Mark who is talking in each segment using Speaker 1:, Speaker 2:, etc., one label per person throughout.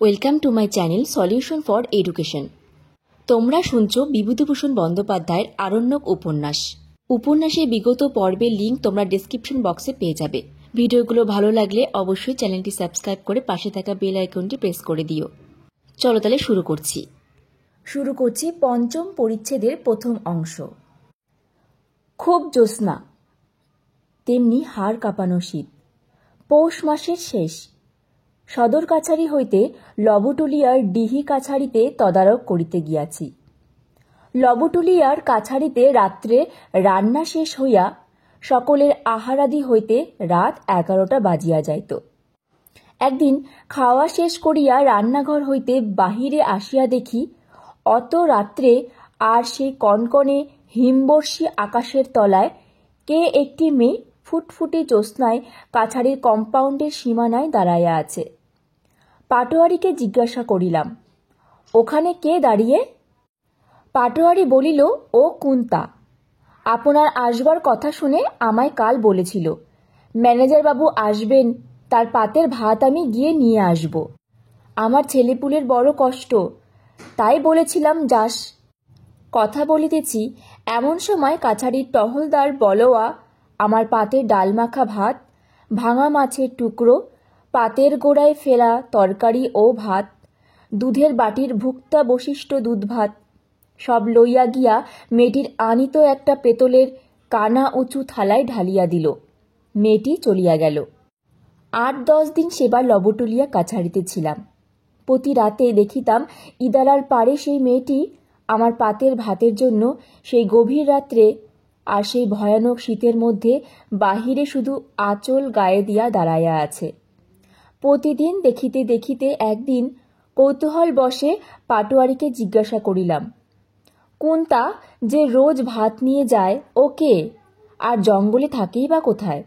Speaker 1: Welcome to my channel solution for education. তোমরা শুনছো বিভূতিভূষণ বন্দ্যোপাধ্যায়ের আরণ্যক উপন্যাস। উপন্যাসের বিগত পর্বের লিঙ্ক তোমরা ডেসক্রিপশন বক্সে পেয়ে যাবে। ভিডিওগুলো ভালো লাগলে অবশ্যই চ্যানেলটি সাবস্ক্রাইব করে পাশে থাকা বেল আইকনটি প্রেস করে দিও। চলো তাহলে শুরু করছি পঞ্চম পরিচ্ছেদের প্রথম অংশ। খুব জ্যোৎস্না, তেমনি হাড় কাঁপানো শীত। পৌষ মাসের শেষ। সদর কাছারি হইতে লবটুলিয়ার ডিহি কাছারিতে তদারক করিতে গিয়াছি। লবটুলিয়ার কাছারিতে রাত্রে রান্না শেষ হইয়া সকলের আহারাদি হইতে রাত 11টা বাজিয়া যাইত। একদিন খাওয়া শেষ করিয়া রান্নাঘর হইতে বাহিরে আসিয়া দেখি অত রাত্রে আর সেই কনকনে হিমবর্ষী আকাশের তলায় কে একটি মেয়ে ফুটফুটে জ্যোৎস্নায় কাছারির কম্পাউন্ডের সীমানায় দাঁড়াইয়া আছে। পাটোয়ারিকে জিজ্ঞাসা করিলাম, ওখানে কে দাঁড়িয়ে? পাটোয়ারি বলিল, ও কুন্তা। আপনার আসবার কথা শুনে আমায় কাল বলেছিল, ম্যানেজার বাবু আসবেন, তার পাতের ভাত আমি গিয়ে নিয়ে আসব। আমার ছেলেপুলের বড় কষ্ট, তাই বলেছিলাম যাস। কথা বলিতেছি এমন সময় কাছারির টহলদার বলোয়া আমার পাতের ডালমাখা ভাত, ভাঙা মাছের টুকরো, পাতের গোড়ায় ফেলা তরকারি ও ভাত, দুধের বাটির ভুক্তা বশিষ্ট দুধ ভাত সব লইয়া গিয়া মেয়েটির আনিত একটা পেতলের কানা উঁচু থালায় ঢালিয়া দিল। মেয়েটি চলিয়া গেল। 8-10 দিন সেবার লবটুলিয়া কাছারিতে ছিলাম। প্রতি রাতে দেখিতাম ইদারার পাড়ে সেই মেয়েটি আমার পাতের ভাতের জন্য সেই গভীর রাত্রে আর সেই ভয়ানক শীতের মধ্যে বাহিরে শুধু আঁচল গায়ে দিয়া দাঁড়াইয়া আছে। প্রতিদিন দেখিতে দেখিতে একদিন কৌতূহল বশে পাটোয়ারিকে জিজ্ঞাসা করিলাম, কুন্তা যে রোজ ভাত নিয়ে যায় ও কে, আর জঙ্গলে থাকেই বা কোথায়?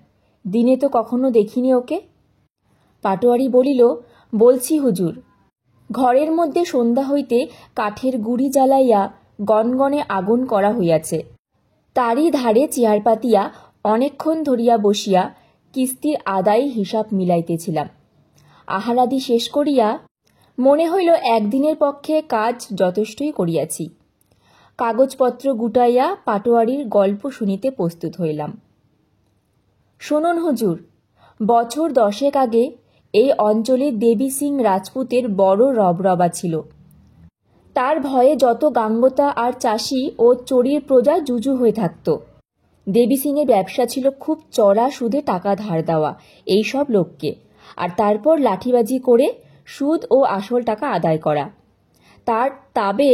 Speaker 1: দিনে তো কখনো দেখিনি ওকে। পাটোয়ারি বলিল, বলছি হুজুর, ঘরের মধ্যে সন্ধ্যা হইতে কাঠের গুড়ি জ্বালাইয়া গনগনে আগুন করা হইয়াছে। তারই ধারে চেয়ার পাতিয়া অনেকক্ষণ ধরিয়া বসিয়া কিস্তির আদায় হিসাব মিলাইতেছিলাম। আহারাদি শেষ করিয়া মনে হইল একদিনের পক্ষে কাজ যথেষ্টই করিয়াছি। কাগজপত্র গুটাইয়া পাটোয়ারির গল্প শুনিতে প্রস্তুত হইলাম। শুনুন হুজুর, বছর 10 আগে এই অঞ্চলে দেবী সিং রাজপুতের বড় রবরবা ছিল। তার ভয়ে যত গাঙ্গতা আর চাষি ও চোরির প্রজা জুজু হয়ে থাকত। দেবী সিংয়ের ব্যবসা ছিল খুব চড়া সুদে টাকা ধার দেওয়া এই সব লোককে, আর তারপর লাঠিবাজি করে সুদ ও আসল টাকা আদায় করা। তার তাবে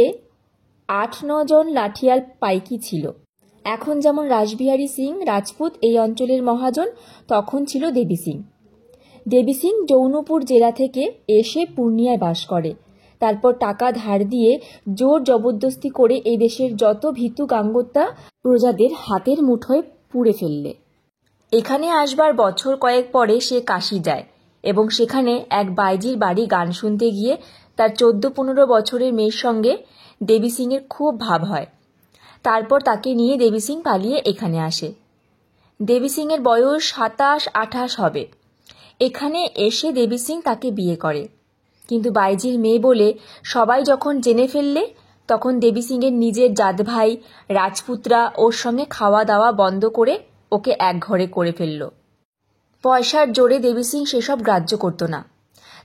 Speaker 1: 8-9 জন লাঠিয়াল পাইকি ছিল। এখন যেমন রাসবিহারী সিং রাজপুত এই অঞ্চলের মহাজন, তখন ছিল দেবী সিং। দেবী সিং জৌনপুর জেলা থেকে এসে পূর্ণিয়ায় বাস করে। তারপর টাকা ধার দিয়ে জোর জবরদস্তি করে এই দেশের যত ভীতু গাঙ্গোত্তা প্রজাদের হাতের মুঠোয় পুড়ে ফেললে। এখানে আসবার বছর কয়েক পরে সে কাশি যায় এবং সেখানে এক বাইজির বাড়ি গান শুনতে গিয়ে তার 14-15 বছরের মেয়ের সঙ্গে দেবী সিংয়ের খুব ভাব হয়। তারপর তাকে নিয়ে দেবী সিং পালিয়ে এখানে আসে। দেবী সিংয়ের বয়স 27-28 হবে। এখানে এসে দেবী সিং তাকে বিয়ে করে, কিন্তু বাইজির মেয়ে বলে সবাই যখন জেনে ফেললে, তখন দেবী সিংয়ের নিজের জাত ভাই রাজপুতরা ওর সঙ্গে খাওয়া দাওয়া বন্ধ করে ওকে এক ঘরে করে ফেলল। পয়সার জোরে দেবী সিং সেসব গ্রাহ্য করত না।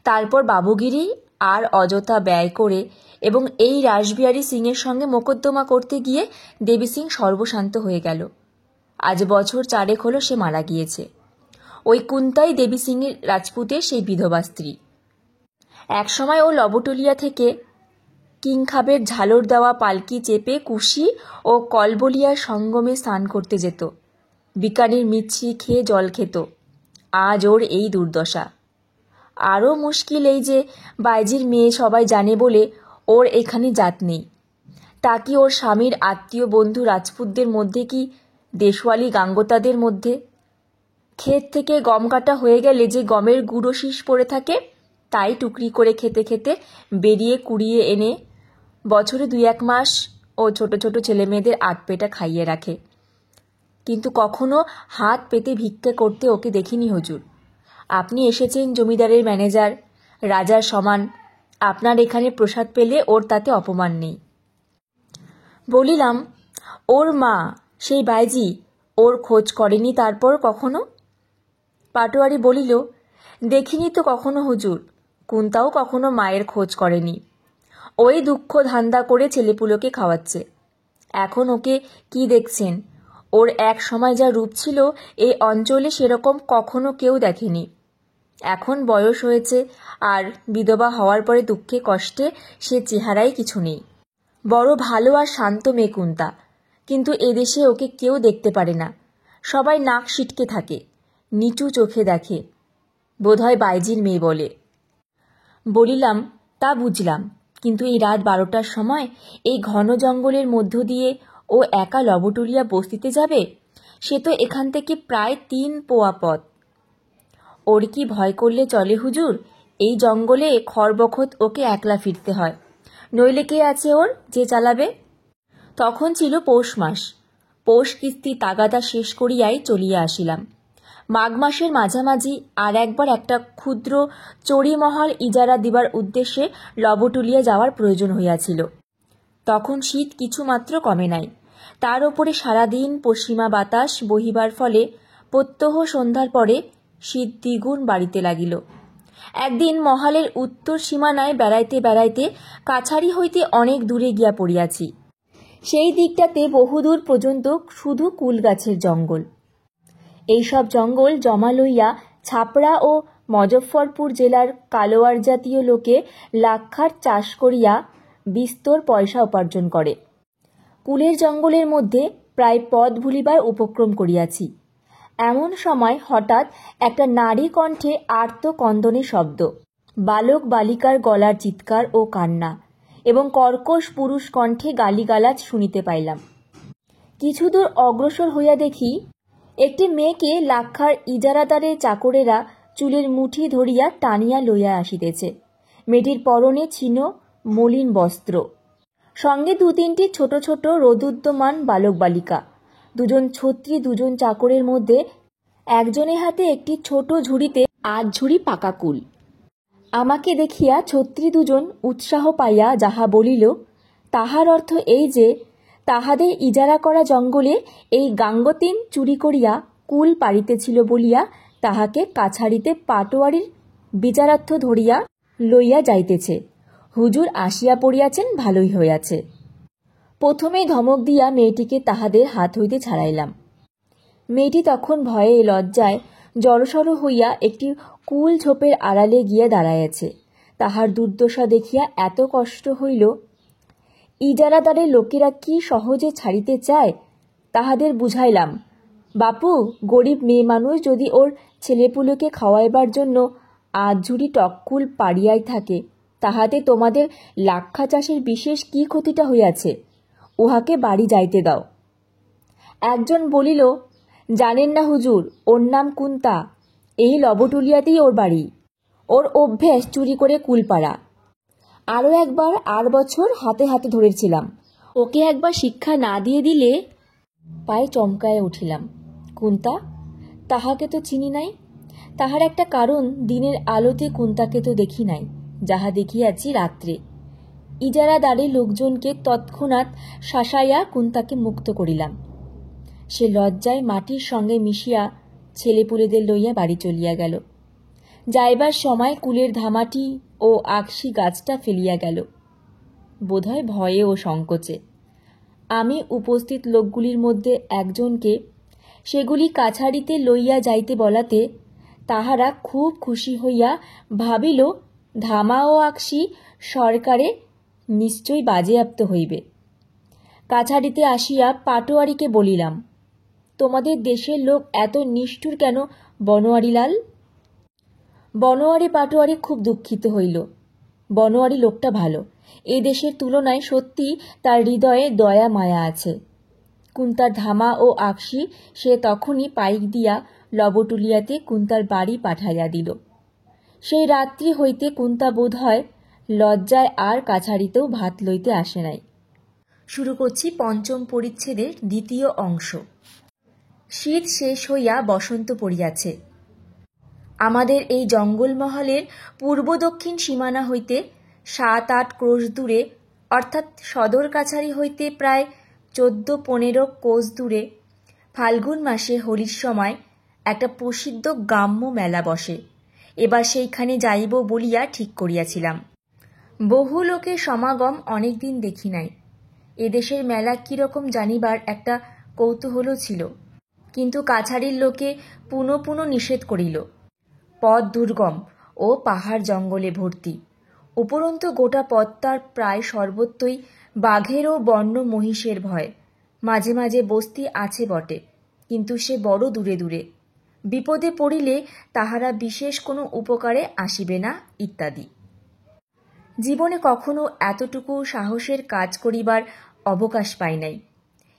Speaker 1: তারপর বাবুগিরি আর অযথা ব্যয় করে এবং এই রাসবিহারী সিংয়ের সঙ্গে মোকদ্দমা করতে গিয়ে দেবী সিং সর্বশান্ত হয়ে গেল। আজ বছর 4 হলো সে মারা গিয়েছে। ওই কুন্তাই দেবী সিংয়ের রাজপুতের সেই বিধবা স্ত্রী। একসময় ও লবটুলিয়া থেকে কিংখাবের ঝালর দেওয়া পালকি চেপে কুশি ও কলবলিয়ার সঙ্গমে স্নান করতে যেত। বিকানির মিছরি খেয়ে জল খেত। আজ ওর এই দুর্দশা। আরও মুশকিল এই যে বাইজির মেয়ে সবাই জানে বলে ওর এখানে জাত নেই। তা কি ওর স্বামীর আত্মীয় বন্ধু রাজপুতদের মধ্যে কি দেশওয়ালি গাঙ্গোতাদের মধ্যে? ক্ষেত থেকে গম কাটা হয়ে গেলে যে গমের গুঁড়ো শীষ পড়ে থাকে, তাই টুকরি করে খেতে খেতে বেরিয়ে কুড়িয়ে এনে বছরে 2-1 মাস ও ছোট ছোট ছেলেমেয়েদের আধপেটা খাইয়ে রাখে। কিন্তু কখনো হাত পেতে ভিক্ষে করতে ওকে দেখিনি হুজুর। আপনি এসেছেন জমিদারের ম্যানেজার, রাজার সমান, আপনার এখানে প্রসাদ পেলে ওর তাতে অপমান নেই। বলিলাম, ওর মা সেই বাইজি ওর খোঁজ করেনি তারপর কখনো? পাটোয়ারি বলিল, দেখিনি তো কখনো হুজুর, কুন্তাও কখনো মায়ের খোঁজ করেনি। ওই দুঃখ ধান্দা করে ছেলেপুলোকে খাওয়াচ্ছে। এখন ওকে কি দেখছেন? ওর এক সময় যা রূপ ছিল এই অঞ্চলে সেরকম কখনো কেউ দেখেনি। এখন বয়স হয়েছে আর বিধবা হওয়ার পরে দুঃখে কষ্টে সে চেহারাই কিছু নেই। বড় ভালো আর শান্ত মেয়ে কুন্তা, কিন্তু এদেশে ওকে কেউ দেখতে পারে না। সবাই নাক সিটকে থাকে, নিচু চোখে দেখে, বোধহয় বাইজির মেয়ে বলে। বলিলাম, তা বুঝলাম, কিন্তু এই রাত 12টার সময় এই ঘন জঙ্গলের মধ্য দিয়ে ও একা লবটুলিয়া বস্তিতে যাবে? সে তো এখান থেকে প্রায় 3 পোয়া পথ। ওর কি ভয় করলে চলে হুজুর? এই জঙ্গলে খড়বখত ওকে একলা ফিরতে হয়, নইলে কে আছে ওর যে চালাবে? তখন ছিল পৌষ মাস। পৌষ কিস্তি তাগাদা শেষ করিয়াই চলিয়া আসিলাম। মাঘ মাসের মাঝামাঝি আর একবার একটা ক্ষুদ্র চড়িমহল ইজারা দিবার উদ্দেশ্যে লবটুলিয়া যাওয়ার প্রয়োজন হইয়াছিল। তখন শীত কিছুমাত্র কমে নাই। তার ওপরে সারাদিন পশ্চিমা বাতাস বহিবার ফলে প্রত্যহ সন্ধ্যার পরে শীত দ্বিগুণ বাড়িতে লাগিল। একদিন মহালের উত্তর সীমানায় বেড়াইতে বেড়াইতে কাছারি হইতে অনেক দূরে গিয়া পড়িয়াছি। সেই দিকটাতে বহুদূর পর্যন্ত শুধু কুল গাছের জঙ্গল। এইসব জঙ্গল জমা লইয়া ছাপড়া ও মজফ্ফরপুর জেলার কালোয়ার জাতীয় লোকে লাক্ষার চাষ করিয়া বিস্তর পয়সা উপার্জন করে। কুলের জঙ্গলের মধ্যে প্রায় পথ ভুলিবার উপক্রম করিয়াছি। এমন সময় হঠাৎ একটা নারী কণ্ঠে আর্ত কন্দনের শব্দ, বালক বালিকার গলার চিৎকার ও কান্না এবং কর্কশ পুরুষ কণ্ঠে গালিগালাজ শুনিতে পাইলাম। কিছুদূর অগ্রসর হইয়া দেখি একটি মেয়েকে লাক্ষার ইজারাদারের চাকরেরা চুলের মুঠি ধরিয়া টানিয়া লইয়া আসিতেছে। মেয়েটির পরনে ছিল মলিন বস্ত্র, সঙ্গে 2-3টি ছোট ছোট রোদুদ্যমান বালক বালিকা। 2জন ছত্রী 2জন চাকরের মধ্যে একজনের হাতে একটি ছোট ঝুড়িতে 8 ঝুড়ি পাকা কুল। আমাকে দেখিয়া ছত্রী 2জন উৎসাহ পাইয়া যাহা বলিল, তাহার অর্থ এই যে তাহাদের ইজারা করা জঙ্গলে এই গাঙ্গতিন চুরি করিয়া কুল পাড়িতেছিল বলিয়া তাহাকে কাছারিতে পাটোয়ারির বিচারার্থ ধরিয়া লইয়া যাইতেছে। হুজুর আসিয়া পড়িয়াছেন, ভালোই হইয়াছে। প্রথমেই ধমক দিয়া মেয়েটিকে তাহাদের হাত হইতে ছাড়াইলাম। মেয়েটি তখন ভয়ে লজ্জায় জড়সড় হইয়া একটি কুল ঝোপের আড়ালে গিয়া দাঁড়াইয়াছে। তাহার দুর্দশা দেখিয়া এত কষ্ট হইল। ইজারাদারের লোকেরা কি সহজে ছাড়িতে চায় তাহাদের বুঝাইলাম, বাপু, গরিব মেয়ে মানুষ যদি ওর ছেলেপুলেকে খাওয়াইবার জন্য 8 ঝুড়ি টককুল পাড়িয়াই থাকে, তাহাতে তোমাদের লাক্ষা চাষের বিশেষ কি ক্ষতিটা হইয়াছে? উহাকে বাড়ি যাইতে দাও। একজন বলিল, জানেন না হুজুর, ওর নাম কুন্তা, এই লবটুলিয়াতেই ওর বাড়ি, ওর অভ্যেস চুরি করে কুল পাড়া। আরও একবার 8 বছর হাতে হাতে ধরেছিলাম, ওকে একবার শিক্ষা না দিয়ে দিলে। পায়ে চমকায় উঠিলাম। কুন্তা? তাহাকে তো চিনি নাই। তাহার একটা কারণ, দিনের আলোতে কুন্তাকে তো দেখি নাই, যাহা দেখিয়াছি রাত্রে। ইজারাদারের লোকজনকে তৎক্ষণাৎ শাসাইয়া কুন্তাকে মুক্ত করিলাম। সে লজ্জায় মাটির সঙ্গে মিশিয়া ছেলেপুলেদের লইয়া বাড়ি চলিয়া গেল। যাইবার সময় কুলের ধামাটি ও আকশি গাছটা ফেলিয়া গেল, বোধহয় ভয়ে ও সংকোচে। আমি উপস্থিত লোকগুলির মধ্যে একজনকে সেগুলি কাছারিতে লইয়া যাইতে বলাতে তাহারা খুব খুশি হইয়া ভাবিল, ধামা ও আকশি সরকারে নিশ্চয়ই বাজেয়াপ্ত হইবে। কাছারিতে আসিয়া পাটোয়ারিকে বলিলাম, তোমাদের দেশের লোক এত নিষ্ঠুর কেন বনোয়ারিলাল? বনোয়ারি পাটোয়ারি খুব দুঃখিত হইল। বনোয়ারি লোকটা ভালো, এ দেশের তুলনায় সত্যি তার হৃদয়ে দয়া মায়া আছে। কুন্তার ধামা ও আকশি সে তখনই পাইক দিয়া লবটুলিয়াতে কুন্তার বাড়ি পাঠাইয়া দিল। সেই রাত্রি হইতে কুন্তা বোধ হয় লজ্জায় আর কাছারিতেও ভাত লইতে আসে নাই। শুরু করছি 5ম পরিচ্ছেদের 2য় অংশ। শীত শেষ হইয়া বসন্ত পড়িয়াছে। আমাদের এই জঙ্গলমহলের পূর্ব দক্ষিণ সীমানা হইতে 7-8 ক্রোশ দূরে, অর্থাৎ সদর কাছারি হইতে প্রায় 14-15 কোষ দূরে ফাল্গুন মাসে হোলির সময় একটা প্রসিদ্ধ গ্রাম্য মেলা বসে। এবার সেইখানে যাইব বলিয়া ঠিক করিয়াছিলাম। বহু লোকের সমাগম অনেক দিন দেখি নাই। এদেশের মেলা কিরকম জানিবার একটা কৌতূহল ছিল, কিন্তু কাছারির লোকে পুনঃ পুনঃ নিষেধ করিল। পথ দুর্গম ও পাহাড় জঙ্গলে ভর্তি। উপরন্তু গোটা পথটার প্রায় সর্বত্রই বাঘের ও বন্য মহিষের ভয়। মাঝে মাঝে বস্তি আছে বটে, কিন্তু সে বড় দূরে দূরে। বিপদে পড়িলে তাহারা বিশেষ কোনো উপকারে আসিবে না ইত্যাদি। জীবনে কখনো এতটুকু সাহসের কাজ করিবার অবকাশ পাই নাই।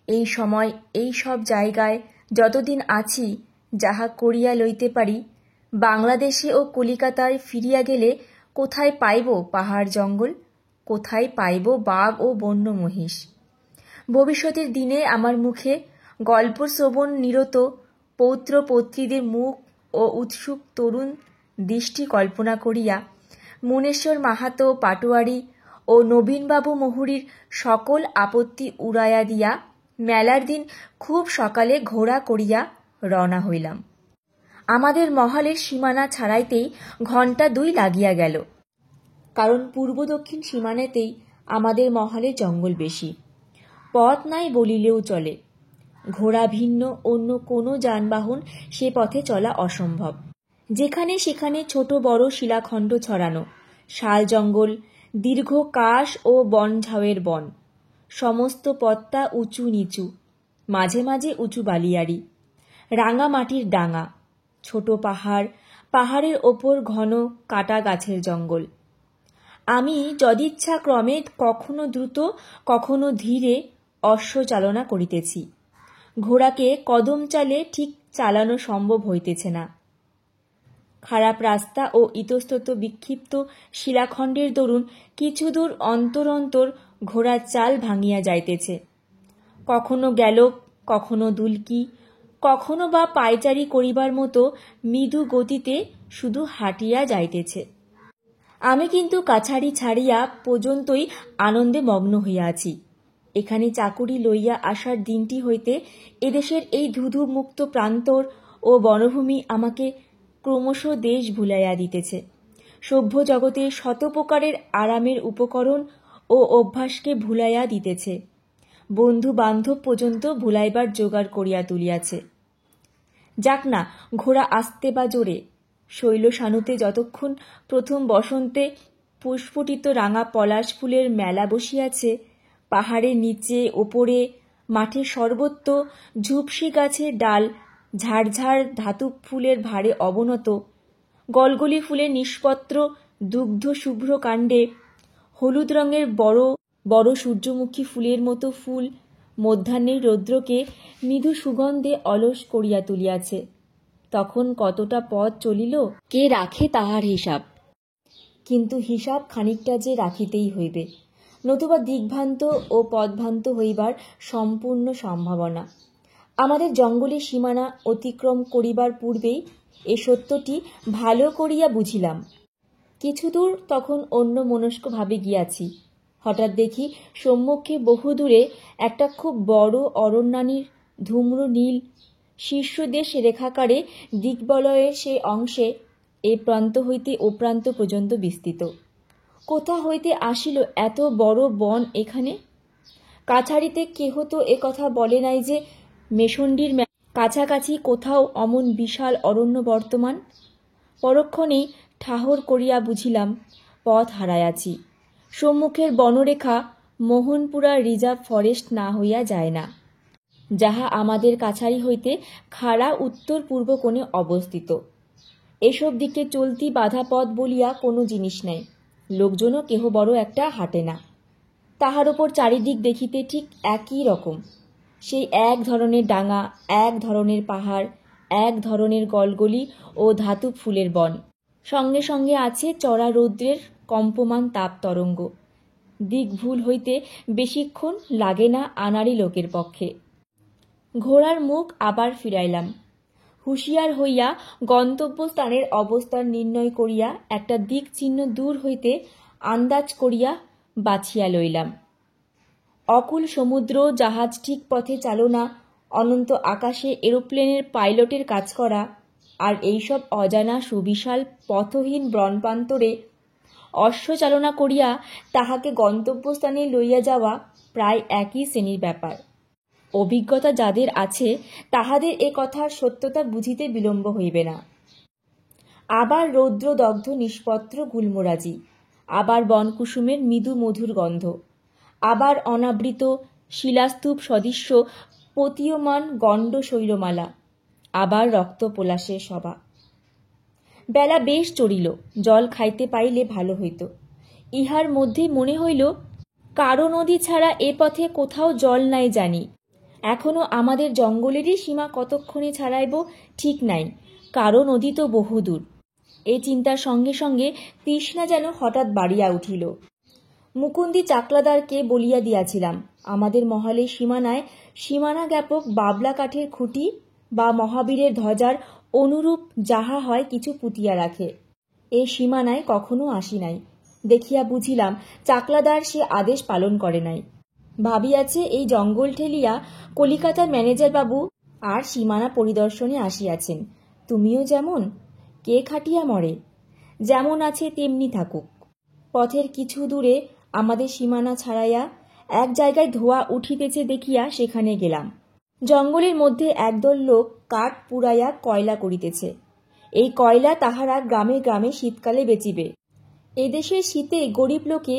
Speaker 1: এই সময় এই সব জায়গায় যতদিন আছি যাহা করিয়া লইতে পারি, বাংলাদেশে ও কলিকাতায় ফিরিয়া গেলে কোথায় পাইব পাহাড় জঙ্গল, কোথায় পাইব বাঘ ও বন্য মহিষ? ভবিষ্যতের দিনে আমার মুখে গল্প শ্রবণ নিরত পৌত্র পৌত্রীদের মুখ ও উৎসুক তরুণ দৃষ্টি কল্পনা করিয়া মুনেশ্বর মাহাতো পাটোয়ারি ও নবীনবাবু মুহুরীর সকল আপত্তি উড়াইয়া দিয়া মেলার দিন খুব সকালে ঘোড়া করিয়া রওনা হইলাম। আমাদের মহলের সীমানা ছাড়াইতেই 2 ঘণ্টা লাগিয়া গেল, কারণ পূর্ব দক্ষিণ সীমানাতেই আমাদের মহলে জঙ্গল বেশি। পথ নাই বলিলেও চলে। ঘোড়া ভিন্ন অন্য কোনো যানবাহন সে পথে চলা অসম্ভব। যেখানে সেখানে ছোট বড় শিলাখণ্ড ছড়ানো, শাল জঙ্গল, দীর্ঘ কাশ ও বনঝাউয়ের বন। সমস্ত পথটা উঁচু নিচু, মাঝে মাঝে উঁচু বালিয়াড়ি, রাঙা মাটির ডাঙা, ছোট পাহাড়, পাহাড়ের ওপর ঘন কাটা গাছের জঙ্গল। আমি যদিচ্ছা ক্রমে কখনো দ্রুত কখনো ধীরে অশ্ব চালনা করিতেছি। ঘোড়াকে কদম চালে ঠিক চালানো সম্ভব হইতেছে না। খারাপ রাস্তা ও ইতস্তত বিক্ষিপ্ত শিলাখণ্ডের দরুন কিছু দূর অন্তর অন্তর ঘোড়ার চাল ভাঙিয়া যাইতেছে। কখনো গ্যালোপ, কখনো দুলকি, কখনো বা পায়চারি করিবার মতো মৃদু গতিতে শুধু হাঁটিয়া যাইতেছে। আমি কিন্তু কাছারি ছাড়িয়া পর্যন্তই আনন্দে মগ্ন হইয়া আছি। এখানে চাকুরি লইয়া আসার দিনটি হইতে এদেশের এই ধুধু মুক্ত প্রান্তর ও বনভূমি আমাকে ক্রমশ দেশ ভুলাইয়া দিতেছে। সভ্য জগতের শত প্রকারের আরামের উপকরণ ও অভ্যাসকে ভুলাইয়া দিতেছে। বন্ধু বান্ধব পর্যন্ত ভুলাইবার জোগাড় করিয়া তুলিয়াছে। যাক না, ঘোড়া আসতে বা জোরে। শৈলসানুতে যতক্ষণ প্রথম বসন্তে পুষ্পটিত রাঙা পলাশ ফুলের মেলা বসিয়াছে, পাহাড়ের নিচে ওপরে মাঠের সর্বত্র ঝুপসি গাছের ডাল ঝাড়ঝাড় ধাতু ফুলের ভারে অবনত, গলগলি ফুলের নিষ্পত্র দুগ্ধ শুভ্র কাণ্ডে হলুদ রঙের বড় বড় সূর্যমুখী ফুলের মতো ফুল মধ্যাহ্নের রৌদ্রকে মৃদু সুগন্ধে অলস করিয়া তুলিয়াছে। তখন কতটা পথ চলিল কে রাখে তাহার হিসাব। কিন্তু হিসাব খানিকটা যে রাখিতেই হইবে, নতুবা দিগ্ভ্রান্ত ও পথভ্রান্ত হইবার সম্পূর্ণ সম্ভাবনা। আমাদের জঙ্গলের সীমানা অতিক্রম করিবার পূর্বেই এ সত্যটি ভালো করিয়া বুঝিলাম। কিছু দূর তখন অন্য মনস্কভাবে গিয়াছি। হঠাৎ দেখি সম্মুখে বহুদূরে একটা খুব বড় অরণ্যানীর ধূম্র নীল শীর্ষদেশ রেখাকারে দিগ্বলয়ের সে অংশে এ প্রান্ত হইতে ও প্রান্ত পর্যন্ত বিস্তৃত। কোথা হইতে আসিল এত বড় বন এখানে? কাছারিতে কেহ তো এ কথা বলে নাই যে মেশন্ডির কাছাকাছি কোথাও অমন বিশাল অরণ্য বর্তমান। পরক্ষণেই ঠাহর করিয়া বুঝিলাম পথ হারাইয়াছি। সম্মুখের বনরেখা মোহনপুরা রিজার্ভ ফরেস্ট না হইয়া যায় না, যাহা আমাদের কাছারি হইতে খাড়া উত্তর পূর্ব কোণে অবস্থিত। এসব দিকে চলতি বাধা পথ বলিয়া কোনো জিনিস নাই। লোকজনও কেহ বড় একটা হাঁটে না। তাহার উপর চারিদিক দেখিতে ঠিক একই রকম, সেই এক ধরনের ডাঙা, এক ধরনের পাহাড়, এক ধরনের গলগলি ও ধাতু ফুলের বন। সঙ্গে সঙ্গে আছে চড়া রৌদ্রের কম্পমান তাপ তরঙ্গ। দিক ভুল হইতে বেশিক্ষণ লাগে না আনাড়ি লোকের পক্ষে। ঘোড়ার মুখ আবার ফিরাইলাম। হুঁশিয়ার হইয়া গন্তব্যস্থানের অবস্থান নির্ণয় করিয়া একটা দিক চিহ্ন দূর হইতে আন্দাজ করিয়া বাছিয়া লইলাম। অকুল সমুদ্র, জাহাজ ঠিক পথে চালনা, অনন্ত আকাশে এরোপ্লেনের পাইলটের কাজ করা, আর এইসব অজানা সুবিশাল পথহীন বনপ্রান্তরে অশ্বচালনা করিয়া তাহাকে গন্তব্যস্থানে লইয়া যাওয়া প্রায় একই শ্রেণীর ব্যাপার। অভিজ্ঞতা যাদের আছে তাহাদের এ কথার সত্যতা বুঝিতে বিলম্ব হইবে না। আবার রৌদ্রদগ্ধ নিষ্পত্র গুল্মরাজি, আবার বনকুসুমের মৃদু মধুর গন্ধ, আবার অনাবৃত শিলাস্তূপ সদৃশ্য প্রতীয়মান গণ্ড শৈলমালা, আবার রক্ত পলাশের সভা। বেলা বেশ চড়িল, জল খাইতে পাইলে ভালো হইত। ইহার মধ্যে মনে হইল কারো নদী ছাড়া এ পথে কোথাও জল নাই জানি। এখনো আমাদের জঙ্গলেরই সীমা কতক্ষণে ছাড়াইব ঠিক নাই, কারো নদী তো বহুদূর। এই চিন্তার সঙ্গে সঙ্গে তৃষ্ণা যেন হঠাৎ বাড়িয়া উঠিল। মুকুন্দি চাকলাদারকে বলিয়া দিয়াছিলাম, আমাদের মহলের সীমানায় সীমানা জ্ঞাপক বাবলা কাঠের খুঁটি বা মহাবীরের ধ্বজার অনুরূপ যাহা হয় কিছু পুঁতিয়া রাখে। এ সীমানায় কখনো আসি নাই দেখিয়া বুঝিলাম চাকলাদার সে আদেশ পালন করে নাই। ভাবিয়াছে এই জঙ্গল ঠেলিয়া কলিকাতার ম্যানেজার বাবু আর সীমানা পরিদর্শনে আসিয়াছেন। তুমিও যেমন, কে খাটিয়া মরে, যেমন আছে তেমনি থাকুক। পথের কিছু দূরে আমাদের সীমানা ছাড়াইয়া এক জায়গায় ধোঁয়া উঠিতেছে দেখিয়া সেখানে গেলাম। জঙ্গলের মধ্যে একদল লোক কাঠ পুড়াইয়া কয়লা করিতেছে। এই কয়লা তাহারা গ্রামে গ্রামে শীতকালে বেচিবে। এদেশের শীতে গরিব লোকে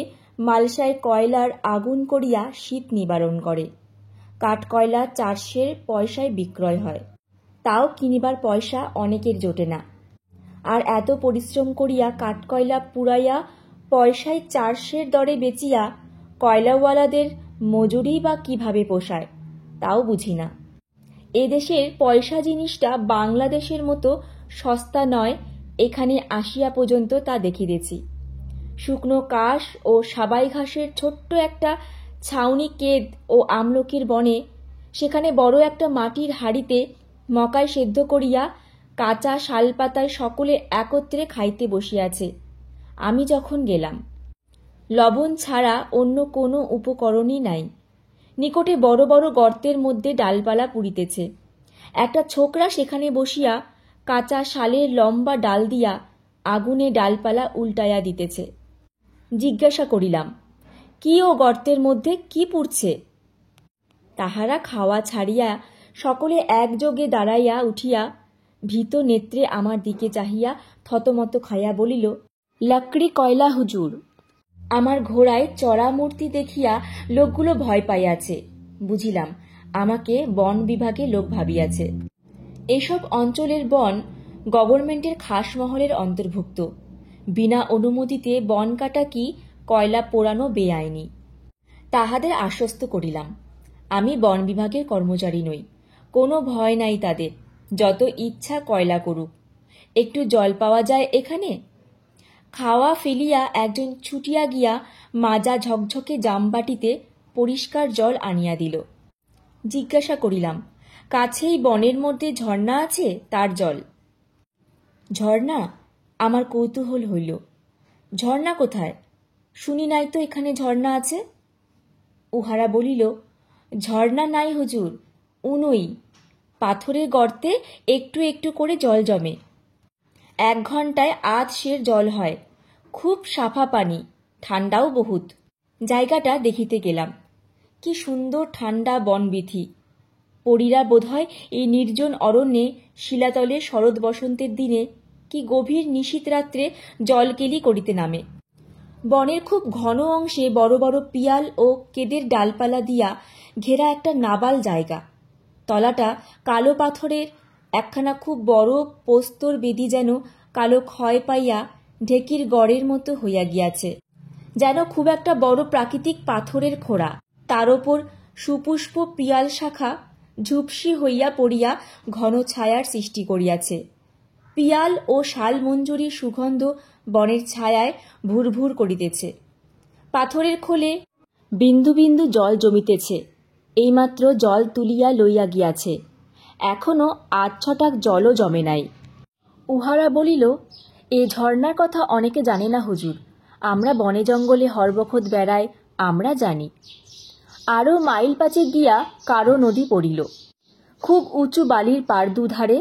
Speaker 1: মালসায় কয়লার আগুন করিয়া শীত নিবারণ করে। কাঠ কয়লা 400 পয়সায় বিক্রয় হয়, তাও কিনিবার পয়সা অনেকের জোটে না। আর এত পরিশ্রম করিয়া কাঠকয়লা পুড়াইয়া পয়সায় 400 দরে বেচিয়া কয়লাওয়ালাদের মজুরি বা কিভাবে পোষায় তাও বুঝি না। এদেশের পয়সা জিনিসটা বাংলাদেশের মতো সস্তা নয়, এখানে আসিয়া পর্যন্ত তা দেখিতেছি। শুকনো কাশ ও সাবাই ঘাসের ছোট্ট একটা ছাউনি কেদ ও আমলকির বনে, সেখানে বড় একটা মাটির হাঁড়িতে মকাই সেদ্ধ করিয়া কাঁচা শালপাতায় সকলে একত্রে খাইতে বসিয়াছে। আমি যখন গেলাম, লবণ ছাড়া অন্য কোনো উপকরণই নাই। নিকটে বড় বড় গর্তের মধ্যে ডালপালা পুড়িতেছে। একটা ছোকরা সেখানে বসিয়া কাঁচা শালের লম্বা ডাল দিয়া আগুনে ডালপালা উল্টাইয়া দিতেছে। জিজ্ঞাসা করিলাম, কি ও গর্তের মধ্যে কি পুড়ছে? তাহারা খাওয়া ছাড়িয়া সকলে একযোগে দাঁড়াইয়া উঠিয়া ভীত নেত্রে আমার দিকে চাহিয়া থতমত খাইয়া বলিল, লাকড়ি কয়লা হুজুর। আমার ঘোড়ায় চড়া মূর্তি দেখিয়া লোকগুলো ভয় পাইয়াছে। বুঝিলাম আমাকে বন বিভাগে লোক ভাবিয়াছে। এসব অঞ্চলের বন গভর্নমেন্টের খাস মহলের অন্তর্ভুক্ত। বিনা অনুমতিতে বন কাটা কি কয়লা পোড়ানো বেআইনি। তাহাদের আশ্বস্ত করিলাম, আমি বন বিভাগের কর্মচারী নই, কোনো ভয় নাই তাদের, যত ইচ্ছা কয়লা করুক। একটু জল পাওয়া যায় এখানে? খাওয়া ফেলিয়া একজন ছুটিয়া গিয়া মাজা ঝকঝকে জামবাটিতে পরিষ্কার জল আনিয়া দিল। জিজ্ঞাসা করিলাম, কাছেই বনের মধ্যে ঝর্ণা আছে, তার জল? ঝর্ণা? আমার কৌতূহল হইল। ঝর্ণা কোথায়? শুনি নাই তো এখানে ঝর্ণা আছে। উহারা বলিল, ঝর্ণা নাই হুজুর, উনুই, পাথরের গর্তে একটু একটু করে জল জমে। 1 ঘন্টায় আধ সের জল হয়, খুব সাফা পানি, ঠান্ডাও বহুত। জায়গাটা দেখিতে গেলাম। কি সুন্দর ঠান্ডা বনবিথি। পরীরা বোধহয় এই নির্জন অরণ্যে শিলাতলে শরৎ বসন্তের দিনে কি গভীর নিশীথ রাত্রে জলকেলি করিতে নামে। বনের খুব ঘন অংশে বড় বড় পিয়াল ও কেদের ডালপালা দিয়া ঘেরা একটা নাবাল জায়গা। তলাটা কালো পাথরের একখানা খুব বড় পোস্তর বেদি যেন কালো ক্ষয় পাইয়া ঢেকির গড়ের মতো হইয়া গিয়াছে, যেন খুব একটা বড় প্রাকৃতিক পাথরের খোড়া। তার ওপর সুপুষ্প পিয়াল শাখা ঝুপসি হইয়া পড়িয়া ঘন ছায়ার সৃষ্টি করিয়াছে। পিয়াল ও শালমঞ্জুরির সুগন্ধ বনের ছায়ায় ভুরভুর করিতেছে। পাথরের খোলে বিন্দু বিন্দু জল জমিতেছে। এইমাত্র জল তুলিয়া লইয়া গিয়াছে, এখনো 8-6 জলও জমে নাই। উহারা বলিল, এ ঝর্ণার কথা অনেকে জানে না হুজুর, আমরা বনে জঙ্গলে হরবখত বেড়াই, আমরা জানি। আরও মাইল পাঁচেক গিয়া কারো নদী পড়িল। খুব উঁচু বালির পাড় দুধারে,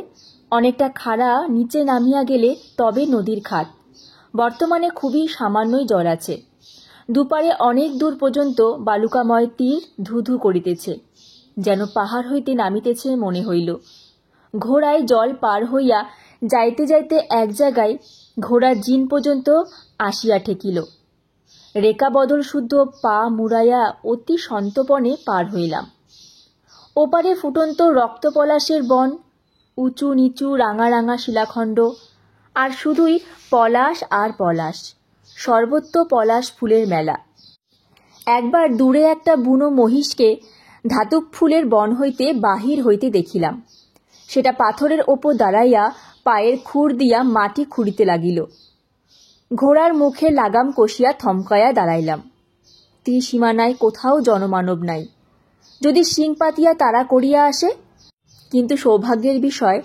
Speaker 1: অনেকটা খাড়া নিচে নামিয়া গেলে তবে নদীর খাত। বর্তমানে খুবই সামান্যই জল আছে। দুপারে অনেক দূর পর্যন্ত বালুকাময় তীর ধু করিতেছে, যেন পাহাড় হইতে নামিতেছে মনে হইল। ঘোড়ায় জল পার হইয়া যাইতে যাইতে এক জায়গায় ঘোড়ার জিন পর্যন্ত আসিয়া ঠেকিল। রেখা বদল শুদ্ধ পা মুড়াইয়া অতি সন্তপনে পার হইলাম। ওপারে ফুটন্ত রক্তপলাশের বন, উঁচু নিচু রাঙা রাঙা শিলাখণ্ড, আর শুধুই পলাশ আর পলাশ, সর্বত্র পলাশ ফুলের মেলা। একবার দূরে একটা বুনো মহিষকে ধাতুক ফুলের বন হইতে বাহির হইতে দেখিলাম। সেটা পাথরের ওপর দাঁড়াইয়া পায়ের খুর দিয়া মাটি খুঁড়িতে লাগিল। ঘোড়ার মুখে লাগাম কষিয়া থমকাইয়া দাঁড়াইলাম। তীরসীমানায় কোথাও জনমানব নাই। যদি শিং পাতিয়া তাড়া করিয়া আসে, কিন্তু সৌভাগ্যের বিষয়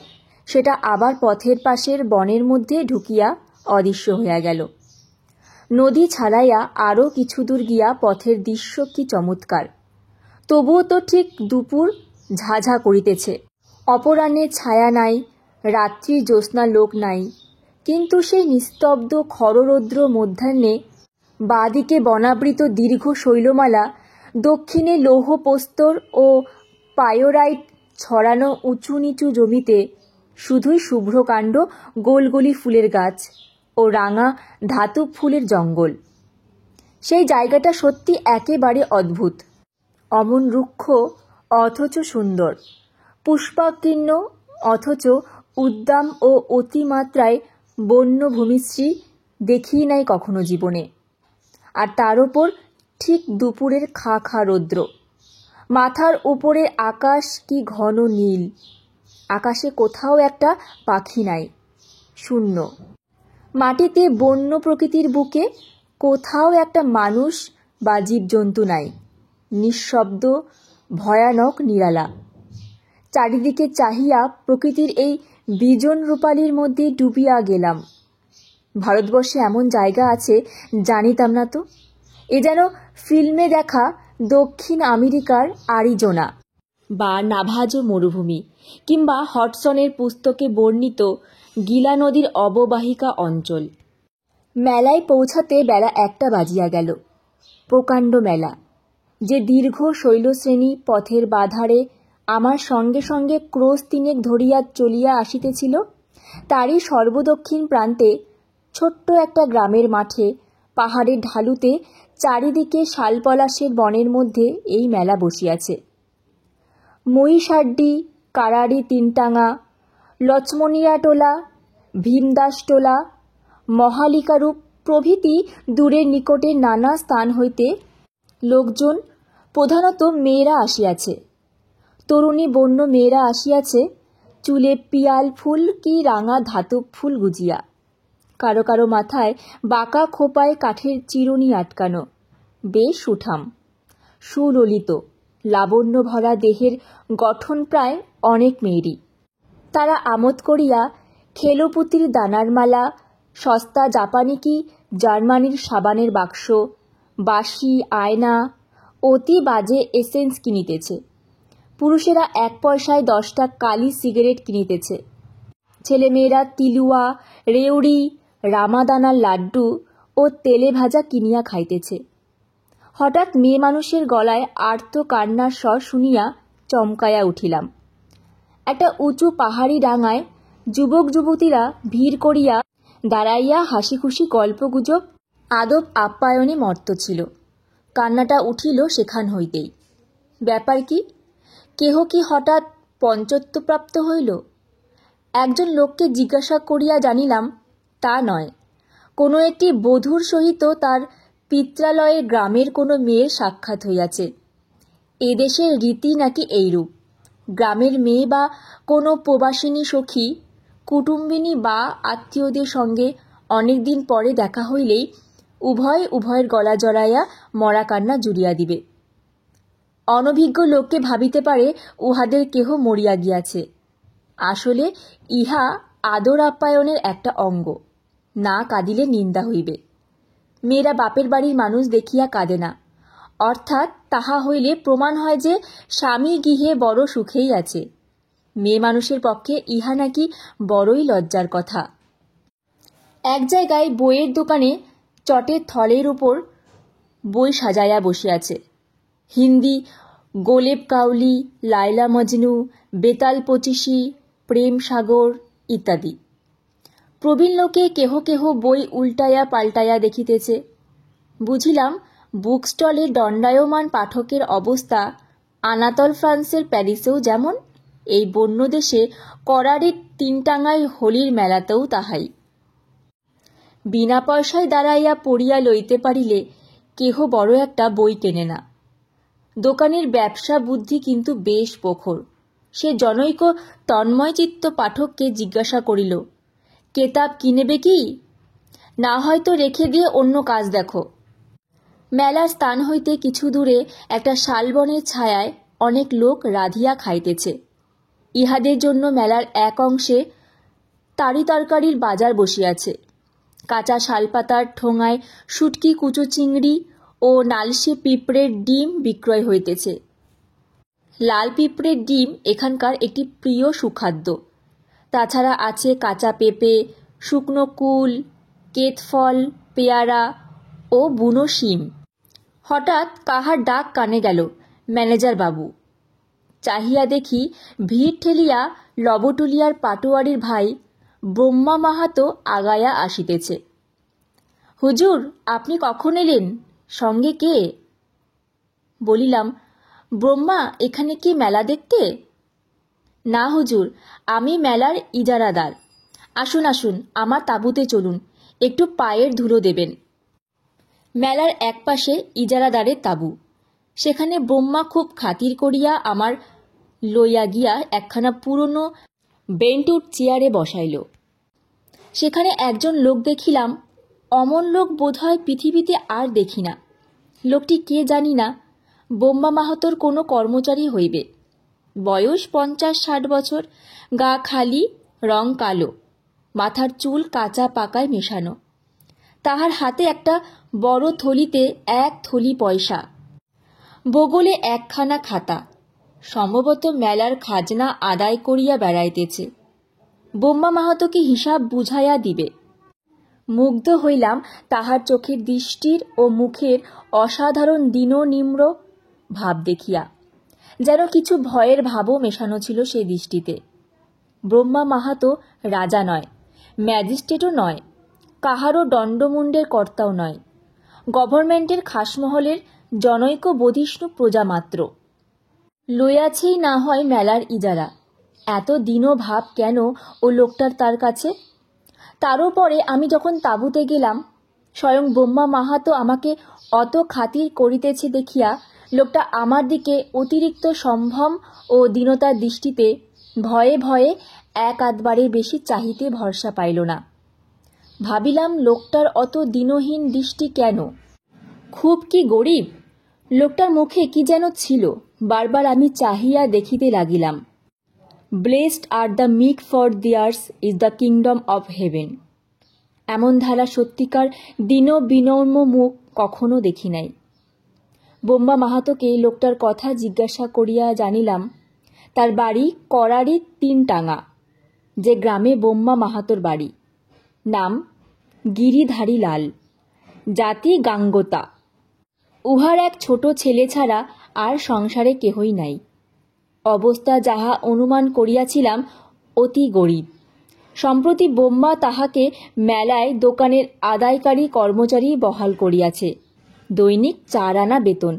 Speaker 1: সেটা আবার পথের পাশের বনের মধ্যে ঢুকিয়া অদৃশ্য হইয়া গেল। নদী ছাড়াইয়া আরও কিছু দূর গিয়া পথের দৃশ্য কি চমৎকার! তবুও তো ঠিক দুপুর, ঝাঝা করিতেছে। অপরাহ্নের ছায়া নাই, রাত্রির জ্যোৎস্না লোক নাই, কিন্তু সেই নিস্তব্ধ খররৌদ্র মধ্যাহ্নে বাঁদিকে বনাবৃত দীর্ঘ শৈলমালা, দক্ষিণে লৌহ প্রস্তর ও পায়োরাইট ছড়ানো উঁচু নিচু জমিতে শুধুই শুভ্রকাণ্ড গোলগলি ফুলের গাছ ও রাঙা ধাতুক ফুলের জঙ্গল। সেই জায়গাটা সত্যি একেবারে অদ্ভুত। অমন রুক্ষ অথচ সুন্দর, পুষ্পাকীর্ণ অথচ উদ্দাম ও অতিমাত্রায় বন্য ভূমিশ্রী দেখিই নাই কখনো জীবনে। আর তার ওপর ঠিক দুপুরের খা খা রৌদ্র। মাথার উপরে আকাশ কি ঘন নীল। আকাশে কোথাও একটা পাখি নাই, শূন্য। মাটিতে বন্য প্রকৃতির বুকে কোথাও একটা মানুষ বা জীবজন্তু নাই, নিঃশব্দ, ভয়ানক নিরালা। চারিদিকে চাহিয়া প্রকৃতির এই বিজন রূপালির মধ্যে ডুবিয়া গেলাম। ভারতবর্ষে এমন জায়গা আছে জানিতাম না তো। এ যেন ফিল্মে দেখা দক্ষিণ আমেরিকার আরিজোনা বা নাভাজো মরুভূমি, কিংবা হডসনের পুস্তকে বর্ণিত গিলা নদীর অববাহিকা অঞ্চল। মেলায় পৌঁছাতে বেলা 1টা বাজিয়া গেল। প্রকাণ্ড মেলা, যে দীর্ঘ শৈলশ্রেণী পথের বাধারে আমার সঙ্গে সঙ্গে ক্রোশ 3 ধরিয়া চলিয়া আসিতেছিল, তারই সর্বদক্ষিণ প্রান্তে ছোট্ট একটা গ্রামের মাঠে পাহাড়ের ঢালুতে চারিদিকে শালপলাশের বনের মধ্যে এই মেলা বসিয়াছে। মহিষাড্ডি, কারাড়ি, তিনটাঙা, লছমনিয়াটোলা, ভীমদাসটোলা, মহালিকারূপ প্রভৃতি দূরের নিকটের নানা স্থান হইতে লোকজন, প্রধানত মেয়েরা আসিয়াছে। তরুণী বন্য মেয়েরা আসিয়াছে, চুলে পিয়াল ফুল কি রাঙা ধাতব ফুল গুজিয়া। কারো কারো মাথায় বাঁকা খোপায় কাঠের চিরুনি আটকানো, বেশ সুঠাম, সুললিত, লাবণ্য ভরা দেহের গঠন প্রায় অনেক মেয়েরই। তারা আমোদ করিয়া খেলোপুতির দানার মালা, সস্তা জাপানি কি জার্মানির সাবানের বাক্স, বাঁশি, আয়না, অতি বাজে এসেন্স কিনিতেছে। পুরুষেরা 1 পয়সায় 10টা কালি সিগারেট কিনিতেছে। ছেলেমেয়েরা তিলুয়া, রেউড়ি, রামাদানার লাড্ডু ও তেলে ভাজা কিনিয়া খাইতেছে। হঠাৎ মেয়ে মানুষের গলায় আর্ত কান্নার স্বর শুনিয়া চমকাইয়া উঠিলাম। একটা উঁচু পাহাড়ি ডাঙায় যুবক যুবতীরা ভিড় করিয়া দাঁড়াইয়া হাসি খুশি গল্পগুজব, আদব আপ্যায়নে মত্ত ছিল। কান্নাটা উঠিল সেখান হইতেই। ব্যাপার কি? কেহ কি হঠাৎ পঞ্চত্বপ্রাপ্ত হইল? একজন লোককে জিজ্ঞাসা করিয়া জানিলাম তা নয়, কোনো একটি বধূর সহিত তার পিত্রালয়ের গ্রামের কোনো মেয়ের সাক্ষাৎ হইয়াছে। এদেশের রীতি নাকি এইরূপ। গ্রামের মেয়ে বা কোনো প্রবাসিনী সখী, কুটুম্বিনী বা আত্মীয়দের সঙ্গে অনেকদিন পরে দেখা হইলেই উভয়ের গলা জড়াইয়া মরা কান্না জুড়িয়া দিবে। অনভিজ্ঞ লোককে ভাবিতে পারে উহাদের কেহ মরিয়া গিয়াছে। আসলে ইহা আদর আপ্যায়নের একটা অঙ্গ। না কাঁদিলে নিন্দা হইবে। মেয়েরা বাপের বাড়ির মানুষ দেখিয়া কাঁদে না, অর্থাৎ তাহা হইলে প্রমাণ হয় যে স্বামী গৃহে বড় সুখেই আছে। মেয়ে মানুষের পক্ষে ইহা নাকি বড়ই লজ্জার কথা। এক জায়গায় বইয়ের দোকানে চটের থলের উপর বই সাজাইয়া বসিয়াছে। হিন্দি গোলেব কাউলি, লায়লা মজনু, বেতাল পঁচিশি, প্রেম সাগর ইত্যাদি। প্রবীণ লোকে কেহ কেহ বই উল্টাইয়া পাল্টাইয়া দেখিতেছে। বুঝিলাম বুক স্টলে দণ্ডায়মান পাঠকের অবস্থা আনাতল ফ্রান্সের প্যারিসেও যেমন, এই বন্য দেশে করারির তিনটাঙ্গাই হোলির মেলাতেও তাহাই। বিনা পয়সায় দাঁড়াইয়া পড়িয়া লইতে পারিলে কেহ বড় একটা বই কেনে না। দোকানের ব্যবসা বুদ্ধি কিন্তু বেশ প্রখর। সে জনৈক তন্ময়চিত্ত পাঠককে জিজ্ঞাসা করিল, কেতাব কিনেবে কি? না হয়তো রেখে দিয়ে অন্য কাজ দেখো। মেলার স্থান হইতে কিছু দূরে একটা শালবনের ছায়ায় অনেক লোক রাধিয়া খাইতেছে। ইহাদের জন্য মেলার এক অংশে তারি তরকারির বাজার বসিয়াছে। কাঁচা শালপাতার ঠোঙায় শুটকি, কুচো চিংড়ি ও নালসে পিঁপড়ের ডিম বিক্রয় হইতেছে। লাল পিঁপড়ের ডিম এখানকার একটি প্রিয় সুখাদ্য। তাছাড়া আছে কাঁচা পেঁপে, শুকনো কুল, কেতফল, পেয়ারা ও বুনো শিম। হঠাৎ কাহার ডাক কানে গেল, ম্যানেজার বাবু। চাহিয়া দেখি ভিড় ঠেলিয়া লবটুলিয়ার পাটোয়ারির ভাই ব্রহ্মা মাহাতো আগায়া আসিতেছে। হুজুর, আপনি কখন এলেন? সঙ্গে কে? বলিলাম, ব্রহ্মা, এখানে কি মেলা দেখতে? না হুজুর, আমি মেলার ইজারাদার। আসুন আসুন, আমার তাঁবুতে চলুন, একটু পায়ের ধুলো দেবেন। মেলার একপাশে ইজারাদারের তাঁবু। সেখানে ব্রহ্মা খুব খাতির করিয়া আমার লইয়া গিয়া একখানা পুরনো বেন্টুর চেয়ারে বসাইল। সেখানে একজন লোক দেখিলাম, অমন লোক বোধহয় পৃথিবীতে আর দেখি না। লোকটি কে জানি না, ব্রহ্মা মাহাতোর কোনো কর্মচারী হইবে। বয়স 50-60 বছর, গা খালি, রং কালো, মাথার চুল কাঁচা পাকায় মেশানো। তাহার হাতে একটা বড় থলিতে 1 থলি পয়সা, বগলে একখানা খাতা। সম্ভবত মেলার খাজনা আদায় করিয়া বেড়াইতেছে। ব্রহ্মা মাহাতোকে হিসাব বুঝাইয়া দিবে। মুগ্ধ হইলাম তাহার চোখের দৃষ্টির ও মুখের অসাধারণ দীননিম্র ভাব দেখিয়া। যেন কিছু ভয়ের ভাবও মেশানো ছিল সেই দৃষ্টিতে। ব্রহ্মা মাহাতো রাজা নয়, ম্যাজিস্ট্রেটও নয়, কাহারও দণ্ডমুণ্ডের কর্তাও নয়, গভর্নমেন্টের খাসমহলের জনৈক বধিষ্ণু প্রজা মাত্র। লইয়াছেই না হয় মেলার ইজারা। এত দীনভাব কেন ও লোকটার তার কাছে? তারও পরে আমি যখন তাঁবুতে গেলাম, স্বয়ং ব্রহ্মা মাহাতো আমাকে অত খাতির করিতেছে দেখিয়া লোকটা আমার দিকে অতিরিক্ত সম্ভ্রম ও দীনতার দৃষ্টিতে ভয়ে ভয়ে এক আধবারের বেশি চাহিতে ভরসা পাইল না। ভাবিলাম, লোকটার অত দীনহীন দৃষ্টি কেন? খুব কি গরিব? লোকটার মুখে কি যেন ছিল, বারবার আমি চাহিয়া দেখিতে লাগিলাম। Blessed are the meek, for theirs is the kingdom of heaven. এমন ধারা সত্যিকার দীন বিনম্র মুখ কখনো দেখি নাই। ব্রহ্মা মাহাতোকে লোকটার কথা জিজ্ঞাসা করিয়া জানিলাম, তার বাড়ি করারির 3টাঙ্গা, যে গ্রামে ব্রহ্মা মাহাতোর বাড়ি। নাম গিরিধারী লাল, জাতি গাঙ্গোতা। উহার এক ছোট ছেলে ছাড়া আর সংসারে কেহই নাই। অবস্থা যাহা অনুমান করিয়াছিলাম, অতি গরিব। সম্প্রতি ব্রহ্মা তাহাকে মেলায় দোকানের আদায়কারী কর্মচারী বহাল করিয়াছে। দৈনিক 4 আনা বেতন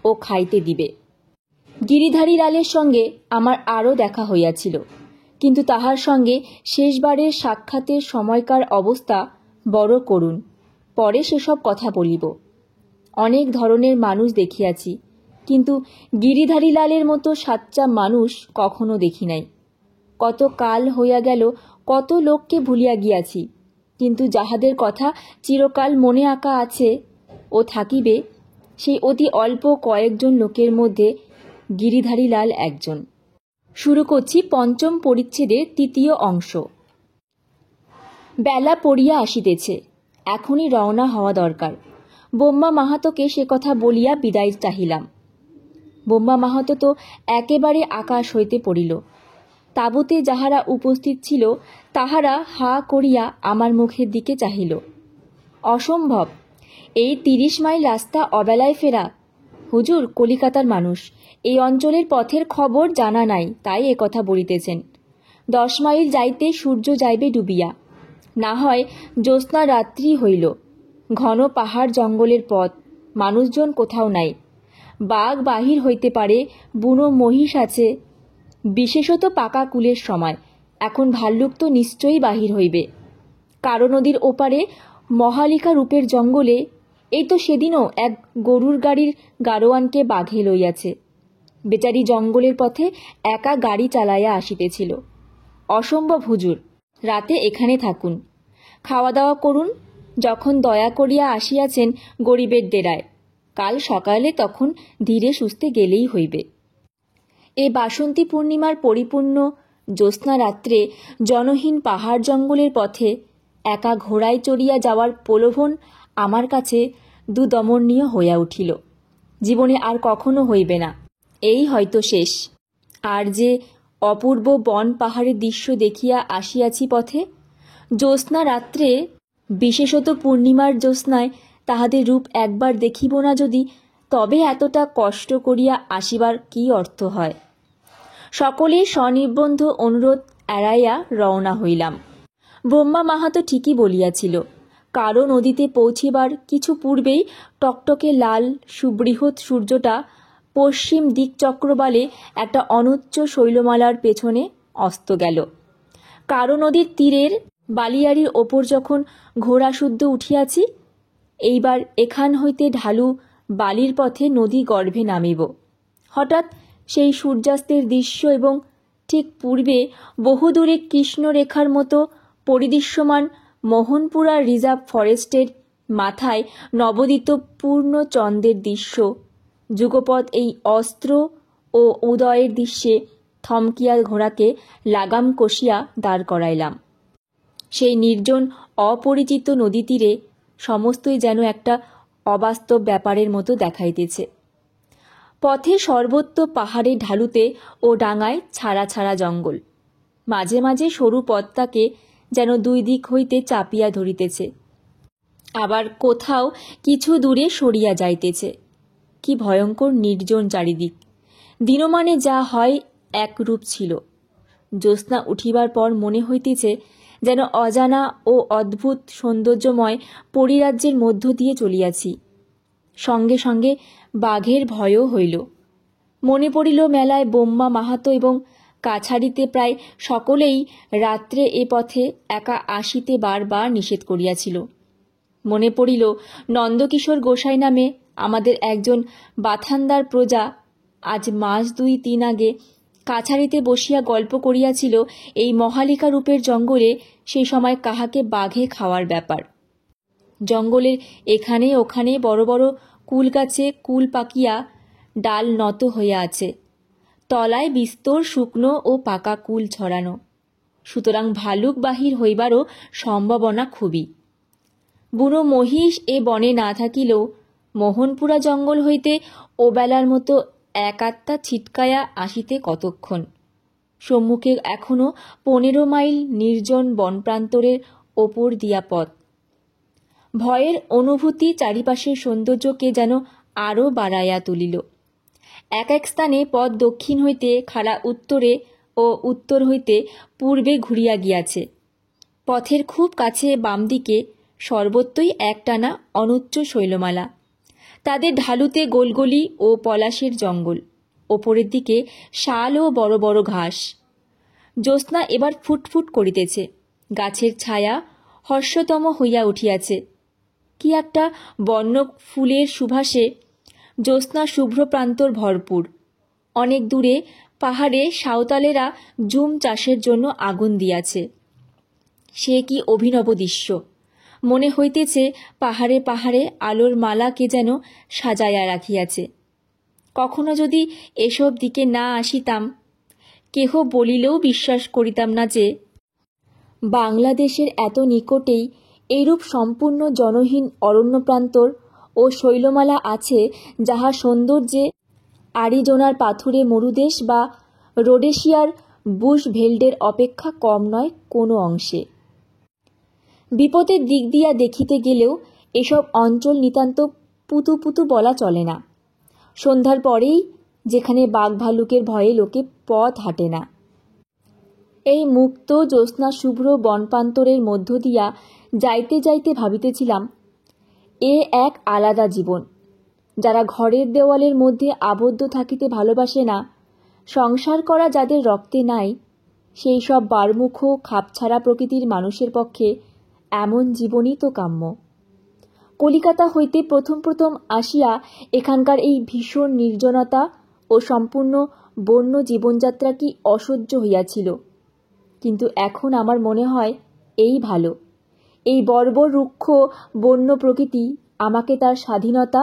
Speaker 1: ও খাইতে দিবে। গিরিধারী লালের সঙ্গে আমার আরও দেখা হইয়াছিল, কিন্তু তাহার সঙ্গে শেষবারের সাক্ষাতের সময়কার অবস্থা বড় করুণ। পরে সেসব কথা বলিব। অনেক ধরনের মানুষ দেখিয়াছি, কিন্তু গিরিধারী লালের মতো সাচ্চা মানুষ কখনো দেখি নাই। কত কাল হইয়া গেল, কত লোককে ভুলিয়া গিয়াছি, কিন্তু যাহাদের কথা চিরকাল মনে আঁকা আছে ও থাকিবে, সেই অতি অল্প কয়েকজন লোকের মধ্যে গিরিধারী লাল একজন। শুরু করছি 5ম পরিচ্ছেদের 3য় অংশ। বেলা পড়িয়া আসিতেছে। এখনই রওনা হওয়া দরকার। বোম্মা মাহাতোকে সে কথা বলিয়া বিদায় চাহিলাম। বোম্মা মাহাতো তো একেবারে আকাশ হইতে পড়িল। তাঁবুতে যাহারা উপস্থিত ছিল তাহারা হা করিয়া আমার মুখের দিকে চাহিল। অসম্ভব, এই 30 মাইল রাস্তা অবেলায় ফেরা। হুজুর কলিকাতার মানুষ, এই অঞ্চলের পথের খবর জানা নাই, তাই একথা বলিতেছেন। 10 মাইল যাইতে সূর্য যাইবে ডুবিয়া, না হয় জ্যোৎস্না রাত্রি হইল। ঘন পাহাড় জঙ্গলের পথ, মানুষজন কোথাও নাই। বাঘ বাহির হইতে পারে, বুনো মহিষ আছে, বিশেষত পাকা কুলের সময়। এখন ভাল্লুক তো নিশ্চয়ই বাহির হইবে। কারো নদীর ওপারে মহালিকা রূপের জঙ্গলে এই তো সেদিনও এক গরুর গাড়ির গাড়োয়ানকে বাঘে লইয়াছে। বেচারি জঙ্গলের পথে একা গাড়ি চালাইয়া আসিতেছিল। অসম্ভব হুজুর, রাতে এখানে থাকুন, খাওয়া দাওয়া করুন। যখন দয়া করিয়া আসিয়াছেন গরিবের ডেরায়, কাল সকালে তখন ধীরে সুস্থে গেলেই হইবে। এ বাসন্তী পূর্ণিমার পরিপূর্ণ জ্যোৎস্না রাত্রে জনহীন পাহাড় জঙ্গলের পথে একা ঘোড়ায় চড়িয়া যাওয়ার প্রলোভন আমার কাছে দুদমনীয় হইয়া উঠিল। জীবনে আর কখনো হইবে না, এই হয়তো শেষ। আর যে অপূর্ব বন পাহাড়ের দৃশ্য দেখিয়া আসিয়াছি পথে, জ্যোৎস্না রাত্রে, বিশেষত পূর্ণিমার জ্যোৎস্নায় তাহাদের রূপ একবার দেখিব না যদি, তবে এতটা কষ্ট করিয়া আসিবার কি অর্থ হয়। সকলের স্বনির্বন্ধ অনুরোধ এড়াইয়া রওনা হইলাম। ব্রহ্মা মাহাতো ঠিকই বলিয়াছিল, কারো নদীতে পৌঁছিবার কিছু পূর্বেই টকটকে লাল সুবৃহৎ সূর্যটা পশ্চিম দিকচক্রবালে একটা অনুচ্চ শৈলমালার পেছনে অস্ত গেল। কারো নদীর তীরের বালিয়াড়ির ওপর যখন ঘোড়া শুদ্ধ উঠিয়াছি, এইবার এখান হইতে ঢালু বালির পথে নদী গর্ভে নামিব। হঠাৎ সেই সূর্যাস্তের দৃশ্য এবং ঠিক পূর্বে বহুদূরে কৃষ্ণরেখার মতো পরিদৃশ্যমান মোহনপুরা রিজার্ভ ফরেস্টের মাথায় নবোদিত পূর্ণ চন্দ্রের দৃশ্য, যুগপৎ এই অস্ত্র ও উদয়ের দৃশ্যে থমকিয়া ঘোড়াকে লাগাম কষিয়া দাঁড় করাইলাম। সেই নির্জন অপরিচিত নদী তীরে সমস্তই যেন একটা অবাস্তব ব্যাপারের মতো দেখাইতেছে। পথে সর্বত্র পাহাড়ে ঢালুতে ও ডাঙায় ছাড়া ছাড়া জঙ্গল, মাঝে মাঝে সরু পথটাকে যেন দুই দিক হইতে চাপিয়া ধরিতেছে, আবার কোথাও কিছু দূরে সরিয়া যাইতেছে। কি ভয়ঙ্কর নির্জন চারিদিক! দিনমানে যা হয় একরূপ ছিল, জ্যোৎস্না উঠিবার পর মনে হইতেছে যেন অজানা ও অদ্ভুত সৌন্দর্যময় পরিরাজ্যের মধ্য দিয়ে চলিয়াছি। সঙ্গে সঙ্গে বাঘের ভয়ও হইল। মনে পড়িল মেলায় বোম্মা মাহাতো এবং কাছারিতে প্রায় সকলেই রাত্রে এ পথে একা আসিতে বারবার নিষেধ করিয়াছিল। মনে পড়িল নন্দকিশোর গোসাই নামে আমাদের একজন বাথানদার প্রজা আজ মাস 2-3 আগে কাছারিতে বসিয়া গল্প করিয়াছিল এই মহালিকা রূপের জঙ্গলে সেই সময় কাহাকে বাঘে খাওয়ার ব্যাপার। জঙ্গলের এখানে ওখানে বড় বড় কুল গাছে কুল পাকিয়া ডাল নত হইয়া আছে, তলায় বিস্তর শুকনো ও পাকা কুল ছড়ানো, সুতরাং ভালুক বাহির হইবারও সম্ভাবনা খুবই। বুনো মহিষ এ বনে না থাকিলেও মোহনপুরা জঙ্গল হইতে ওবেলার মতো এক আত্মা ছিটকায়া আসিতে কতক্ষণ। সম্মুখে এখনো 15 মাইল নির্জন বনপ্রান্তরের ওপর দিয়া পথ। ভয়ের অনুভূতি চারিপাশের সৌন্দর্যকে যেন আরও বাড়াইয়া তুলিল। এক এক স্থানে পথ দক্ষিণ হইতে খাড়া উত্তরে ও উত্তর হইতে পূর্বে ঘুরিয়া গিয়াছে। পথের খুব কাছে বাম দিকে সর্বত্রই একটানা অনুচ্চ শৈলমালা, তাদের ঢালুতে গোলগলি ও পলাশের জঙ্গল, ওপরের দিকে শাল ও বড় বড় ঘাস। জ্যোৎস্না এবার ফুটফুট করিতেছে, গাছের ছায়া হর্ষতম হইয়া উঠিয়াছে। কি একটা বন্য ফুলের সুবাসে জ্যোৎস্না শুভ্র প্রান্তর ভরপুর। অনেক দূরে পাহাড়ে সাঁওতালেরা জুম চাষের জন্য আগুন দিয়াছে। সে কি অভিনব দৃশ্য! মনে হইতেছে পাহাড়ে পাহাড়ে আলোর মালা কে যেন সাজাইয়া রাখিয়াছে। কখনো যদি এসব দিকে না আসিতাম, কেহ বলিলেও বিশ্বাস করিতাম না যে বাংলাদেশের এত নিকটেই এইরূপ সম্পূর্ণ জনহীন অরণ্যপ্রান্তর ও শৈলমালা আছে, যাহা সৌন্দর্যে আরিজোনার পাথুরে মরুদেশ বা রোডেশিয়ার বুশ ভেল্ডের অপেক্ষা কম নয় কোনো অংশে। বিপদের দিক দিয়া দেখিতে গেলেও এসব অঞ্চল নিতান্ত পুতু পুতু বলা চলে না। সন্ধ্যার পরেই যেখানে বাঘ ভালুকের ভয়ে লোকে পথ হাঁটে না। এই মুক্ত জ্যোৎস্না শুভ্র বনপ্রান্তরের মধ্য দিয়া যাইতে যাইতে ভাবিতেছিলাম, এ এক আলাদা জীবন। যারা ঘরের দেওয়ালের মধ্যে আবদ্ধ থাকিতে ভালোবাসে না, সংসার করা যাদের রক্তে নাই, সেই সব বারমুখ খাপছাড়া প্রকৃতির মানুষের পক্ষে এমন জীবনই তো কাম্য। কলিকাতা হইতে প্রথম প্রথম আসিয়া এখানকার এই ভীষণ নির্জনতা ও সম্পূর্ণ বন্য জীবনযাত্রা কি অসহ্য হইয়াছিল, কিন্তু এখন আমার মনে হয় এই ভালো। এই বর্বর রুক্ষ বন্য প্রকৃতি আমাকে তার স্বাধীনতা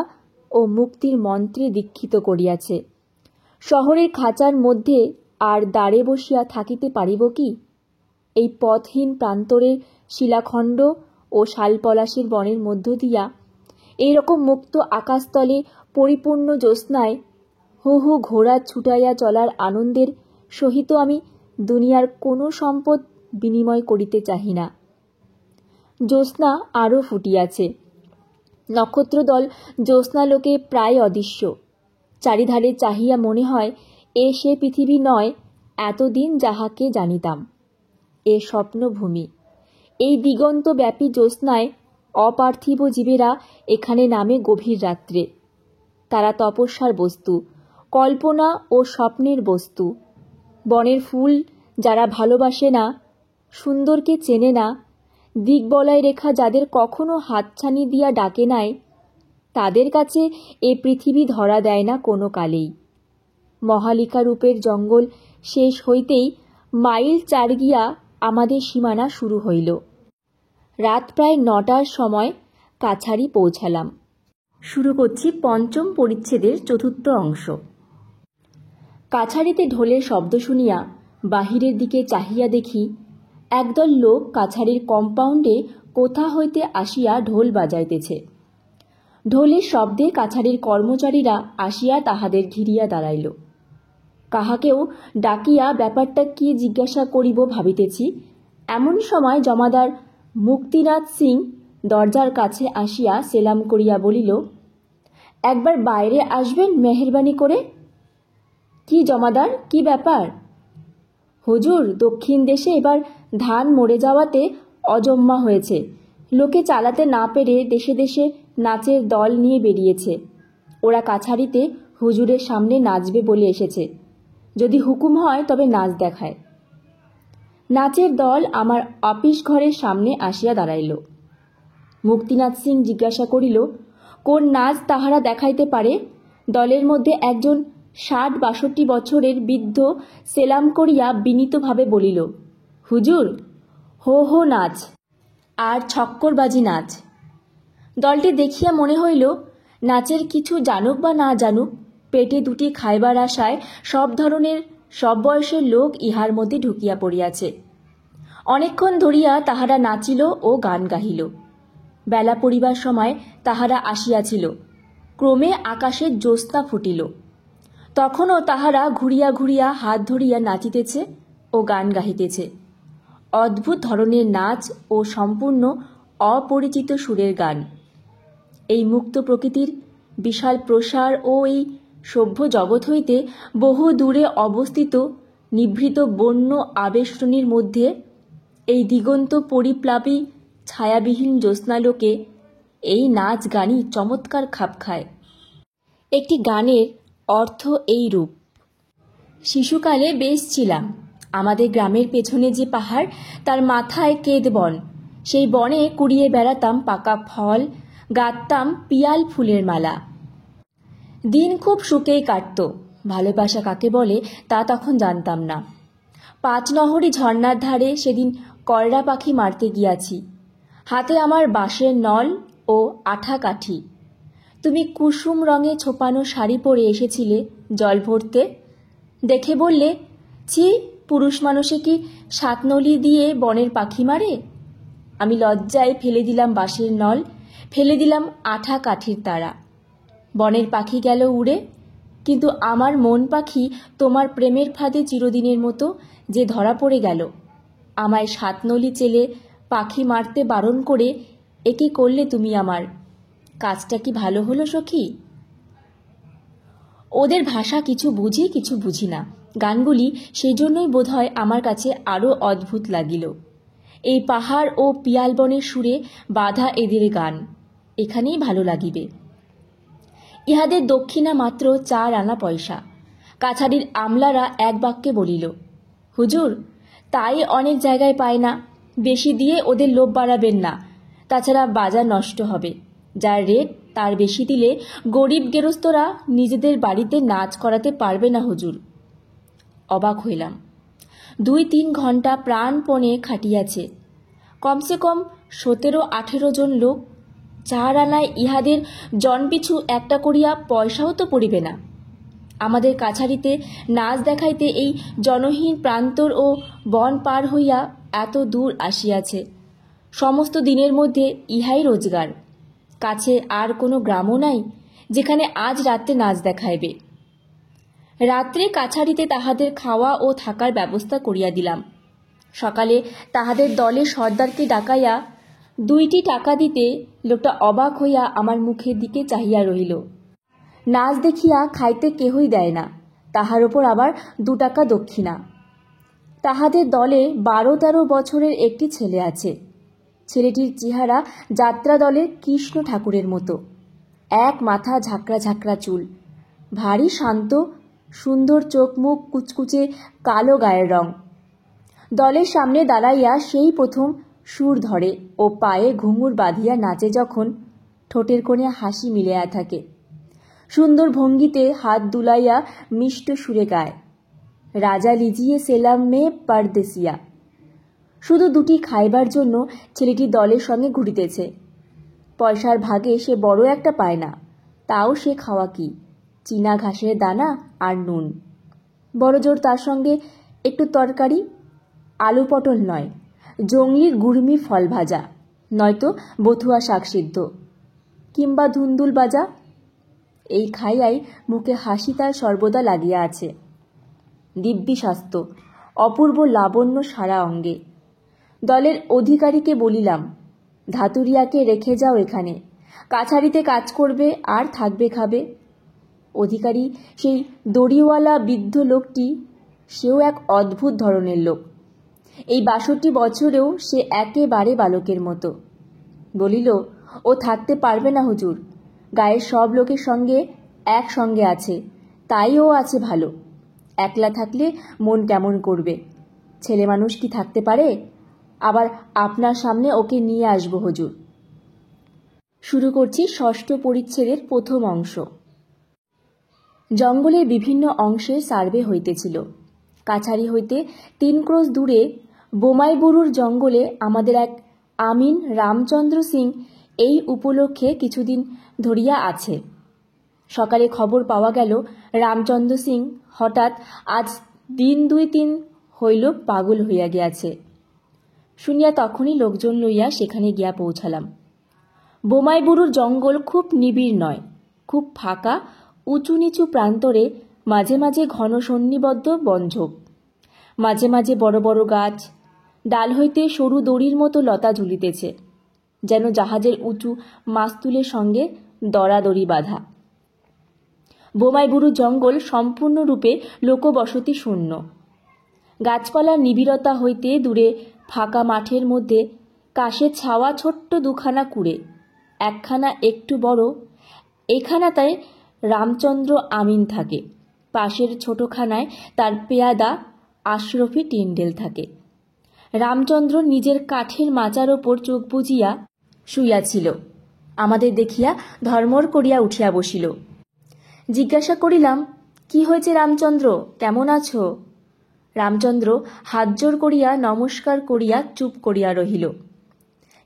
Speaker 1: ও মুক্তির মন্ত্রে দীক্ষিত করিয়াছে। শহরের খাঁচার মধ্যে আর দ্বারে বসিয়া থাকিতে পারিব কি? এই পথহীন প্রান্তরের শিলাখণ্ড ও শালপলাশের বনের মধ্য দিয়া এইরকম মুক্ত আকাশতলে পরিপূর্ণ জ্যোৎস্নায় হু হু ঘোড়া ছুটাইয়া চলার আনন্দের সহিত আমি দুনিয়ার কোনো সম্পদ বিনিময় করিতে চাহি না। জ্যোৎস্না আরও ফুটিয়াছে। নক্ষত্রদল জ্যোৎস্নালোকে প্রায় অদৃশ্য। চারিধারে চাহিয়া মনে হয় এ সে পৃথিবী নয় এতদিন যাহাকে জানিতাম, এ স্বপ্নভূমি। এই দিগন্তব্যাপী জ্যোৎস্নায় অপার্থিব জীবেরা এখানে নামে গভীর রাত্রে। তারা তপস্যার বস্তু, কল্পনা ও স্বপ্নের বস্তু। বনের ফুল যারা ভালোবাসে না, সুন্দরকে চেনে না, দিকবলয় রেখা যাদের কখনো হাতছানি দিয়া ডাকে নাই, তাদের কাছে এ পৃথিবী ধরা দেয় না কোনো কালেই। মহালিকা রূপের জঙ্গল শেষ হইতেই মাইল 4 গিয়া আমাদের সীমানা শুরু হইল। রাত প্রায় 9টার সময় কাছারি পৌঁছালাম। শুরু করছি পঞ্চম পরিচ্ছেদের 4র্থ অংশ। কাছারিতে ঢোলের শব্দ শুনিয়া বাহিরের দিকে চাহিয়া দেখি একদল লোক কাছারির কম্পাউন্ডে কোথা হইতে আসিয়া ঢোল বাজাইতেছে। ঢোলের শব্দে কাছারির কর্মচারীরা আসিয়া তাহাদের ঘিরিয়া দাঁড়াইল। কাহাকেও ডাকিয়া ব্যাপারটা কি জিজ্ঞাসা করিব ভাবিতেছি, এমন সময় জমাদার মুক্তিনাথ সিং দরজার কাছে আসিয়া সেলাম করিয়া বলিল, একবার বাইরে আসবেন মেহেরবানি করে। কি জমাদার, কি ব্যাপার? হুজুর, দক্ষিণ দেশে এবার ধান মরে যাওয়াতে অজম্মা হয়েছে। লোকে চালাতে না পেরে দেশে দেশে নাচের দল নিয়ে বেরিয়েছে। ওরা কাছারিতে হুজুরের সামনে নাচবে বলে এসেছে। যদি হুকুম হয় তবে নাচ দেখায়। নাচের দল আমার অফিস ঘরের সামনে আসিয়া দাঁড়াইল। মুক্তিনাথ সিং জিজ্ঞাসা করিল, কোন নাচ তাহারা দেখাইতে পারে? দলের মধ্যে একজন 60-62 বছরের বৃদ্ধ সেলাম করিয়া বিনীতভাবে বলিল, হুজুর, হো হো নাচ আর ছক্করবাজি নাচ। দলটি দেখিয়া মনে হইল নাচের কিছু জানুক বা না জানুক, পেটে দুটি খাইবার আশায় সব ধরনের সব বয়সের লোক ইহার মধ্যে ঢুকিয়া পড়িয়াছে। অনেকক্ষণ ধরিয়া তাহারা নাচিল ও গান গাহিল। বেলা পড়িবার সময় তাহারা আসিয়াছিল। ক্রমে আকাশে জ্যোৎস্না ফুটিল। তখনও তাহারা ঘুরিয়া ঘুরিয়া হাত ধরিয়া নাচিতেছে ও গান গাহিতেছে। অদ্ভুত ধরনের নাচ ও সম্পূর্ণ অপরিচিত সুরের গান। এই মুক্ত প্রকৃতির বিশাল প্রসার ও এই সভ্য জগৎ হইতে বহু দূরে অবস্থিত নিভৃত বন্য আবেষ্টনীর মধ্যে এই দিগন্ত পরিপ্লাবী ছায়াবিহীন জ্যোৎস্নালোকে এই নাচ গানই চমৎকার খাপ খায়। একটি গানের অর্থ এই রূপ। শিশুকালে বেশ ছিলাম। আমাদের গ্রামের পেছনে যে পাহাড়, তার মাথায় কেদ বন। সেই বনে কুড়িয়ে বেড়াতাম পাকা ফল, গাঁথতাম পিয়াল ফুলের মালা। দিন খুব সুখেই কাটত। ভালোবাসা কাকে বলে তা তখন জানতাম না। 5 নহরী ঝর্ণার ধারে সেদিন করড়া পাখি মারতে গিয়াছি। হাতে আমার বাঁশের নল ও আঠা কাঠি। তুমি কুসুম রঙে ছোপানো শাড়ি পরে এসেছিলে জল ভরতে। দেখে বললে, ছি, পুরুষ মানুষে কি 7 নলি দিয়ে বনের পাখি মারে? আমি লজ্জায় ফেলে দিলাম বাঁশের নল, ফেলে দিলাম আঠা কাঠির তারা। বনের পাখি গেল উড়ে, কিন্তু আমার মন পাখি তোমার প্রেমের ফাঁদে চিরদিনের মতো যে ধরা পড়ে গেল। আমায় সাতনলি চেলে পাখি মারতে বারণ করে একে করলে তুমি আমার, কাজটা কি ভালো হলো সখী? ওদের ভাষা কিছু বুঝি কিছু বুঝি না। গানগুলি সেই জন্যই বোধহয় আমার কাছে আরও অদ্ভুত লাগিল। এই পাহাড় ও পিয়ালবনের সুরে বাঁধা এদের গান এখানেই ভালো লাগিবে। ইহাদের দক্ষিণা মাত্র 4 আনা পয়সা। কাছারির আমলারা এক বাক্যে বলিল, হুজুর, তাই অনেক জায়গায় পায় না, বেশি দিয়ে ওদের লোভ বাড়াবেন না, তাছাড়া বাজার নষ্ট হবে। যার রেট তার বেশি দিলে গরিব গেরস্তরা নিজেদের বাড়িতে নাচ করাতে পারবে না হুজুর। অবাক হইলাম। 2-3 ঘন্টা প্রাণপণে খাটিয়াছে, কমসে কম 17-18 জন লোক। 4 আনায় ইহাদের জনপিছু একটা করিয়া পয়সাও তো পড়িবে না। আমাদের কাছারিতে নাচ দেখাইতে এই জনহীন প্রান্তর ও বন পার হইয়া এত দূর আসিয়াছে। সমস্ত দিনের মধ্যে ইহাই রোজগার। কাছে আর কোনো গ্রামও নাই যেখানে আজ রাত্রে নাচ দেখাইবে। রাত্রে কাছারিতে তাহাদের খাওয়া ও থাকার ব্যবস্থা করিয়া দিলাম। সকালে তাহাদের দলের সর্দারকে ডাকাইয়া 2টি টাকা দিতে লোকটা অবাক হইয়া আমার মুখের দিকে চাহিয়া রহিল। নাচ দেখিয়া খাইতে কেহই দেয় না, তাহার ওপর আবার 2 টাকা দক্ষিণা। তাহাদের দলে 12-13 বছরের একটি ছেলে আছে। ছেলেটির চেহারা যাত্রা দলের কৃষ্ণ ঠাকুরের মতো, এক মাথা ঝাঁকড়া ঝাঁকড়া চুল, ভারী শান্ত, সুন্দর চোখ মুখ, কুচকুচে কালো গায়ের রং। দলের সামনে দাঁড়াইয়া সেই প্রথম সুর ধরে ও পায়ে ঘুঙুর বাঁধিয়া নাচে যখন, ঠোঁটের কোণে হাসি মিলিয়া থাকে। সুন্দর ভঙ্গিতে হাত দুলাইয়া মিষ্ট সুরে গায়, রাজা লিজিয়ে সেলাম মে পারদেসিয়া। শুধু 2টি খাইবার জন্য ছেলেটি দলের সঙ্গে ঘুরিতেছে। পয়সার ভাগে সে বড় একটা পায় না, তাও সে খাওয়া কি, চীনা ঘাসের দানা আর নুন, বড় জোর তার সঙ্গে একটু তরকারি, আলু পটল নয়, জংলি গুড়মি ফল ভাজা, নয়তো বথুয়া শাক সিদ্ধ, কিংবা ধুন্দুল বাজা। এই খাইয়াই মুখে হাসি তার সর্বদা লাগিয়া আছে। দিব্যি স্বাস্থ্য, অপূর্ব লাবণ্য সারা অঙ্গে। দলের অধিকারীকে বলিলাম, ধাতুরিয়াকে রেখে যাও এখানে, কাছারিতে কাজ করবে আর থাকবে খাবে। অধিকারী, সেই দড়িওয়ালা বৃদ্ধ লোকটি, সেও এক অদ্ভুত ধরনের লোক। এই 62 বছরেও সে একেবারে বালকের মতো। বলিল, ও থাকতে পারবে না হুজুর, গায়ের সব লোকের সঙ্গে একসঙ্গে আছে, তাই ও আছে ভালো। একলা থাকলে মন কেমন করবে, ছেলে মানুষ কি থাকতে পারে? আবার আপনার সামনে ওকে নিয়ে আসবো হুজুর। শুরু করছি 6ষ্ঠ পরিচ্ছেদের প্রথম অংশ। জঙ্গলের বিভিন্ন অংশে সার্ভে হইতেছিল। কাছারি হইতে 3 ক্রোশ দূরে বোমাইবুরুর জঙ্গলে আমাদের এক আমিন রামচন্দ্র সিং এই উপলক্ষে কিছুদিন ধরিয়া আছে। সকালে খবর পাওয়া গেল রামচন্দ্র সিং হঠাৎ আজ দিন 2-3 হইল পাগল হইয়া গিয়াছে। শুনিয়া তখনই লোকজন লইয়া সেখানে গিয়া পৌঁছালাম। বোমাইবুরুর জঙ্গল খুব নিবিড় নয়, খুব ফাঁকা, উঁচু নিচু প্রান্তরে মাঝে মাঝে ঘন সন্নিবদ্ধ বনঝোপ, মাঝে মাঝে বড় বড় গাছ, ডাল হইতে সরু দড়ির মতো লতা ঝুলিতেছে, যেন জাহাজের উঁচু মাস্তুলের সঙ্গে দড়াদড়ি বাঁধা। বোমাইবুরু জঙ্গল সম্পূর্ণরূপে লোকবসতি শূন্য। গাছপালার নিবিড়তা হইতে দূরে ফাঁকা মাঠের মধ্যে কাশের ছাওয়া ছোট্ট 2খানা কুড়ে, একখানা একটু বড়, এখানাটায় রামচন্দ্র আমিন থাকে, পাশের ছোটখানায় তার পেয়াদা আশরফি টিন্ডেল থাকে। রামচন্দ্র নিজের কাঠের মাচার ওপর চোখ বুজিয়া শুইয়াছিল। আমাদের দেখিয়া ধর্মর করিয়া উঠিয়া বসিল। জিজ্ঞাসা করিলাম, কি হয়েছে রামচন্দ্র, কেমন আছো? রামচন্দ্র হাত জোর করিয়া নমস্কার করিয়া চুপ করিয়া রহিল।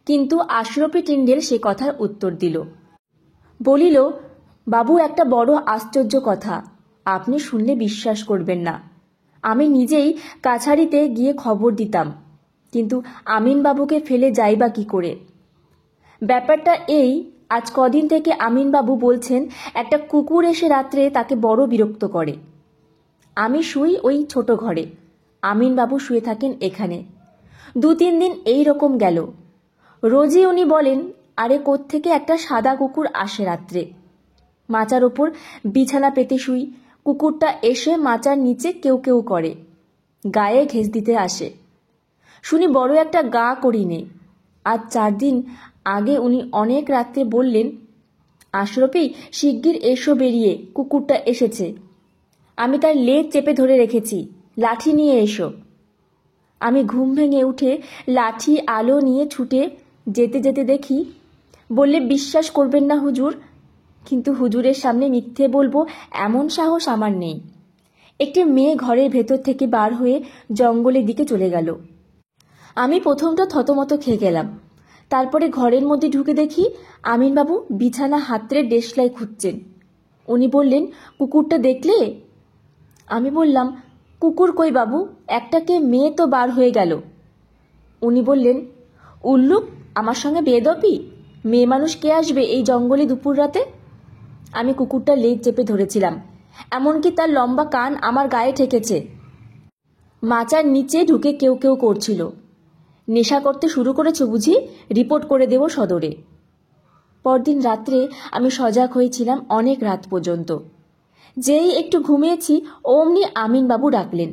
Speaker 1: কিন্তু আশরফি টিন্ডেল সে কথার উত্তর দিল। বলিল, বাবু, একটা বড় আশ্চর্য কথা, আপনি শুনলে বিশ্বাস করবেন না। আমি নিজেই কাছারিতে গিয়ে খবর দিতাম। কিন্তু আমিনবাবুকে ফেলে যাই বা কী করে? ব্যাপারটা এই, আজ কদিন থেকে আমিনবাবু বলছেন একটা কুকুর এসে রাত্রে তাকে বড় বিরক্ত করে। আমি শুই ওই ছোট ঘরে, আমিনবাবু শুয়ে থাকেন এখানে। 2-3 দিন এই রকম গেল। রোজই উনি বলেন, আরে কোত্থেকে একটা সাদা কুকুর আসে রাত্রে। মাচার ওপর বিছানা পেতে শুই, কুকুরটা এসে মাচার নিচে কেউ কেউ করে, গায়ে ঘেঁস দিতে আসে। শুনি বড় একটা গা করি নে। আজ 4 দিন আগে উনি অনেক রাত্রে বললেন, আশরফি শিগগির এসো বেরিয়ে, কুকুরটা এসেছে। আমি তার লেজ চেপে ধরে রেখেছি, লাঠি নিয়ে এসো। আমি ঘুম ভেঙে উঠে লাঠি আলো নিয়ে ছুটে যেতে যেতে দেখি, বললে বিশ্বাস করবেন না হুজুর, কিন্তু হুজুরের সামনে মিথ্যে বলবো এমন সাহস আমার নেই। একটি মেয়ে ঘরের ভেতর থেকে বার হয়ে জঙ্গলের দিকে চলে গেল। আমি প্রথমটা থতমত খেয়ে গেলাম। তারপরে ঘরের মধ্যে ঢুকে দেখি আমিনবাবু বিছানা হাতড়ে দেশলাই খুঁজছেন। উনি বললেন, কুকুরটা দেখলে? আমি বললাম, কুকুর কই বাবু, একটাকে মেয়ে তো বার হয়ে গেল। উনি বললেন, উল্লুক, আমার সঙ্গে বেয়াদবি? মেয়ে মানুষ কে আসবে এই জঙ্গলে দুপুর রাতে? আমি কুকুরটার লেজ চেপে ধরেছিলাম, এমনকি তার লম্বা কান আমার গায়ে ঠেকেছে। মাচার নিচে ঢুকে কেউ কেউ করছিল। নেশা করতে শুরু করেছো বুঝি? রিপোর্ট করে দেব সদরে। পরদিন রাত্রে আমি সজাগ হয়েছিলাম অনেক রাত পর্যন্ত। যেই একটু ঘুমিয়েছি অমনি আমিনবাবু ডাকলেন।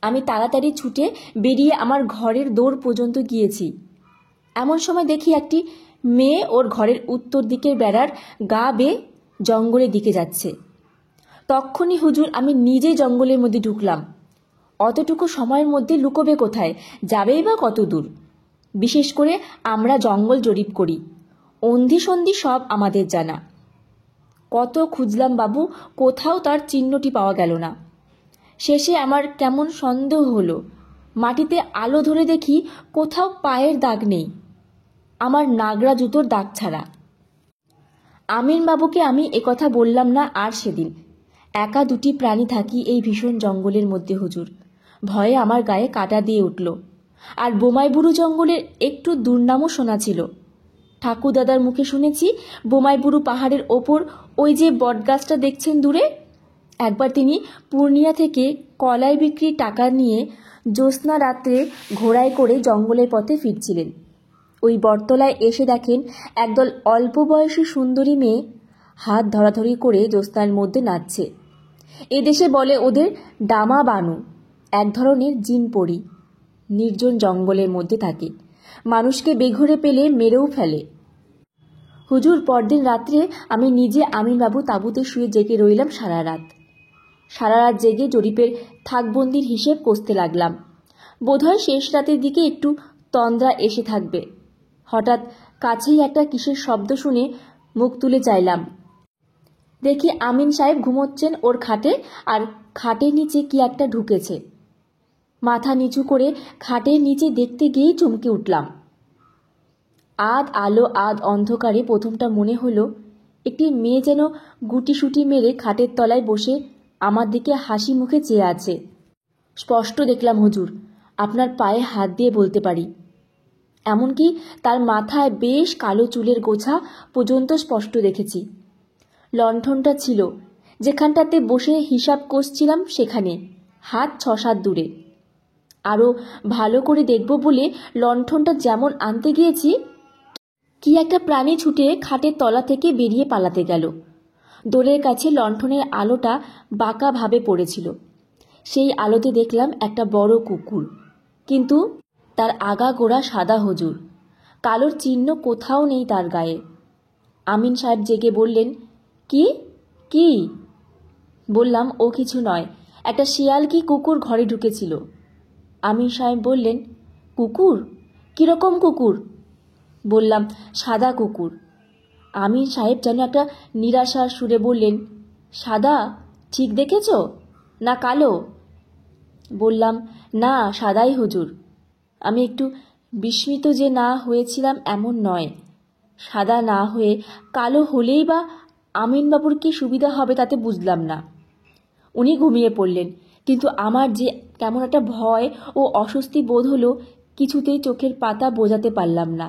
Speaker 1: আমি তাড়াতাড়ি ছুটে বেরিয়ে আমার ঘরের দৌড় পর্যন্ত গিয়েছি। এমন সময় দেখি একটি মেয়ে ওর ঘরের উত্তর দিকের বেড়ার গা বেয়ে জঙ্গলের দিকে যাচ্ছে। তক্ষুনি হুজুর আমি নিজে জঙ্গলের মধ্যে ঢুকলাম। অতটুকু সময়ের মধ্যে লুকোবে কোথায়, যাবেই বা কত দূর? বিশেষ করে আমরা জঙ্গল জরিপ করি, অন্ধি সন্ধি সব আমাদের জানা। কত খুঁজলাম বাবু, কোথাও তার চিহ্নটি পাওয়া গেল না। শেষে আমার কেমন সন্দেহ হলো, মাটিতে আলো ধরে দেখি কোথাও পায়ের দাগ নেই, আমার নাগরা জুতোর দাগ ছাড়া। আমিনবাবুকে আমি একথা বললাম না আর সেদিন। একা 2টি প্রাণী থাকি এই ভীষণ জঙ্গলের মধ্যে হুজুর, ভয়ে আমার গায়ে কাঁটা দিয়ে উঠল। আর বোমাইবুরু জঙ্গলের একটু দুর্নামও শোনা ছিল। ঠাকুরদাদার মুখে শুনেছি বোমাইবুরু পাহাড়ের ওপর ওই যে বটগাছটা দেখছেন দূরে, একবার তিনি পূর্ণিয়া থেকে কলাই বিক্রির টাকা নিয়ে জ্যোৎস্না রাত্রে ঘোড়ায় করে জঙ্গলের পথে ফিরছিলেন। ওই বটতলায় এসে দেখেন একদল অল্প বয়সী সুন্দরী মেয়ে হাত ধরাধরি করে জ্যোৎস্নার মধ্যে নাচছে। এদেশে বলে ওদের ডামা বানু, এক ধরনের জিন পরি। নির্জন জঙ্গলের মধ্যে থাকে, মানুষকে বেঘরে পেলে মেরেও ফেলে। হুজুর পরদিন রাত্রে আমি নিজে আমিনবাবু তাঁবুতে শুয়ে জেগে রইলাম সারা রাত। সারা রাত জেগে জরিপের থাকবন্দির হিসেব কষতে লাগলাম। বোধহয় শেষ রাতের দিকে একটু তন্দ্রা এসে থাকবে। হঠাৎ কাছেই একটা কিসের শব্দ শুনে মুখ তুলে চাইলাম। দেখি আমিন সাহেব ঘুমোচ্ছেন ওর খাটে, আর খাটের নিচে কি একটা ঢুকেছে। মাথা নিচু করে খাটের নিচে দেখতে গিয়েই চমকে উঠলাম। আধ আলো আধ অন্ধকারে প্রথমটা মনে হলো একটি মেয়ে যেন গুটিসুটি মেরে খাটের তলায় বসে আমার দিকে হাসি মুখে চেয়ে আছে। স্পষ্ট দেখলাম হুজুর, আপনার পায়ে হাত দিয়ে বলতে পারি। এমনকি তার মাথায় বেশ কালো চুলের গোছা পর্যন্ত স্পষ্ট দেখেছি। লণ্ঠনটা ছিল যেখানটাতে বসে হিসাব কষছিলাম সেখানে, হাত 6-7 দূরে। আরও ভালো করে দেখব বলে লণ্ঠনটা যেমন আনতে গিয়েছি, কি একটা প্রাণী ছুটে খাটের তলা থেকে বেরিয়ে পালাতে গেল। দোরের কাছে লণ্ঠনের আলোটা বাঁকাভাবে পড়েছিল। সেই আলোতে দেখলাম একটা বড় কুকুর, কিন্তু তার আগা গোড়া সাদা হুজুর, কালোর চিহ্ন কোথাও নেই তার গায়ে। আমিন সাহেব জেগে বললেন, কি কি? বললাম, ও কিছু নয়, একটা শিয়াল কি কুকুর ঘরে ঢুকেছিল। আমিন সাহেব বললেন, কুকুর? কীরকম কুকুর? বললাম, সাদা কুকুর। আমিন সাহেব যেন একটা নিরাশার সুরে বললেন, সাদা? ঠিক দেখেছ না কালো? বললাম, না সাদাই হুজুর। আমি একটু বিস্মিত যে না হয়েছিলাম এমন নয়, সাদা না হয়ে কালো হলেই বা আমিনবাবুর কি সুবিধা হবে তাতে বুঝলাম না। উনি ঘুমিয়ে পড়লেন, কিন্তু আমার যে কেমন একটা ভয় ও অস্বস্তি বোধ হলো, কিছুতেই চোখের পাতা বোঝাতে পারলাম না।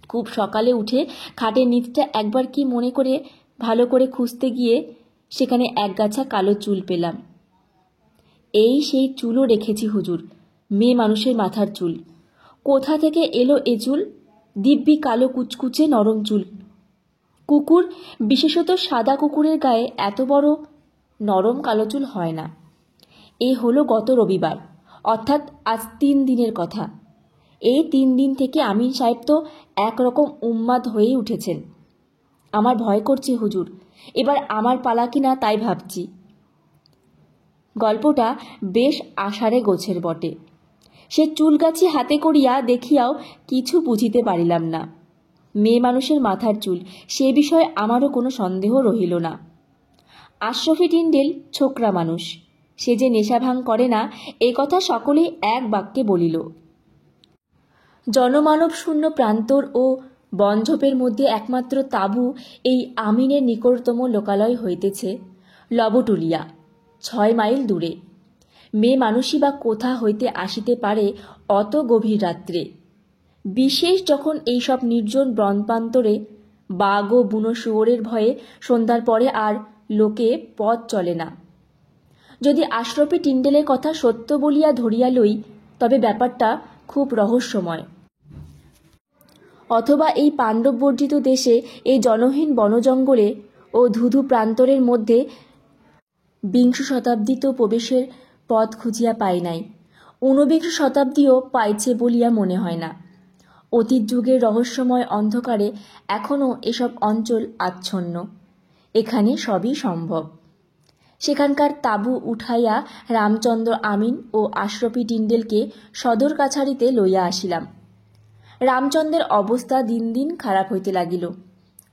Speaker 1: খুব সকালে উঠে খাটের নিচটা একবার কি মনে করে ভালো করে খুঁজতে গিয়ে সেখানে একগাছা কালো চুল পেলাম। এই সেই চুলও রেখেছি হুজুর, মেয়ে মানুষের মাথার চুল। কোথা থেকে এলো এ চুল? দিব্যি কালো কুচকুচে নরম চুল। কুকুর, বিশেষত সাদা কুকুরের গায়ে এত বড় নরম কালো চুল হয় না। এ হলো গত রবিবার, অর্থাৎ আজ 3 দিনের কথা। এই 3 দিন থেকে আমিন সাহেব তো একরকম উন্মাদ হয়েই উঠেছেন। আমার ভয় করছে হুজুর, এবার আমার পালা কিনা তাই ভাবছি। গল্পটা বেশ আষাঢ়ে গোছের বটে। সে চুলগাছি হাতে করিয়া দেখিয়াও কিছু বুঝিতে পারিলাম না। মেয়ে মানুষের মাথার চুল, সে বিষয়ে আমারও কোনো সন্দেহ রহিল না। আশরাফি টিন্ডেল ছোকরা মানুষ, সে যে নেশা ভাঙ করে না এ কথা সকলেই এক বাক্যে বলিল। জনমানব শূন্য প্রান্তর ও বনঝোপের মধ্যে একমাত্র তাঁবু এই আমিনের নিকটতম লোকালয় হইতেছে লবটুলিয়া, 6 মাইল দূরে। মেয়ে মানুষই বা কোথা হইতে আসিতে পারে অত গভীর রাত্রে, বিশেষ যখন এইসব নির্জন বনপ্রান্তরে বাঘ ও বুনো শুয়োরের ভয়ে সন্ধ্যার পরে আর লোকে পথ চলে না। যদি আশরাফি টিন্ডেলের কথা সত্য বলিয়া ধরিয়া লই, তবে ব্যাপারটা খুব রহস্যময়। অথবা এই পাণ্ডববর্জিত দেশে, এই জনহীন বনজঙ্গলে ও ধুধু প্রান্তরের মধ্যে 20 শতাব্দীতেও প্রবেশের পথ খুঁজিয়া পাই নাই, 29 শতাব্দীও পাইছে বলিয়া মনে হয় না। অতীত যুগের রহস্যময় অন্ধকারে এখনও এসব অঞ্চল আচ্ছন্ন। এখানে সবই সম্ভব। সেখানকার তাঁবু উঠাইয়া রামচন্দ্র আমিন ও আশরাফি টিন্ডেলকে সদর কাছারিতে লইয়া আসিলাম। রামচন্দ্রের অবস্থা দিন দিন খারাপ হইতে লাগিল।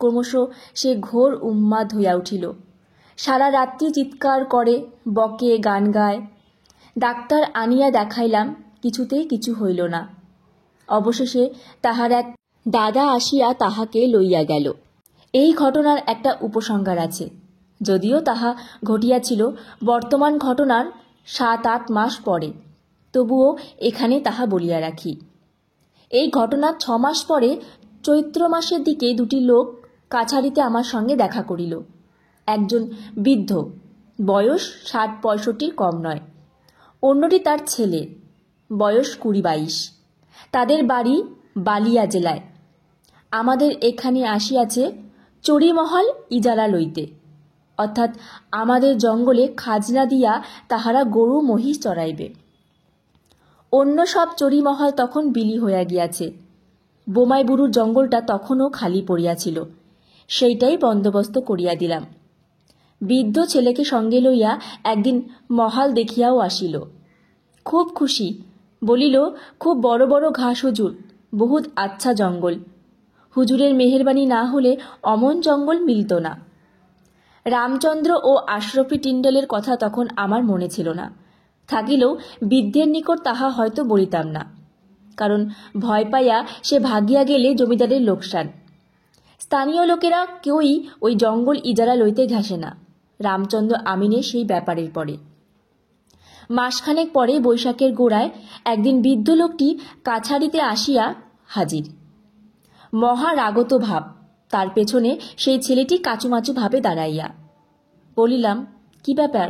Speaker 1: ক্রমশ সে ঘোর উন্মাদ হইয়া উঠিল। সারা রাত্রি চিৎকার করে, বকে, গান গায়। ডাক্তার আনিয়া দেখাইলাম, কিছুতেই কিছু হইল না। অবশেষে তাহার এক দাদা আসিয়া তাহাকে লইয়া গেল। এই ঘটনার একটা উপসংহার আছে, যদিও তাহা ঘটিয়াছিল বর্তমান ঘটনার 7-8 মাস পরে, তবুও এখানে তাহা বলিয়া রাখি। এই ঘটনার 6 মাস পরে চৈত্র মাসের দিকে 2টি লোক কাছারিতে আমার সঙ্গে দেখা করিল। একজন বৃদ্ধ, বয়স 60-65 কম নয়। অন্যটি তার ছেলে, বয়স 20-22। তাদের বাড়ি বালিয়া জেলায়। আমাদের এখানে আসিয়াছে চড়িমহল ইজারা লইতে, অর্থাৎ আমাদের জঙ্গলে খাজনা দিয়া তাহারা গরু মহিষ চড়াইবে। অন্য সব চড়িমহল তখন বিলি হইয়া গিয়াছে। বোমাইবুরুর জঙ্গলটা তখনও খালি পড়িয়াছিল, সেইটাই বন্দোবস্ত করিয়া দিলাম। বৃদ্ধ ছেলেকে সঙ্গে লইয়া একদিন মহাল দেখিয়াও আসিল। খুব খুশি, বলিল, খুব বড় বড় ঘাস হুজুর, বহুত আচ্ছা জঙ্গল। হুজুরের মেহেরবানি না হলে অমন জঙ্গল মিলত না। রামচন্দ্র ও আশরাফি টিন্ডেলের কথা তখন আমার মনে ছিল না, থাকিলেও বৃদ্ধের নিকট তাহা হয়তো বলিতাম না, কারণ ভয় পাইয়া সে ভাগিয়া গেলে জমিদারের লোকসান। স্থানীয় লোকেরা কেউই ওই জঙ্গল ইজারা লইতে ঘেঁষে না, রামচন্দ্র আমিনের সেই ব্যাপারের পরে। মাসখানেক পরে বৈশাখের গোড়ায় একদিন বৃদ্ধ লোকটি কাছারিতে আসিয়া হাজির। মহা রাগত ভাব, তার পেছনে সেই ছেলেটি কাচুমাচু ভাবে দাঁড়াইয়া। বলিলাম, কি ব্যাপার?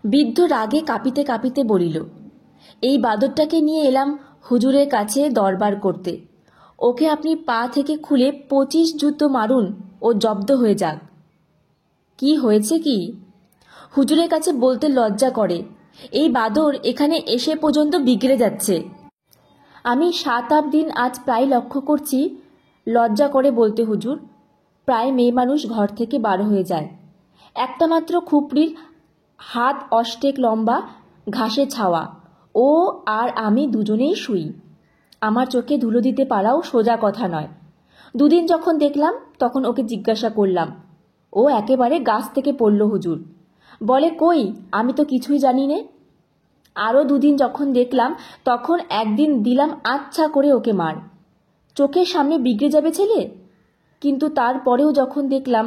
Speaker 1: বৃদ্ধ রাগে কাঁপিতে কাঁপিতে বলিল, এই বাদরটাকে নিয়ে এলাম হুজুরের কাছে দরবার করতে। ওকে আপনি পা থেকে খুলে 25 জুতো মারুন, ও জব্দ হয়ে যাক। কি হয়েছে কি? হুজুরের কাছে বলতে লজ্জা করে। এই বাদর এখানে এসে পর্যন্ত বিগড়ে যাচ্ছে। আমি 7-8 দিন আজ প্রায় লক্ষ্য করছি, লজ্জা করে বলতে হুজুর। প্রায় মেয়ে মানুষ ঘর থেকে বার হয়ে যায়। একটা মাত্র খুপড়ির হাত অষ্টেক লম্বা, ঘাসে ছাওয়া। ও আর আমি দুজনেই শুই। আমার চোখে ধুলো দিতে পারাও সোজা কথা নয়। 2 দিন যখন দেখলাম তখন ওকে জিজ্ঞাসা করলাম, ও একেবারে গাছ থেকে পড়ল হুজুর। বলে, কই, আমি তো কিছুই জানি নে। আরও 2 দিন যখন দেখলাম তখন একদিন দিলাম আচ্ছা করে ওকে মার। চোখের সামনে বিগড়ে যাবে ছেলে। কিন্তু তারপরেও যখন দেখলাম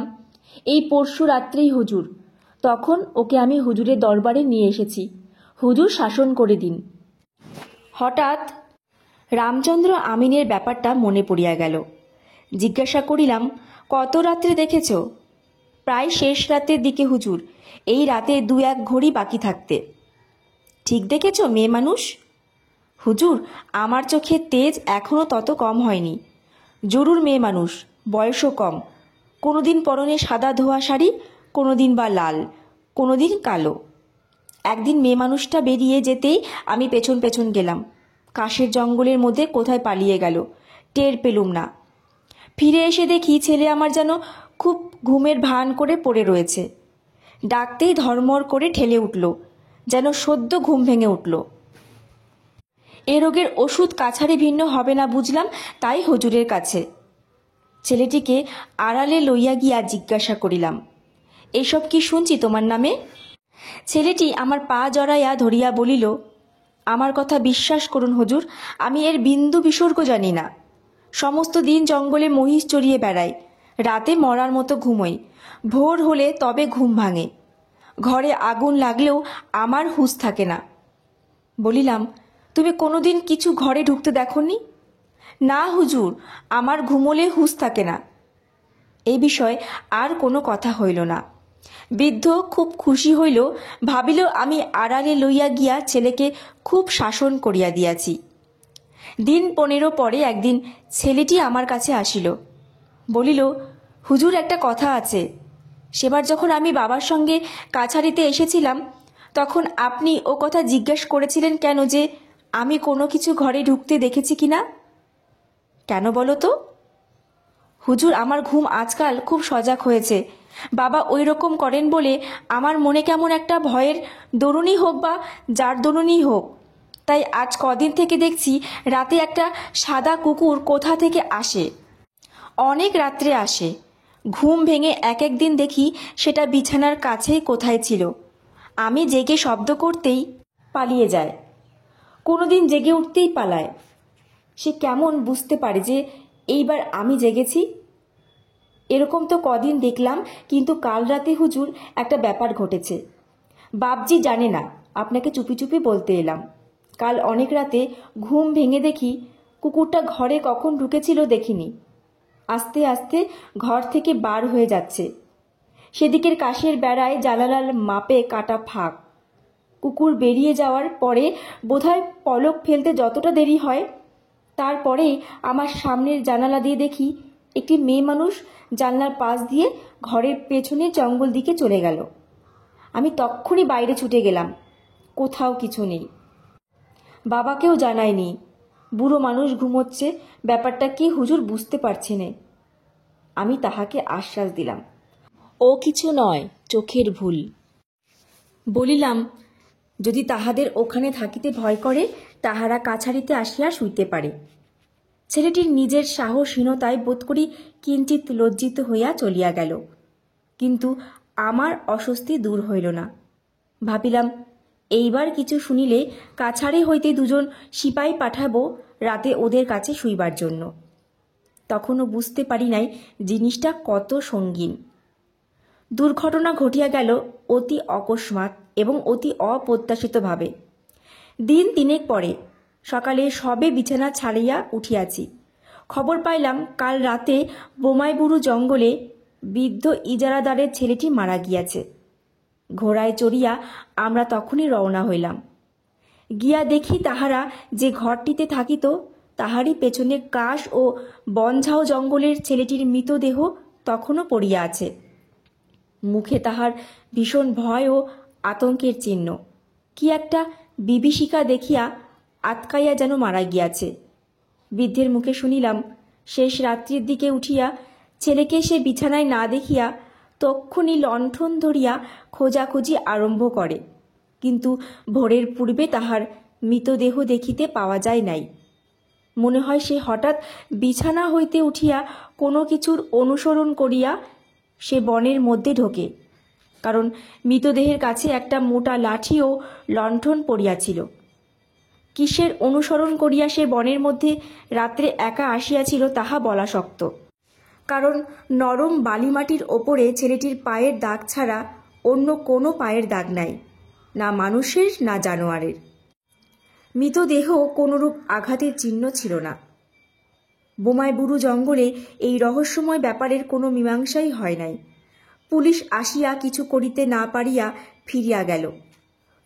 Speaker 1: এই পরশু রাত্রেই হুজুর, তখন ওকে আমি হুজুরের দরবারে নিয়ে এসেছি। হুজুর শাসন করে দিন। হঠাৎ রামচন্দ্র আমিনের ব্যাপারটা মনে পড়িয়া গেল। জিজ্ঞাসা করিলাম, কত রাত্রে দেখেছ? প্রায় শেষ রাতের দিকে হুজুর, এই রাতে 2-1 ঘড়ি বাকি থাকতে। ঠিক দেখেছ মেয়ে মানুষ? হুজুর, আমার চোখে তেজ এখনও তত কম হয়নি। জরুর মেয়ে মানুষ, বয়সও কম। কোনোদিন পরনে সাদা ধোয়া শাড়ি, কোনোদিন বা লাল, কোনোদিন কালো। একদিন মেয়ে মানুষটা বেরিয়ে যেতেই আমি পেছন পেছন গেলাম। কাশের জঙ্গলের মধ্যে কোথায় পালিয়ে গেল, টের পেলুম না। ফিরে এসে দেখি ছেলে আমার যেন খুব ঘুমের ভান করে পড়ে রয়েছে। ডাকতেই ধর্মর করে ঠেলে উঠল, যেন সদ্য ঘুম ভেঙে উঠল। এ রোগের ওষুধ কাছারি ভিন্ন হবে না বুঝলাম, তাই হুজুরের কাছে। ছেলেটিকে আড়ালে লইয়া গিয়া জিজ্ঞাসা করিলাম, এসব কি শুনছি তোমার নামে? ছেলেটি আমার পা জড়াইয়া ধরিয়া বলিল, আমার কথা বিশ্বাস করুন হুজুর, আমি এর বিন্দু বিসর্গ জানি না। সমস্ত দিন জঙ্গলে মহিষ চড়িয়ে বেড়াই, রাতে মরার মতো ঘুমোই, ভোর হলে তবে ঘুম ভাঙে। ঘরে আগুন লাগলেও আমার হুঁশ থাকে না। বলিলাম, তুমি কোনোদিন কিছু ঘরে ঢুকতে দেখোনি? না হুজুর, আমার ঘুমোলে হুঁশ থাকে না। এই বিষয়ে আর কোনো কথা হইল না। বৃদ্ধ খুব খুশি হইল, ভাবিল আমি আড়ালে লইয়া গিয়া ছেলেকে খুব শাসন করিয়া দিয়াছি। দিন 15 পরে একদিন ছেলেটি আমার কাছে আসিল। বলিল, হুজুর, একটা কথা আছে। সেবার যখন আমি বাবার সঙ্গে কাছারিতে এসেছিলাম, তখন আপনি ও কথা জিজ্ঞেস করেছিলেন কেন, যে আমি কোনো কিছু ঘরে ঢুকতে দেখেছি কিনা? কেন বলো তো? হুজুর, আমার ঘুম আজকাল খুব সজাগ হয়েছে। বাবা ওই রকম করেন বলে আমার মনে কেমন একটা ভয়ের দরুনই হোক বা যার দরুনই হোক, তাই আজ কদিন থেকে দেখছি রাতে একটা সাদা কুকুর কোথা থেকে আসে। অনেক রাত্রে আসে। ঘুম ভেঙে এক দিন দেখি সেটা বিছানার কাছেই কোথায় ছিল। আমি জেগে শব্দ করতেই পালিয়ে যায়, কোনোদিন জেগে উঠতেই পালায়। সে কেমন বুঝতে পারে যে এইবার আমি জেগেছি? এরকম তো কদিন দেখলাম, কিন্তু কাল রাতে হুজুর একটা ব্যাপার ঘটেছে। বাপজি জানে না, আপনাকে চুপি চুপি বলতে এলাম। কাল অনেক রাতে ঘুম ভেঙে দেখি কুকুরটা ঘরে কখন ঢুকেছিল দেখিনি, আস্তে আস্তে ঘর থেকে বার হয়ে যাচ্ছে। সেদিকের কাশের বেড়ায় জানালার মাপে কাটা ফাঁক। কুকুর বেরিয়ে যাওয়ার পরে বোধহয় পলক ফেলতে যতটা দেরি হয়, তারপরেই আমার সামনের জানালা দিয়ে দেখি একটি মেয়ে মানুষ জানলার পাশ দিয়ে ঘরের পেছনে জঙ্গল দিকে চলে গেল। আমি তক্ষুনি বাইরে ছুটে গেলাম, কোথাও কিছু নেই। বাবাকেও জানাইনি। বুড়ো মানুষ ঘুমোচ্ছে, ব্যাপারটা কি হুজুর বুঝতে পারছি নে। আমি তাহাকে আশ্বাস দিলাম, ও কিছু নয়, চোখের ভুল। বলিলাম, যদি তাহাদের ওখানে থাকিতে ভয় করে, তাহারা কাছারিতে আসিয়া শুইতে পারে। ছেলেটির নিজের সাহসহীনতায় বোধ করি কিঞ্চিত লজ্জিত হইয়া চলিয়া গেল, কিন্তু আমার অস্বস্তি দূর হইল না। ভাবিলাম, এইবার কিছু শুনিলে কাছারি হইতে 2জন সিপাই পাঠাবো রাতে ওদের কাছে শুইবার জন্য। তখনও বুঝতে পারি নাই জিনিসটা কত সঙ্গীন। দুর্ঘটনা ঘটিয়া গেল অতি অকস্মাৎ এবং অতি অপ্রত্যাশিতভাবে। দিন 3 পরে সকালে সবে বিছানা ছাড়িয়া উঠিয়াছি, খবর পাইলাম কাল রাতে বোমাইবুরু জঙ্গলে বৃদ্ধ ইজারাদারের ছেলেটি মারা গিয়াছে। ঘোড়ায় চড়িয়া আমরা তখনই রওনা হইলাম। গিয়া দেখি তাহারা যে ঘরটিতে থাকিত, তাহারই পেছনে কাশ ও বনঝাও জঙ্গলের ছেলেটির মৃতদেহ তখনও পড়িয়া আছে। মুখে তাহার ভীষণ ভয় ও আতঙ্কের চিহ্ন। কি একটা বিভীষিকা দেখিয়া আতকাইয়া যেন মারা গিয়াছে। বৃদ্ধের মুখে শুনিলাম, শেষ রাত্রির দিকে উঠিয়া ছেলেকে সে বিছানায় না দেখিয়া তক্ষুনি লণ্ঠন ধরিয়া খোঁজাখুঁজি আরম্ভ করে, কিন্তু ভোরের পূর্বে তাহার মৃতদেহ দেখিতে পাওয়া যায় নাই। মনে হয় সে হঠাৎ বিছানা হইতে উঠিয়া কোনো কিছুর অনুসরণ করিয়া সে বনের মধ্যে ঢোকে, কারণ মৃতদেহের কাছে একটা মোটা লাঠি ও লণ্ঠন পড়িয়াছিল। কিসের অনুসরণ করিয়া সে বনের মধ্যে রাত্রে একা আসিয়াছিল তাহা বলা শক্ত, কারণ নরম বালিমাটির ওপরে ছেলেটির পায়ের দাগ ছাড়া অন্য কোনো পায়ের দাগ নাই, না মানুষের না জানোয়ারের। মৃতদেহ কোনোরূপ আঘাতের চিহ্ন ছিল না। বোমায় বুড়ো জঙ্গলে এই রহস্যময় ব্যাপারের কোনো মীমাংসাই হয় নাই। পুলিশ আসিয়া কিছু করিতে না পারিয়া ফিরিয়া গেল।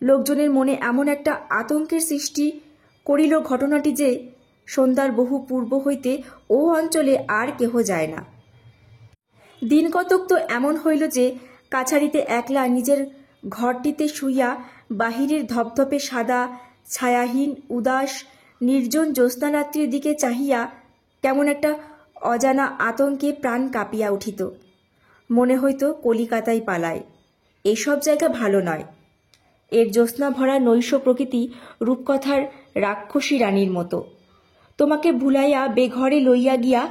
Speaker 1: লোকজনের মনে এমন একটা আতঙ্কের সৃষ্টি করিল ঘটনাটি যে সন্ধ্যার বহু পূর্ব হইতে ও অঞ্চলে আর কেহ যায় না। দিন কতক তো এমন হইল যে কাছারিতে একলা নিজের ঘরটিতে শুইয়া বাহিরের ধপধপে সাদা ছায়াহীন উদাস নির্জন জ্যোৎস্নারাত্রির দিকে চাহিয়া কেমন একটা অজানা আতঙ্কে প্রাণ কাঁপিয়া উঠিত। মনে হইত কলিকাতায় পালায়, এসব জায়গা ভালো নয়। এর জ্যোৎস্না ভরা নৈশ প্রকৃতি রূপকথার রাক্ষসী রানীর মতো, তোমাকে ভুলাইয়া বেঘরে লইয়া গিয়া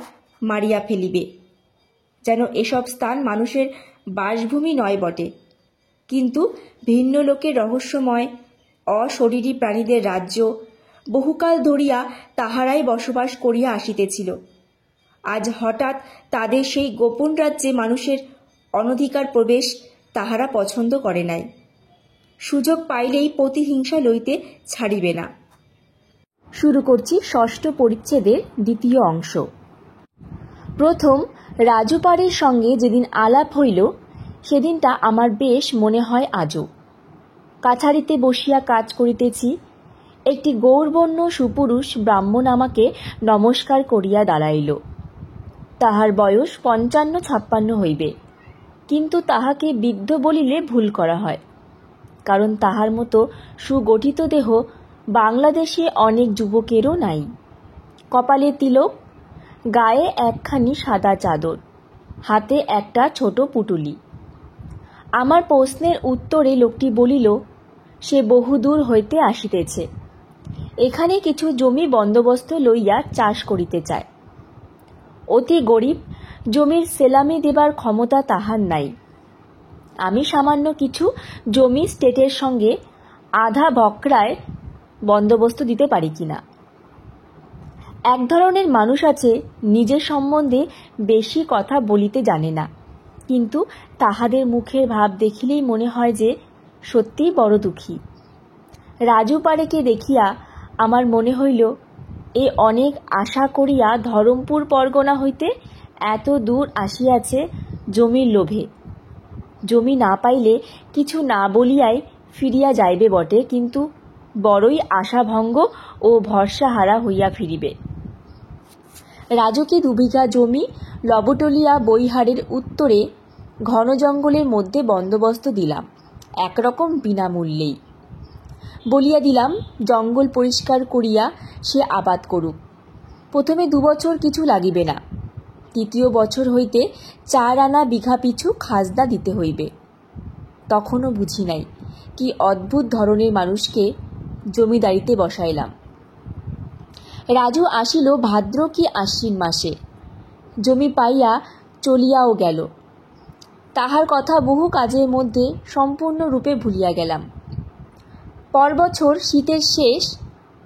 Speaker 1: মারিয়া ফেলিবে। যেন এসব স্থান মানুষের বাসভূমি নয় বটে, কিন্তু ভিন্ন লোকের রহস্যময় অশরীরী প্রাণীদের রাজ্য। বহুকাল ধরিয়া তাহারাই বসবাস করিয়া আসিতেছিল। আজ হঠাৎ তাদের সেই গোপন রাজ্যে মানুষের অনধিকার প্রবেশ তাহারা পছন্দ করে নাই। সুযোগ পাইলেই প্রতিহিংসা লইতে ছাড়িবে না। শুরু করছি ষষ্ঠ পরিচ্ছেদের দ্বিতীয় অংশ। প্রথম রাজুপাড়ের সঙ্গে যেদিন আলাপ হইল সেদিনটা আমার বেশ মনে হয় আজও। কাছারিতে বসিয়া কাজ করিতেছি, একটি গৌরবর্ণ সুপুরুষ ব্রাহ্মণ আমাকে নমস্কার করিয়া দাঁড়াইল। তাহার বয়স ৫৫-৫৬ হইবে, কিন্তু তাহাকে বৃদ্ধ বলিলে ভুল করা হয়, কারণ তাহার মতো সুগঠিত দেহ বাংলাদেশে অনেক যুবকেরও নাই। কপালে তিলক, গায়ে একখানি সাদা চাদর, হাতে একটা ছোট পুটুলি। আমার প্রশ্নের উত্তরে লোকটি বলিল সে বহুদূর হইতে আসিতেছে, এখানে কিছু জমি বন্দোবস্ত লইয়া চাষ করিতে চায়। অতি গরিব, জমির সেলামি দেবার ক্ষমতা তাহার নাই। আমি সামান্য কিছু জমি স্টেটের সঙ্গে আধা বকরায় বন্দোবস্ত দিতে পারি কিনা। এক ধরনের মানুষ আছে নিজের সম্বন্ধে বেশি কথা বলিতে জানে না, কিন্তু তাহাদের মুখের ভাব দেখিলেই মনে হয় যে সত্যিই বড় দুঃখী। রাজু পাড়েকে দেখিয়া আমার মনে হইল এ অনেক আশা করিয়া ধরমপুর পরগনা হইতে এত দূর আসিয়াছে জমির লোভে। জমি না পাইলে কিছু না বলিয়াই ফিরিয়া যাইবে বটে, কিন্তু বড়ই আশাভঙ্গ ও ভরসাহারা হইয়া ফিরিবে। রাজুকে ২ বিঘা জমি লবটলিয়া বৈহারের উত্তরে ঘন জঙ্গলের মধ্যে বন্দোবস্ত দিলাম, একরকম বিনামূল্যেই। বলিয়া দিলাম জঙ্গল পরিষ্কার করিয়া সে আবাদ করুক। প্রথমে ২ বছর কিছু লাগিবে না, ৩য় বছর হইতে ৪ আনা বিঘা পিছু খাজনা দিতে হইবে। তখনও বুঝি নাই কি অদ্ভুত ধরনের মানুষকে জমিদারিতে বসাইলাম। রাজু আসিল ভাদ্র কি আশ্বিন মাসে, জমি পাইয়া চলিয়াও গেল। তাহার কথা বহু কাজের মধ্যে সম্পূর্ণরূপে ভুলিয়া গেলাম। পর বছর শীতের শেষ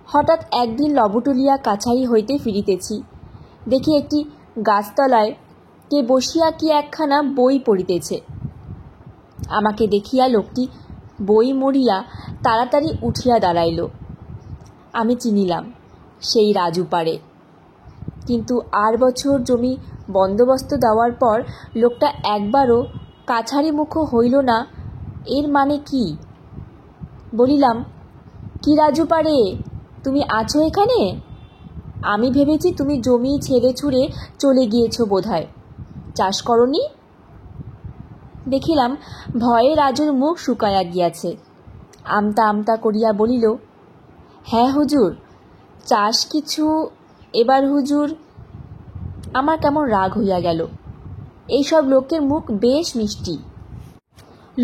Speaker 1: হঠাৎ একদিন লবটলিয়া কাছারি হইতে ফিরিতেছি, দেখি একটি গাছতলায় কে বসিয়া কি একখানা বই পড়িতেছে। আমাকে দেখিয়া লোকটি বই মরিয়া তাড়াতাড়ি উঠিয়া দাঁড়াইল। আমি চিনিলাম সেই রাজু পাড়ে, কিন্তু ৮ বছর জমি বন্দোবস্ত দেওয়ার পর লোকটা একবারও কাছারি মুখ হইল না, এর মানে কি? বলিলাম, কি রাজু পাড়ে, তুমি আছো এখানে? আমি ভেবেছি তুমি জমি ছেড়ে ছুড়ে চলে গিয়েছো বোধহয়, চাষ করনি। দেখিলাম ভয়ে রাজুর মুখ শুকাইয়া গিয়াছে। আমতা আমতা করিয়া বলিল, হ্যাঁ হুজুর, চাষ কিছু। এবার হুজুর। আমার কেমন রাগ হইয়া গেল। এইসব লোকের মুখ বেশ মিষ্টি,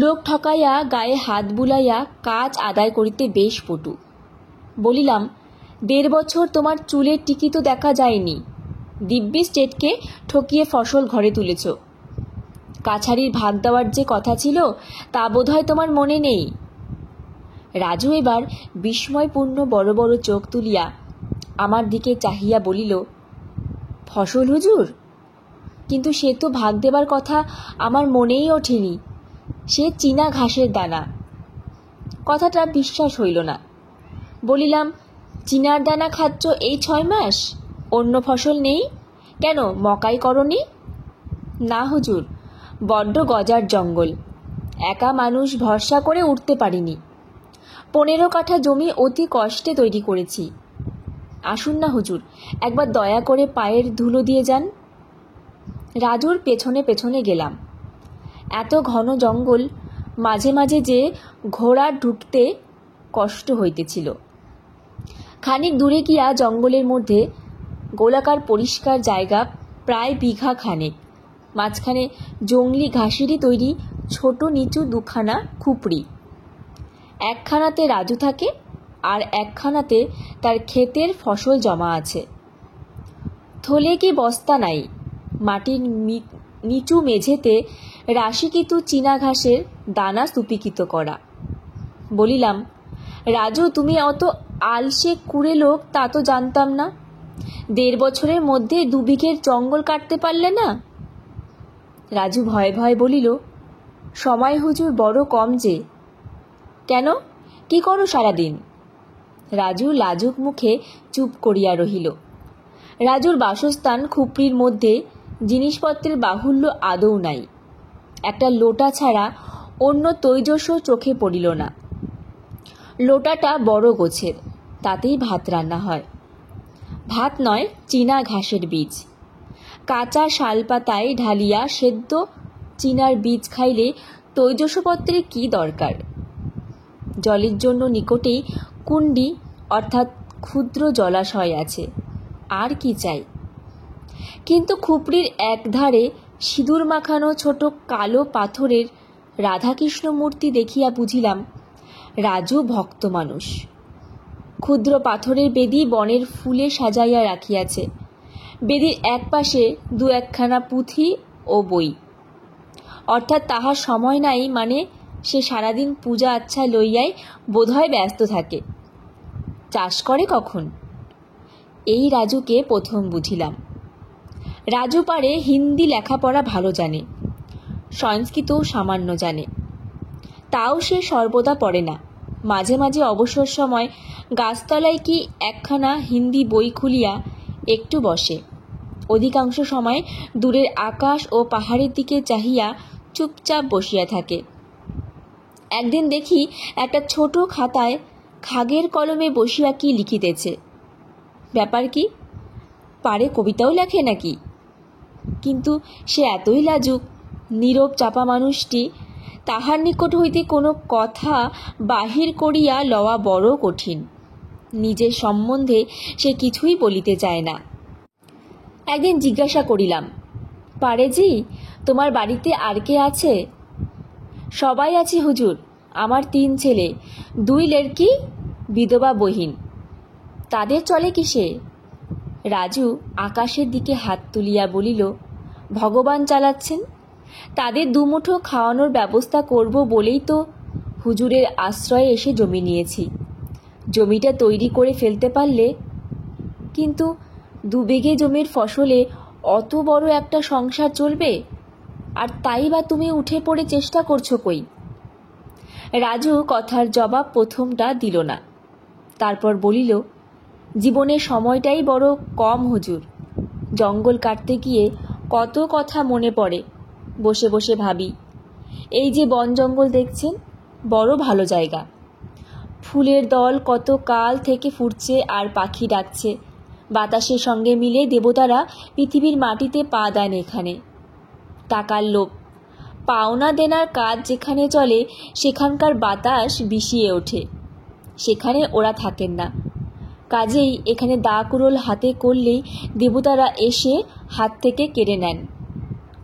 Speaker 1: লোক ঠকাইয়া গায়ে হাত বুলাইয়া কাজ আদায় করিতে বেশ পটু। বলিলাম, ১.৫ বছর তোমার চুলের টিকি তো দেখা যায়নি, দিব্যি স্টেটকে ঠকিয়ে ফসল ঘরে তুলেছ। কাছারির ভাগ দেওয়ার যে কথা ছিল তা বোধহয় তোমার মনে নেই। রাজু এবার বিস্ময়পূর্ণ বড় বড় চোখ তুলিয়া আমার দিকে চাহিয়া বলিল, ফসল হুজুর? কিন্তু সে তো ভাগ দেবার কথা আমার মনেই ওঠেনি, সে চীনা ঘাসের দানা। কথাটা বিশ্বাস হইল না। বলিলাম, চিনার দানা খাচ্ছ এই 6 মাস? অন্য ফসল নেই? কেন মকাই করনি? না হুজুর, বড্ড গজার জঙ্গল, একা মানুষ ভরসা করে উঠতে পারিনি। 15 কাঠা জমি অতি কষ্টে তৈরি করেছি। আসুন না হুজুর, একবার দয়া করে পায়ের ধুলো দিয়ে যান। রাজুর পেছনে পেছনে গেলাম। এত ঘন জঙ্গল, মাঝে মাঝে যে ঘোড়া ঢুকতে কষ্ট হইতেছিল। খানিক দূরে গিয়া জঙ্গলের মধ্যে গোলাকার পরিষ্কার জায়গা প্রায় বিঘা খানেক, মাঝখানে জংলি ঘাসেরই তৈরি ছোট নিচু দুখানা খুপড়ি। একখানাতে রাজু থাকে আর একখানাতে তার ক্ষেতের ফসল জমা আছে। থলে কি বস্তা নাই, মাটির নিচু মেঝেতে রাশিকিত চীনা ঘাসের দানা স্তূপীকৃত করা। বলিলাম, রাজু, তুমি অত আলসে কুড়ে লোক তা তো জানতাম না। 1.5 বছরের মধ্যে 2 বিঘের জঙ্গল কাটতে পারলে না? রাজু ভয়ে ভয়ে বলিল, সময় হুজুর বড় কম যে। কেন, কি করো সারাদিন? রাজু লাজুক মুখে চুপ করিয়া রহিল। রাজুর বাসস্থান খুপড়ির মধ্যে, জিনিসপত্রের বাহুল্য আদৌ নাই। একটা লোটা ছাড়া অন্য তৈজস্য চোখে পড়িল না। লোটাটা বড় গোছের, তাতেই ভাত রান্না হয়। ভাত নয়, চীনা ঘাসের বীজ। কাঁচা শালপাতায় ঢালিয়া সেদ্ধ চীনার বীজ খাইলে তৈজসপত্রে কি দরকার? জলের জন্য নিকটেই কুণ্ডি অর্থাৎ ক্ষুদ্র জলাশয় আছে, আর কি চাই? কিন্তু খুপড়ির একধারে সিঁদুর মাখানো ছোট কালো পাথরের রাধাকৃষ্ণ মূর্তি দেখিয়া বুঝিলাম রাজু ভক্ত মানুষ। ক্ষুদ্র পাথরের বেদি বনের ফুলে সাজাইয়া রাখিয়াছে। বেদির এক পাশে 2-1খানা পুঁথি ও বই, অর্থাৎ তাহার সময় নাই, মানে সে সারাদিন পূজা আচ্ছা লইয়াই বোধহয় ব্যস্ত থাকে। চাষ করে কখন? এই রাজুকে প্রথম বুঝিলাম। রাজু পারে হিন্দি লেখাপড়া ভালো জানে, সংস্কৃতও সামান্য জানে। তাও সে সর্বদা পড়ে না। মাঝে মাঝে অবসর সময় গাছতলায় কি একখানা হিন্দি বই খুলিয়া একটু বসে। অধিকাংশ সময় দূরের আকাশ ও পাহাড়ের দিকে চাহিয়া চুপচাপ বসিয়া থাকে। একদিন দেখি একটা ছোট খাতায় খাগের কলমে বসিয়া কি লিখিতেছে। ব্যাপার কি? পারে কবিতাও লেখে নাকি? কিন্তু সে এতই লাজুক, নীরব চাপা মানুষটি, তাহার নিকট হইতে কোনো কথা বাহির করিয়া লওয়া বড় কঠিন। নিজের সম্বন্ধে সে কিছুই বলিতে চায় না। একদিন জিজ্ঞাসা করিলাম, পারেজি, তোমার বাড়িতে আর কে আছে? সবাই আছে হুজুর, আমার 3 ছেলে, 2 লেড়কি, বিধবা বহিন। তাদের চলে কিসে? রাজু আকাশের দিকে হাত তুলিয়া বলিল, ভগবান চালাচ্ছেন। তাদের 2 মুঠো খাওয়ানোর ব্যবস্থা করব বলেই তো হুজুরের আশ্রয়ে এসে জমি নিয়েছি। জমিটা তৈরি করে ফেলতে পারলে। কিন্তু 2 বিঘে জমির ফসলে অত বড় একটা সংসার চলবে? আর তাই বা তুমি উঠে পড়ে চেষ্টা করছো কই? রাজু কথার জবাব প্রথমটা দিল না। তারপর বলিল, জীবনের সময়টাই বড় কম হুজুর। জঙ্গল কাটতে গিয়ে কত কথা মনে পড়ে, বসে বসে ভাবি। এই যে বন জঙ্গল দেখছেন, বড় ভালো জায়গা। ফুলের দল কত কাল থেকে ফুটছে আর পাখি ডাকছে। বাতাসের সঙ্গে মিলে দেবতারা পৃথিবীর মাটিতে পা দেন এখানে। টাকার লোভ, পাওনা দেনার কাজ যেখানে চলে সেখানকার বাতাস বিষিয়ে ওঠে। সেখানে ওরা থাকেন না। কাজেই এখানে দা কুড়োল হাতে করলেই দেবতারা এসে হাত থেকে কেড়ে নেন।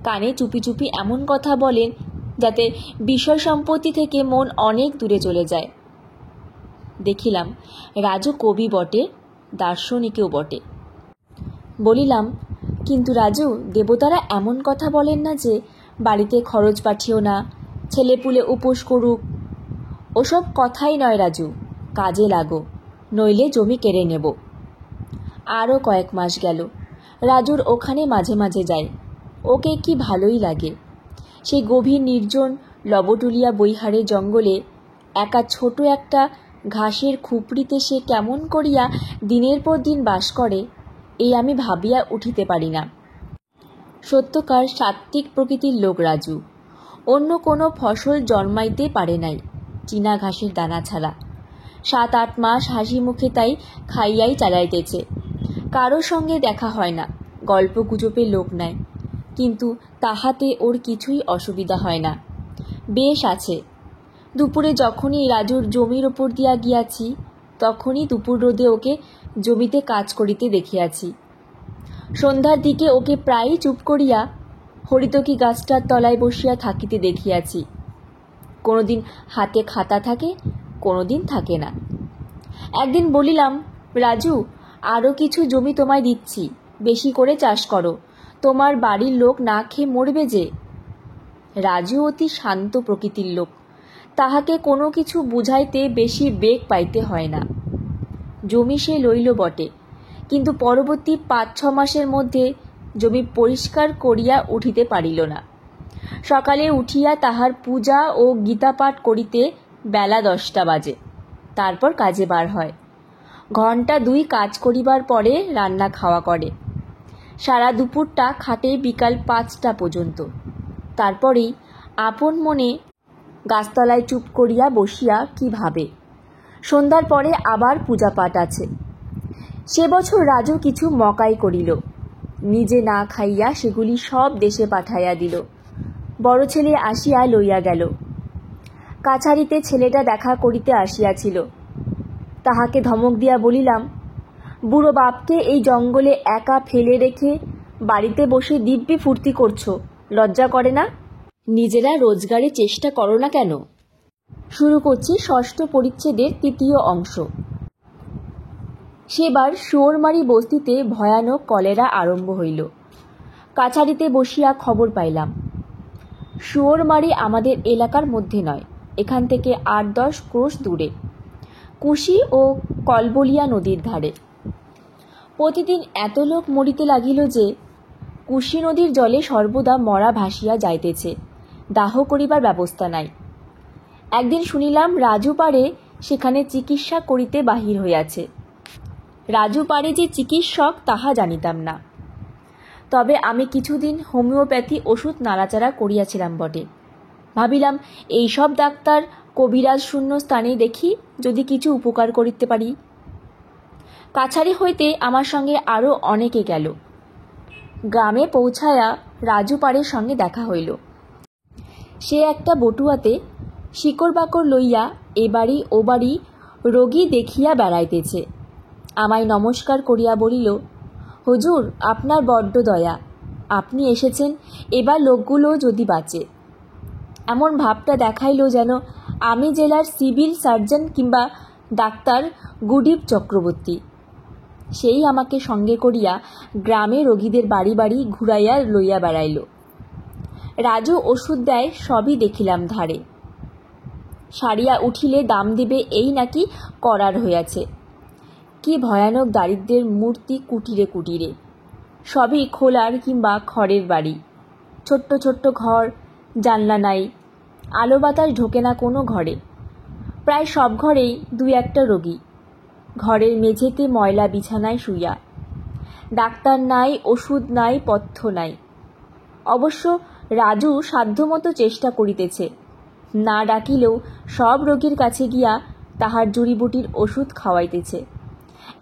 Speaker 1: কানে চুপি চুপি এমন কথা বলেন যাতে বিষয় সম্পত্তি থেকে মন অনেক দূরে চলে যায়। দেখিলাম রাজু কবি বটে, দার্শনিকও বটে। বলিলাম, কিন্তু রাজু, দেবতারা এমন কথা বলেন না যে বাড়িতে খরচ পাঠিও না, ছেলেপুলে উপোস করুক। ওসব কথাই নয় রাজু, কাজে লাগো, নইলে জমি কেড়ে নেব। আরও কয়েক মাস গেল। রাজুর ওখানে মাঝে মাঝে যায়। ওকে কি ভালোই লাগে। সেই গভীর নির্জন লবটুলিয়া বৈহারের জঙ্গলে একা ছোট একটা ঘাসের খুপড়িতে সে কেমন করিয়া দিনের পর দিন বাস করে, এই আমি ভাবিয়া উঠিতে পারি না। সত্যকার সাত্ত্বিক প্রকৃতির লোক রাজু। অন্য কোনো ফসল জন্মাইতে পারে নাই চীনা ঘাসের দানা ছাড়া। 7-8 মাস হাসি মুখে তাই খাইয়াই চালাইতেছে। কারো সঙ্গে দেখা হয় না, গল্প গুজবে লোক নাই, কিন্তু তাহাতে ওর কিছুই অসুবিধা হয় না, বেশ আছে। দুপুরে যখনই রাজুর জমির ওপর দিয়া গিয়াছি, তখনই দুপুর রোদে ওকে জমিতে কাজ করিতে দেখিয়াছি। সন্ধ্যার দিকে ওকে প্রায়ই চুপ করিয়া হরিতকি গাছটার তলায় বসিয়া থাকিতে দেখিয়াছি। কোনোদিন হাতে খাতা থাকে, কোনোদিন থাকে না। একদিন বলিলাম, রাজু, আরও কিছু জমি তোমায় দিচ্ছি, বেশি করে চাষ করো, তোমার বাড়ির লোক না খেয়ে মরবে যে। রাজু অতি শান্ত প্রকৃতির লোক, তাহাকে কোনো কিছু বুঝাইতে বেশি বেগ পাইতে হয় না। জমি সে লইল বটে, কিন্তু পরবর্তী 5-6 মাসের মধ্যে জমি পরিষ্কার করিয়া উঠিতে পারিল না। সকালে উঠিয়া তাহার পূজা ও গীতাপাঠ করিতে বেলা 10টা বাজে, তারপর কাজে বার হয়। ঘণ্টা 2 কাজ করিবার পরে রান্না খাওয়া করে। সারা দুপুরটা খাটে বিকাল 5টা পর্যন্ত। তারপরেই আপন মনে গাছতলায় চুপ করিয়া বসিয়া কি ভাবে। সন্ধ্যার পরে আবার পূজা পাঠ আছে। সে বছর রাজু কিছু মকাই করিল, নিজে না খাইয়া সেগুলি সব দেশে পাঠাইয়া দিল। বড় ছেলে আসিয়া লইয়া গেল। কাছারিতে ছেলেটা দেখা করিতে আসিয়াছিল। তাহাকে ধমক দিয়া বলিলাম, বুড়ো বাপকে এই জঙ্গলে একা ফেলে রেখে বাড়িতে বসে দিব্যি ফুর্তি করছো, লজ্জা করে না? নিজেরা রোজগারে চেষ্টা করো না কেন? শুরু করছি 6ষ্ঠ পরিচ্ছেদের 3য় অংশ। সেবার শুয়োরমারি বস্তিতে ভয়ানক কলেরা আরম্ভ হইল। কাছারিতে বসিয়া খবর পাইলাম। শুয়োরমারি আমাদের এলাকার মধ্যে নয়, এখান থেকে 8-10 ক্রোশ দূরে, কুশি ও কলবলিয়া নদীর ধারে। প্রতিদিন এত লোক মরিতে লাগিল যে কুশি নদীর জলে সর্বদা মরা ভাসিয়া যাইতেছে, দাহ করিবার ব্যবস্থা নাই। একদিন শুনিলাম রাজু পাড়ে সেখানে চিকিৎসা করিতে বাহির হইয়াছে। রাজু পাড়ে যে চিকিৎসক তাহা জানিতাম না, তবে আমি কিছুদিন হোমিওপ্যাথি ওষুধ নাড়াচাড়া করিয়াছিলাম বটে। ভাবিলাম এইসব ডাক্তার কবিরাজ শূন্য স্থানে দেখি যদি কিছু উপকার করিতে পারি। কাছারি হইতে আমার সঙ্গে আরও অনেকে গেল। গ্রামে পৌঁছায়া রাজু পাড়ের সঙ্গে দেখা হইল। সে একটা বটুয়াতে শিকড় বাকড় লইয়া এ বাড়ি ও বাড়ি রোগী দেখিয়া বেড়াইতেছে। আমায় নমস্কার করিয়া বলিল, হুজুর, আপনার বড্ড দয়া, আপনি এসেছেন, এবার লোকগুলো যদি বাঁচে। এমন ভাবটা দেখাইল যেন আমি জেলার সিভিল সার্জন কিংবা ডাক্তার গুডিপ চক্রবর্তী। সেই আমাকে সঙ্গে করিয়া গ্রামে রোগীদের বাড়ি বাড়ি ঘুরাইয়া লইয়া বেড়াইল। রাজু ওষুধ দেয়, সবই দেখিলাম ধারে। সারিয়া উঠিলে দাম দিবে, এই নাকি করার হইয়াছে। কি ভয়ানক দারিদ্র্যের মূর্তি কুটিরে কুটিরে, সবই খোলার কিংবা খড়ের বাড়ি। ছোট্ট ছোট্ট ঘর, জানলা নাই, আলো বাতাস ঢোকে না কোনো ঘরে। প্রায় সব ঘরেই 2-1টা রোগী, ঘরের মেঝেতে ময়লা বিছানায় শুইয়া। ডাক্তার নাই, ওষুধ নাই, পথ্য নাই। অবশ্য রাজু সাধ্যমতো চেষ্টা করিতেছে, না ডাকিলেও সব রোগীর কাছে গিয়া তাহার জড়িবুটির ওষুধ খাওয়াইতেছে।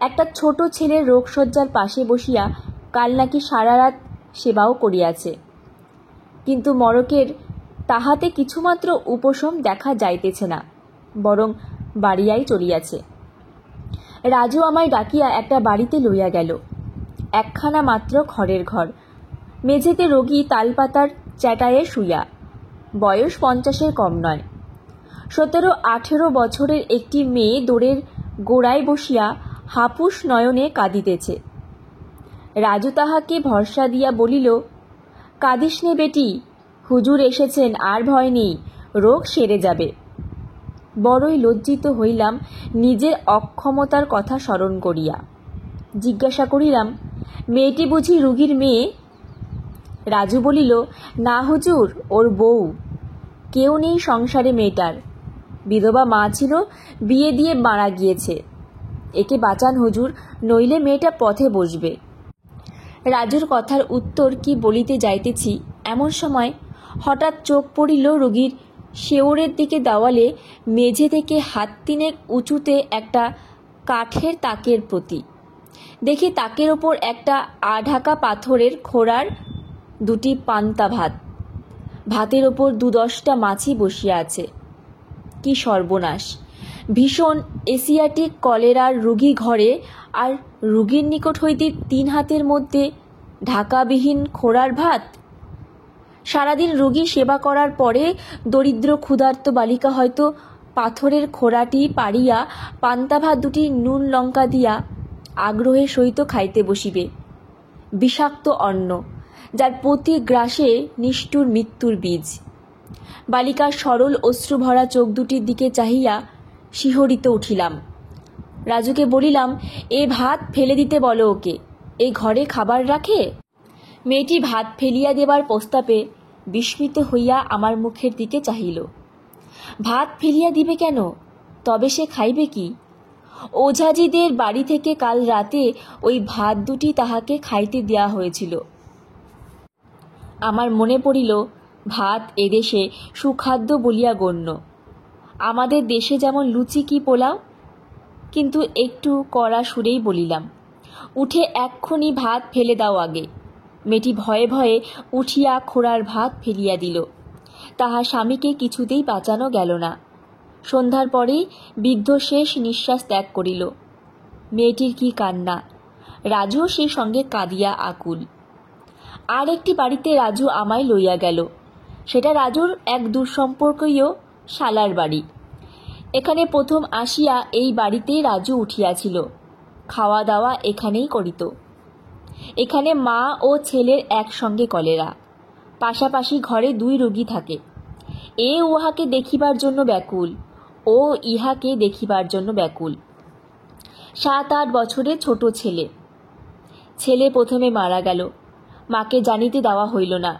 Speaker 1: একটা ছোট ছেলের রোগশয্যার পাশে বসিয়া কাল নাকি সারা রাত সেবাও করিয়াছে, কিন্তু মরকের তাহাতে কিছুমাত্র উপশম দেখা যাইতেছে না, বরং বাড়িয়াই চলিয়াছে। রাজু আমায় ডাকিয়া একটা বাড়িতে লইয়া গেল। একখানা মাত্র খড়ের ঘর, মেঝেতে রোগী তালপাতার চ্যাটায়ে শুইয়া। বয়স 50-এর কম নয়। 17-18 বছরের একটি মেয়ে দোরের গোড়ায় বসিয়া হাপুস নয়নে কাঁদিতেছে। রাজু তাহাকে ভরসা দিয়া বলিল, কাঁদিস নে বেটি, হুজুর এসেছেন, আর ভয় নেই, রোগ সেরে যাবে। বড়ই লজ্জিত হইলাম নিজের অক্ষমতার কথা স্মরণ করিয়া। জিজ্ঞাসা করিলাম, মেয়েটি বুঝি রুগীর মেয়ে? রাজু বলিল, না হুজুর, ওর বউ। কেউ নেই সংসারে মেয়েটার, বিধবা মা ছিল, বিয়ে দিয়ে মারা গিয়েছে। একে বাঁচান হুজুর, নইলে মেয়েটা পথে বসবে। রাজুর কথার উত্তর কি বলিতে যাইতেছি, এমন সময় হঠাৎ চোখ পড়িল রোগীর শেওরের দিকে। দেওয়ালে মেঝে থেকে হাত তিনেক উঁচুতে একটা কাঠের তাকের প্রতি। দেখি তাকের ওপর একটা আঢাকা পাথরের খোড়ার দুটি পান্তা ভাত, ভাতের ওপর 2-10টা মাছি বসিয়া আছে। কি সর্বনাশ! ভীষণ এশিয়াটিক কলেরার রোগী ঘরে, আর রোগীর নিকট হইতে 3 হাতের মধ্যে ঢাকাবিহীন খোড়ার ভাত। সারাদিন রোগী সেবা করার পরে দরিদ্র ক্ষুধার্ত বালিকা হয়তো পাথরের খোড়াটি পাড়িয়া পান্তা ভাত দুটি নুন লঙ্কা দিয়া আগ্রহের সহিত খাইতে বসিবে। বিষাক্ত অন্ন, যার প্রতি গ্রাসে নিষ্ঠুর মৃত্যুর বীজ। বালিকার সরল অশ্রুভরা চোখ দুটির দিকে চাহিয়া শিহরিত উঠিলাম। রাজুকে বলিলাম, এ ভাত ফেলে দিতে বলো ওকে, এ ঘরে খাবার রাখে? মেয়েটি ভাত ফেলিয়া দেবার প্রস্তাবে বিস্মিত হইয়া আমার মুখের দিকে চাহিল। ভাত ফেলিয়া দিবে কেন? তবে সে খাইবে কি? ওঝাজিদের বাড়ি থেকে কাল রাতে ওই ভাত দুটি তাহাকে খাইতে দেয়া হয়েছিল। আমার মনে পড়িল, ভাত এদেশে সুখাদ্য বলিয়া গণ্য। আমাদের দেশে যেমন লুচি কি পোলাও। কিন্তু একটু কড়া সুরেই বলিলাম, উঠে এক্ষুনি ভাত ফেলে দাও আগে। মেয়েটি ভয়ে ভয়ে উঠিয়া খোড়ার ভাত ফেলিয়া দিল। তাহার স্বামীকে কিছুতেই বাঁচানো গেল না। সন্ধ্যার পরেই বৃদ্ধ শেষ নিঃশ্বাস ত্যাগ করিল। মেয়েটির কি কান্না! রাজুও সেই সঙ্গে কাঁদিয়া আকুল। আর একটি বাড়িতে রাজু আমায় লইয়া গেল। সেটা রাজুর এক দুঃসম্পর্কীয় শালার বাড়ি। এখানে প্রথম আসিয়া এই বাড়িতেই রাজু উঠিয়াছিল। খাওয়া দাওয়া এখানেই করিত। এখানে মা ও ছেলের একসঙ্গে কলেরা। পাশাপাশি ঘরে 2 রোগী থাকে। এ উহাকে দেখিবার জন্য ব্যাকুল, ও ইহাকে দেখিবার জন্য ব্যাকুল। 7-8 বছরের ছোট ছেলে। ছেলে প্রথমে মারা গেল, মাকে জানিতে দেওয়া হইল না।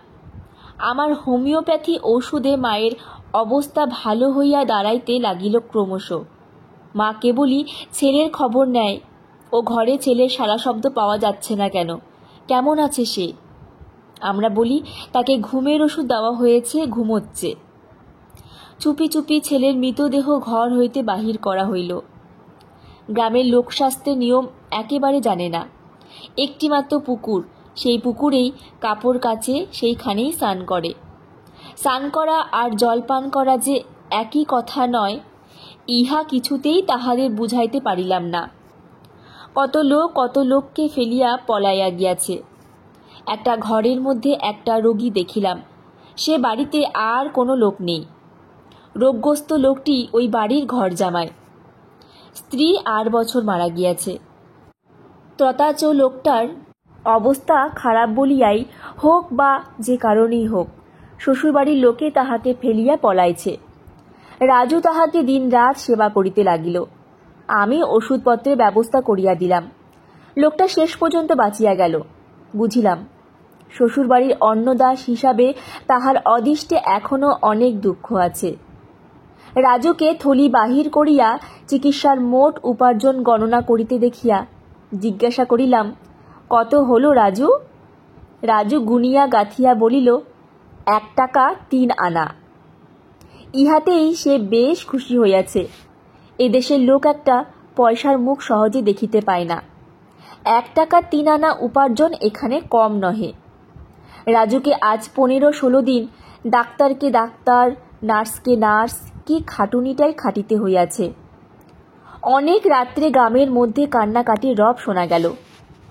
Speaker 1: আমার হোমিওপ্যাথি ওষুধে মায়ের অবস্থা ভালো হইয়া দাঁড়াইতে লাগিল ক্রমশ। মা কেবলই ছেলের খবর নেয়, ও ঘরে ছেলের সারা শব্দ পাওয়া যাচ্ছে না কেন, কেমন আছে সে? আমরা বলি, তাকে ঘুমের ওষুধ দেওয়া হয়েছে, ঘুমোচ্ছে। চুপি চুপি ছেলের মৃতদেহ ঘর হইতে বাহির করা হইল। গ্রামের লোকশাস্ত্রের নিয়ম একেবারে জানে না। একটিমাত্র পুকুর, সেই পুকুরেই কাপড় কাচে, সেইখানেই স্নান করে। স্নান করা আর জলপান করা যে একই কথা নয়, ইহা কিছুতেই তাহাদের বুঝাইতে পারিলাম না। কত লোককে ফেলিয়া পলাইয়া গিয়াছে। একটা ঘরের মধ্যে একটা রোগী দেখিলাম। সে বাড়িতে আর কোনো লোক নেই। রোগগ্রস্ত লোকটি ওই বাড়ির ঘর জামাই। স্ত্রী 8 বছর মারা গিয়াছে। তথাচ লোকটার অবস্থা খারাপ বলিয়াই হোক বা যে কারণেই হোক, শ্বশুরবাড়ির লোকে তাহাকে ফেলিয়া পলাইছে। রাজু তাহাকে দিন-রাত সেবা করিতে লাগিল। আমি ওষুধপত্রের ব্যবস্থা করিয়া দিলাম। লোকটা শেষ পর্যন্ত বাঁচিয়া গেল। বুঝিলাম, শ্বশুরবাড়ির অন্নদাস হিসাবে তাহার অদৃষ্টে এখনও অনেক দুঃখ আছে। রাজুকে থলি বাহির করিয়া চিকিৎসার মোট উপার্জন গণনা করিতে দেখিয়া জিজ্ঞাসা করিলাম, কত হলো রাজু? রাজু গুনিয়া গাথিয়া বলিল, 1 টাকা 3 আনা। ইহাতেই সে বেশ খুশি হইয়াছে। এদেশের লোক একটা পয়সার মুখ সহজে দেখিতে পায় না। 1 টাকা 3 আনা উপার্জন এখানে কম নহে। রাজুকে আজ 15-16 দিন ডাক্তারকে ডাক্তার, নার্সকে নার্স, কি খাটুনিটাই খাটিতে হইয়াছে। অনেক রাত্রে গ্রামের মধ্যে কান্নাকাটির রব শোনা গেল।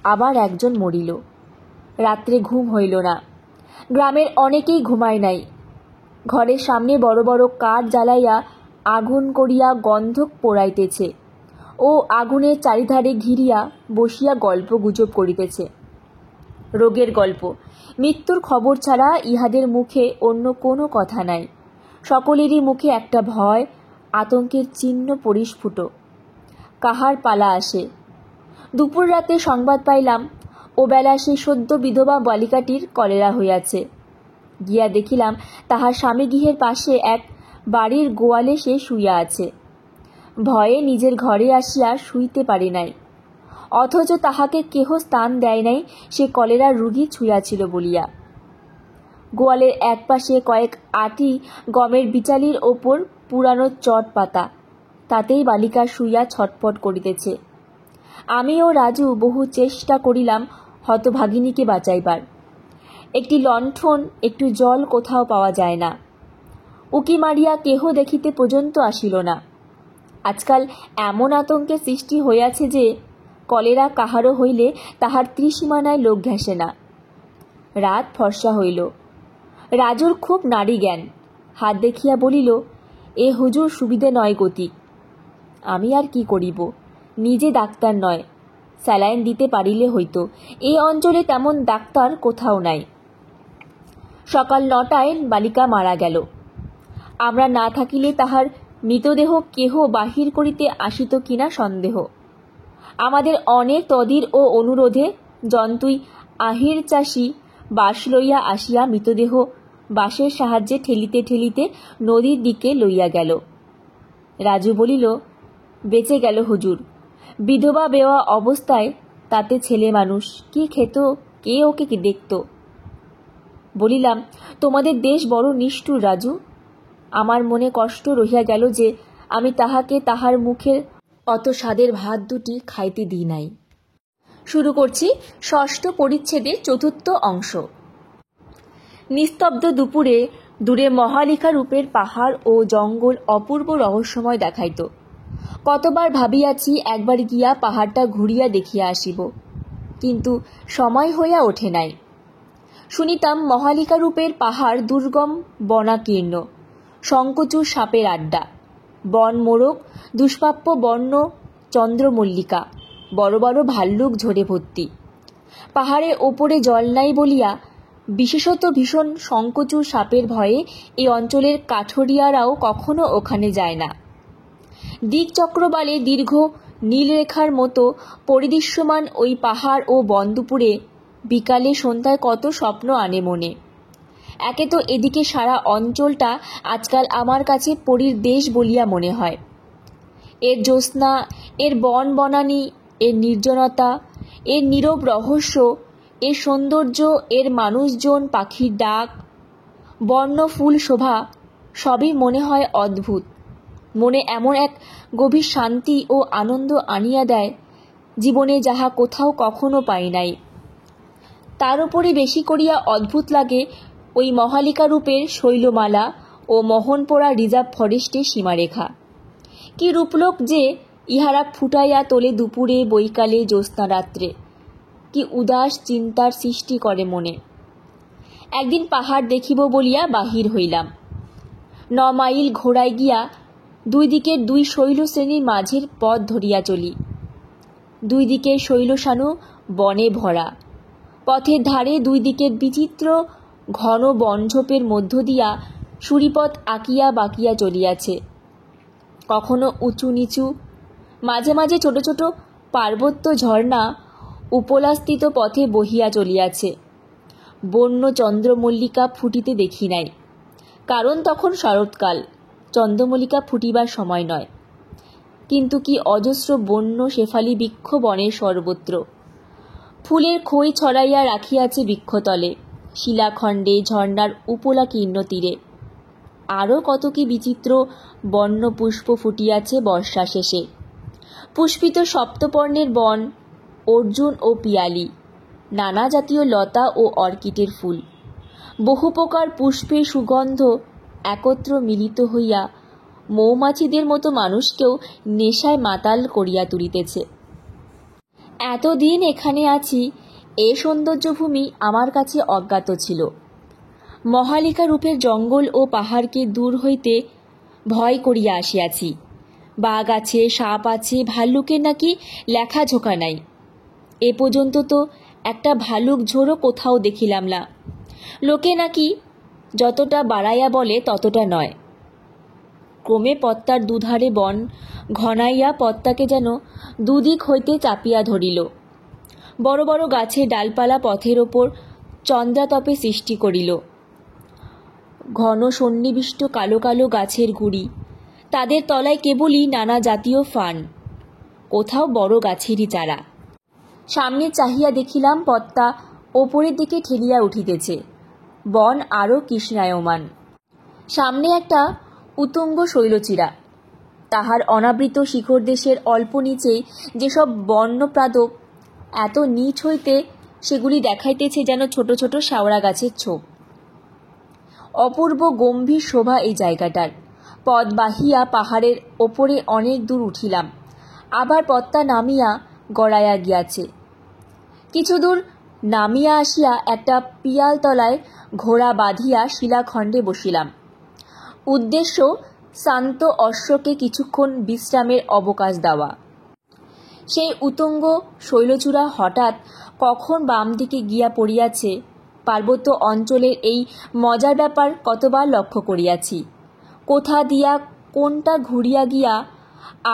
Speaker 1: আবার একজন মরিল। রাত্রে ঘুম হইল না। গ্রামের অনেকেই ঘুমায় নাই। ঘরের সামনে বড় বড় কাঠ জ্বালাইয়া আগুন করিয়া গন্ধক পোড়াইতেছে ও আগুনের চারিধারে ঘিরিয়া বসিয়া গল্প গুজব করিতেছে। রোগের গল্প, মৃত্যুর খবর ছাড়া ইহাদের মুখে অন্য কোনো কথা নাই। সকলেরই মুখে একটা ভয়, আতঙ্কের চিহ্ন পরিস্ফুট। কাহার পালা আসে। দুপুর রাতে সংবাদ পাইলাম, ও বেলা সেই সদ্য বিধবা বালিকাটির কলেরা হইয়াছে। গিয়া দেখিলাম, তাহার স্বামী গৃহের পাশে এক বাড়ির গোয়ালে সে শুইয়া আছে। ভয়ে নিজের ঘরে আসিয়া শুইতে পারে নাই, অথচ তাহাকে কেহ স্থান দেয় নাই সে কলেরার রোগী ছুঁয়াছিল বলিয়া। গোয়ালের এক পাশে কয়েক আটি গমের বিচালির ওপর পুরানো চট পাতা, তাতেই বালিকা শুইয়া ছটফট করিতেছে। আমি ও রাজু বহু চেষ্টা করিলাম হতভাগিনীকে বাঁচাইবার। একটি লণ্ঠন, একটু জল কোথাও পাওয়া যায় না। উকি মারিয়া কেহ দেখিতে পর্যন্ত আসিল না। আজকাল এমন আতঙ্কের সৃষ্টি হইয়াছে যে কলেরা কাহারও হইলে তাহার ত্রিসীমানায় লোক ঘেঁষে না। রাত ফর্সা হইল। রাজুর খুব নারী জ্ঞান, হাত দেখিয়া বলিল, এ হুজুর সুবিধে নয় গতি। আমি আর কি করিব, নিজে ডাক্তার নয়, স্যালাইন দিতে পারিলে হইত। এই অঞ্চলে তেমন ডাক্তার কোথাও নাই। সকাল 9টায় বালিকা মারা গেল। আমরা না থাকিলে তাহার মৃতদেহ কেহ বাহির করিতে আসিত কিনা সন্দেহ। আমাদের অনেক তদির ও অনুরোধে জন্তুই আহির চাষি বাঁশ লইয়া আসিয়া মৃতদেহ বাঁশের সাহায্যে ঠেলিতে ঠেলিতে নদীর দিকে লইয়া গেল। রাজু বলিল, বেঁচে গেল হুজুর। বিধবা বেওয়া অবস্থায়, তাতে ছেলে মানুষ, কি খেত, কে ওকে কি দেখত? বলিলাম, তোমাদের দেশ বড় নিষ্ঠুর রাজু। আমার মনে কষ্ট রহিয়া গেল যে আমি তাহাকে তাহার মুখের অত স্বাদের ভাত দুটি খাইতে দিই নাই। শুরু করছি 6ষ্ঠ পরিচ্ছেদে 4র্থ অংশ। নিস্তব্ধ দুপুরে দূরে মহালিকা রূপের পাহাড় ও জঙ্গল অপূর্ব রহস্যময় দেখাইত। কতবার ভাবিয়াছি একবার গিয়া পাহাড়টা ঘুরিয়া দেখিয়া আসিব, কিন্তু সময় হইয়া ওঠে নাই। শুনিতাম মহালিকা রূপের পাহাড় দুর্গম, বনাকীর্ণ, শঙ্কচূড় সাপের আড্ডা, বন মোরগ, দুষ্প্রাপ্য বন্য চন্দ্রমল্লিকা, বড় বড় ভাল্লুক ঝরে ভর্তি। পাহাড়ের ওপরে জল নাই বলিয়া, বিশেষত ভীষণ শঙ্কচূড় সাপের ভয়ে এই অঞ্চলের কাঠরিয়ারাও কখনো ওখানে যায় না। দিকচক্রবালে দীর্ঘ নীলরেখার মতো পরিদৃশ্যমান ওই পাহাড় ও বন দুপুরে বিকালে সন্ধ্যায় কত স্বপ্ন আনে মনে। একে তো এদিকে সারা অঞ্চলটা আজকাল আমার কাছে পরীর দেশ বলিয়া মনে হয়। এর জ্যোৎস্না, এর বন বনানী, এর নির্জনতা, এর নীরব রহস্য, এর সৌন্দর্য, এর মানুষজন, পাখির ডাক, বন্য ফুল শোভা, সবই মনে হয় অদ্ভুত। মনে এমন এক গভীর শান্তি ও আনন্দ আনিয়া দেয়, জীবনে যাহা কোথাও কখনো পাই নাই। তার উপরে বেশি করিয়া অদ্ভুত লাগে ওই মহালিকা রূপের শৈলমালা ও মোহনপোড়া রিজার্ভ ফরেস্টের সীমারেখা। কি রূপলোক যে ইহারা ফুটাইয়া তোলে দুপুরে, বৈকালে, জ্যোৎস্না রাত্রে। কি উদাস চিন্তার সৃষ্টি করে মনে। একদিন পাহাড় দেখিব বলিয়া বাহির হইলাম। 9 মাইল ঘোড়ায় গিয়া দুই দিকের দুই শৈলশ্রেণীর মাঝের পথ ধরিয়া চলি। দুই দিকের শৈলসানু বনে ভরা। পথের ধারে দুই দিকের বিচিত্র ঘন বনঝোপের মধ্য দিয়া সুরিপথ আঁকিয়া বাঁকিয়া চলিয়াছে, কখনো উঁচু নিচু, মাঝে মাঝে ছোট ছোট পার্বত্য ঝর্ণা উপলাস্থিত পথে বহিয়া চলিয়াছে। বন্য চন্দ্রমল্লিকা ফুটিতে দেখি নাই, কারণ তখন শরৎকাল, চন্দ্রমল্লিকা ফুটিবার সময় নয়। কিন্তু কি অজস্র বন্য শেফালি বৃক্ষ বনের সর্বত্র। ফুলের খই ছড়াইয়া রাখিয়াছে বৃক্ষতলে, শিলাখণ্ডে, ঝর্ণার উপলাকীর্ণ তীরে। আরও কত কি বিচিত্র বন্য পুষ্প ফুটিয়াছে বর্ষা শেষে। পুষ্পিত সপ্তপর্ণের বন, অর্জুন ও পিয়ালি, নানা জাতীয় লতা ও অর্কিডের ফুল, বহু প্রকার পুষ্পের সুগন্ধ একত্র মিলিত হইয়া মৌমাছিদের মতো মানুষকেও নেশায় মাতাল করিয়া তুলিতেছে। এতদিন এখানে আছি, এ সৌন্দর্যভূমি আমার কাছে অজ্ঞাত ছিল। মহালিকা রূপের জঙ্গল ও পাহাড়কে দূর হইতে ভয় করিয়া আসিয়াছি। বাঘ আছে, সাপ আছে, ভাল্লুকের নাকি লেখাঝোকা নাই। এ পর্যন্ত তো একটা ভালুক ঝোড়ও কোথাও দেখিলাম না। লোকে নাকি যতটা বাড়াইয়া বলে ততটা নয়। ক্রমে পদ্মার দুধারে বন ঘনাইয়া পদ্মাকে যেন দুদিক হইতে চাপিয়া ধরিল। বড় বড় গাছের ডালপালা পথের ওপর চন্দ্রাতপে সৃষ্টি করিল। ঘন সন্নিবিষ্ট কালো কালো গাছের গুড়ি, তাদের তলায় কেবলই নানা জাতীয় ফান, কোথাও বড় গাছেরই চারা। সামনে চাহিয়া দেখিলাম পথটা ওপরের দিকে ঠেলিয়া উঠিতেছে, বন আরও কৃষ্ণায়মান। সামনে একটা উতুঙ্গ শৈলচিরা, তাহার অনাবৃত শিখর দেশের অল্প নিচেই যেসব বন্যপ্রাদপ, এত নিচ হইতে সেগুলি দেখাইতেছে যেন ছোট ছোট শ্যাওড়া গাছের ছোপ। অপূর্ব গম্ভীর শোভা এই জায়গাটার। পথ বাহিয়া পাহাড়ের ওপরে অনেক দূর উঠিলাম, আবার পথটা নামিয়া গড়াইয়া গিয়াছে। কিছু দূর নামিয়া আসিয়া একটা পিয়ালতলায় ঘোড়া বাঁধিয়া শিলাখণ্ডে বসিলাম। উদ্দেশ্য শান্ত অশ্বকে কিছুক্ষণ বিশ্রামের অবকাশ দেওয়া। সেই উতুঙ্গ শৈলচূড়া হঠাৎ কখন বাম দিকে গিয়া পড়িয়াছে, পার্বত্য অঞ্চলের এই মজার ব্যাপার কতবার লক্ষ্য করিয়াছি। কোথা দিয়া কোনটা ঘুরিয়া গিয়া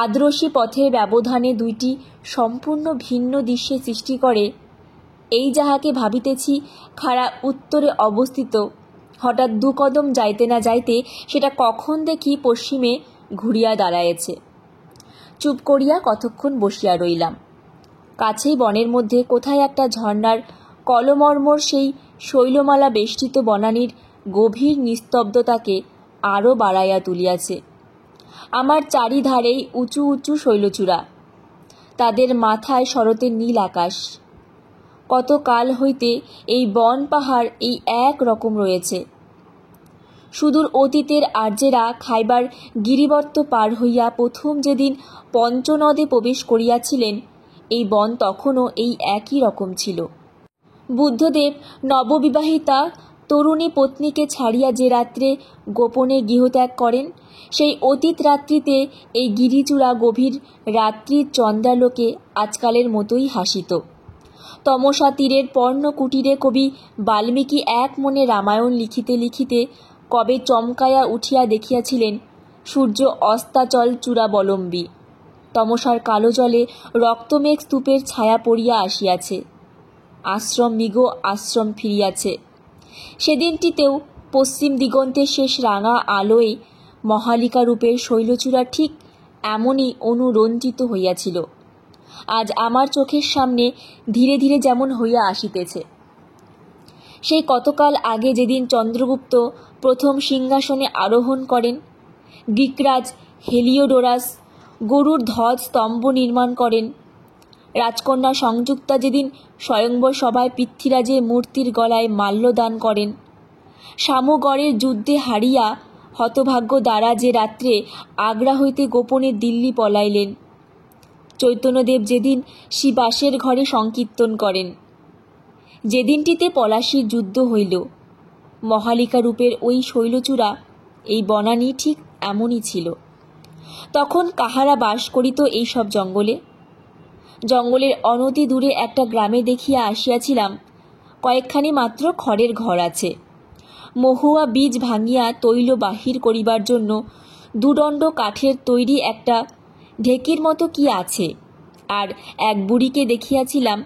Speaker 1: আদ্রসী পথের ব্যবধানে দুইটি সম্পূর্ণ ভিন্ন দৃশ্যের সৃষ্টি করে, এই যাহাকে ভাবিতেছি খাড়া উত্তরে অবস্থিত, হঠাৎ দু কদম যাইতে না যাইতে সেটা কখন দেখি পশ্চিমে ঘুরিয়া দাঁড়াইয়াছে। চুপ করিয়া কতক্ষণ বসিয়া রইলাম। কাছেই বনের মধ্যে কোথায় একটা ঝর্ণার কলমর্মর সেই শৈলমালা বেষ্টিত বনানীর গভীর নিস্তব্ধতাকে আরও বাড়াইয়া তুলিয়াছে। আমার চারিধারেই উঁচু উঁচু শৈলচূড়া, তাদের মাথায় শরতের নীল আকাশ। কত কাল হইতে এই বন পাহাড় এই এক রকম রয়েছে। সুদূর অতীতের আর্যেরা খাইবার গিরিবর্ত পার হইয়া প্রথম যেদিন পঞ্চনদে প্রবেশ করিয়াছিলেন, এই বন তখনও এই একই রকম ছিল। বুদ্ধদেব নববিবাহিতা তরুণী পত্নীকে ছাড়িয়া যে রাত্রে গোপনে গৃহত্যাগ করেন, সেই অতীত রাত্রিতে এই গিরিচূড়া গভীর রাত্রির চন্দ্রালোকে আজকালের মতোই হাসিত। তমসা তীরের পর্ণকুটিরে কবি বাল্মীকি এক মনে রামায়ণ লিখিতে লিখিতে কবে চমকাইয়া উঠিয়া দেখিয়াছিলেন সূর্য অস্তাচল চূড়াবলম্বী। তমসার কালো জলে রক্তমেঘ স্তূপের ছায়া পড়িয়া আসিয়াছে, আশ্রম মৃগ আশ্রম ফিরিয়াছে। সেদিনটিতেও পশ্চিম দিগন্তের শেষ রাঙা আলোয় মহালিকা রূপের শৈলচূড়া ঠিক এমনই অনুরঞ্জিত হইয়াছিল। আজ আমার চোখের সামনে ধীরে ধীরে যেমন হইয়া আসিতেছে। সেই কতকাল আগে যেদিন চন্দ্রগুপ্ত প্রথম সিংহাসনে আরোহণ করেন, গ্রীকরাজ হেলিওডোরাস গরুর ধ্বজ স্তম্ভ নির্মাণ করেন, রাজকন্যা সংযুক্তা যেদিন স্বয়ংবর সভায় পৃথ্বীরাজের মূর্তির গলায় মাল্যদান করেন, শামুগড়ের যুদ্ধে হারিয়া হতভাগ্য দ্বারা যে রাত্রে আগ্রা হইতে গোপনে দিল্লি পলাইলেন, চৈতন্যদেব যেদিন শিবাসের ঘরে সংকীর্তন করেন, যেদিনটিতে পলাশীর যুদ্ধ হইল, মহালিকা রূপের ওই শৈলচূড়া এই বনানী ঠিক এমনই ছিল। তখন কাহারা বাস করিত এই সব জঙ্গলে? জঙ্গলের অনতি দূরে একটা গ্রামে দেখিয়া আসিয়াছিলাম কয়েকখানি মাত্র খড়ের ঘর আছে। মহুয়া বীজ ভাঙিয়া তৈল বাহির করিবার জন্য দুদণ্ড কাঠের তৈরি একটা ঢেকির মতো কি আছে, আর এক বুড়িকে দেখিয়াছিলাম,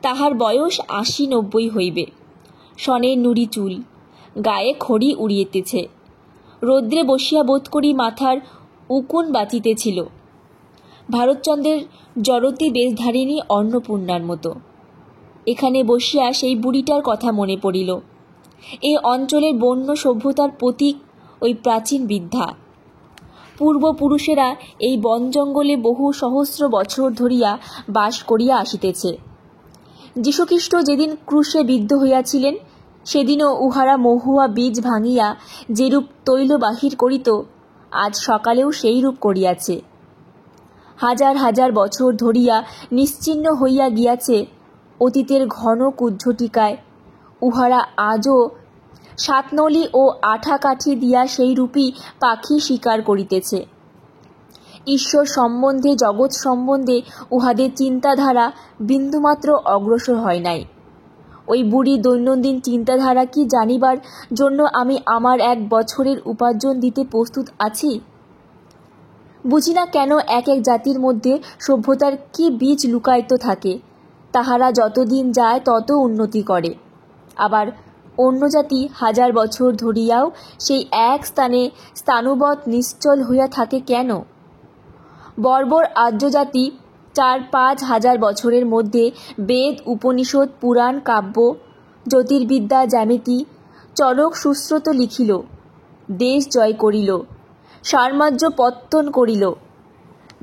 Speaker 1: তাহার বয়স ৮০-৯০ হইবে, সনের নুড়ি চুল, গায়ে খড়ি উড়িয়েতেছে, রৌদ্রে বসিয়া বোধ করি মাথার উকুন বাঁচিতেছিল, ভারতচন্দ্রের জড়তি বেশধারিণী অন্নপূর্ণার মতো। এখানে বসিয়া সেই বুড়িটার কথা মনে পড়িল। এই অঞ্চলের বন্য সভ্যতার প্রতীক ওই প্রাচীন বৃদ্ধা। পূর্বপুরুষেরা এই বন জঙ্গলে বহু সহস্র বছর ধরিয়া বাস করিয়া আসিতেছে। যীশুখ্রিস্ট যেদিন ক্রুশে বিদ্ধ হইয়াছিলেন, সেদিনও উহারা মহুয়া বীজ ভাঙিয়া যেরূপ তৈল বাহির করিত, আজ সকালেও সেই রূপ করিয়াছে। হাজার হাজার বছর ধরিয়া নিশ্চিহ্ন হইয়া গিয়াছে অতীতের ঘন কুজ্ঝটিকায়, উহারা আজও সাতনলি ও আঠা কাঠি দিয়া সেই রূপী পাখি শিকার করিতেছে। ঈশ্বর সম্বন্ধে, জগৎ সম্বন্ধে উহাদের চিন্তাধারা বিন্দুমাত্র অগ্রসর হয় নাই। ওই বুড়ি দৈনন্দিন চিন্তাধারা কি জানিবার জন্য আমি আমার ১ বছরের উপার্জন দিতে প্রস্তুত আছি। বুঝি না কেন এক এক জাতির মধ্যে সভ্যতার কি বীজ লুকায়িত থাকে, তাহারা যতদিন যায় তত উন্নতি করে, আবার অন্য জাতি 1000 বছর ধরিয়াও সেই এক স্থানে স্থাণুবৎ নিশ্চল হইয়া থাকে কেন? বর্বর আর্যজাতি 4-5 হাজার বছরের মধ্যে বেদ, উপনিষদ, পুরাণ, কাব্য, জ্যোতির্বিদ্যা, জ্যামিতি, চরক সুশ্রুত লিখিল, দেশ জয় করিল, সাম্রাজ্য পত্তন করিল,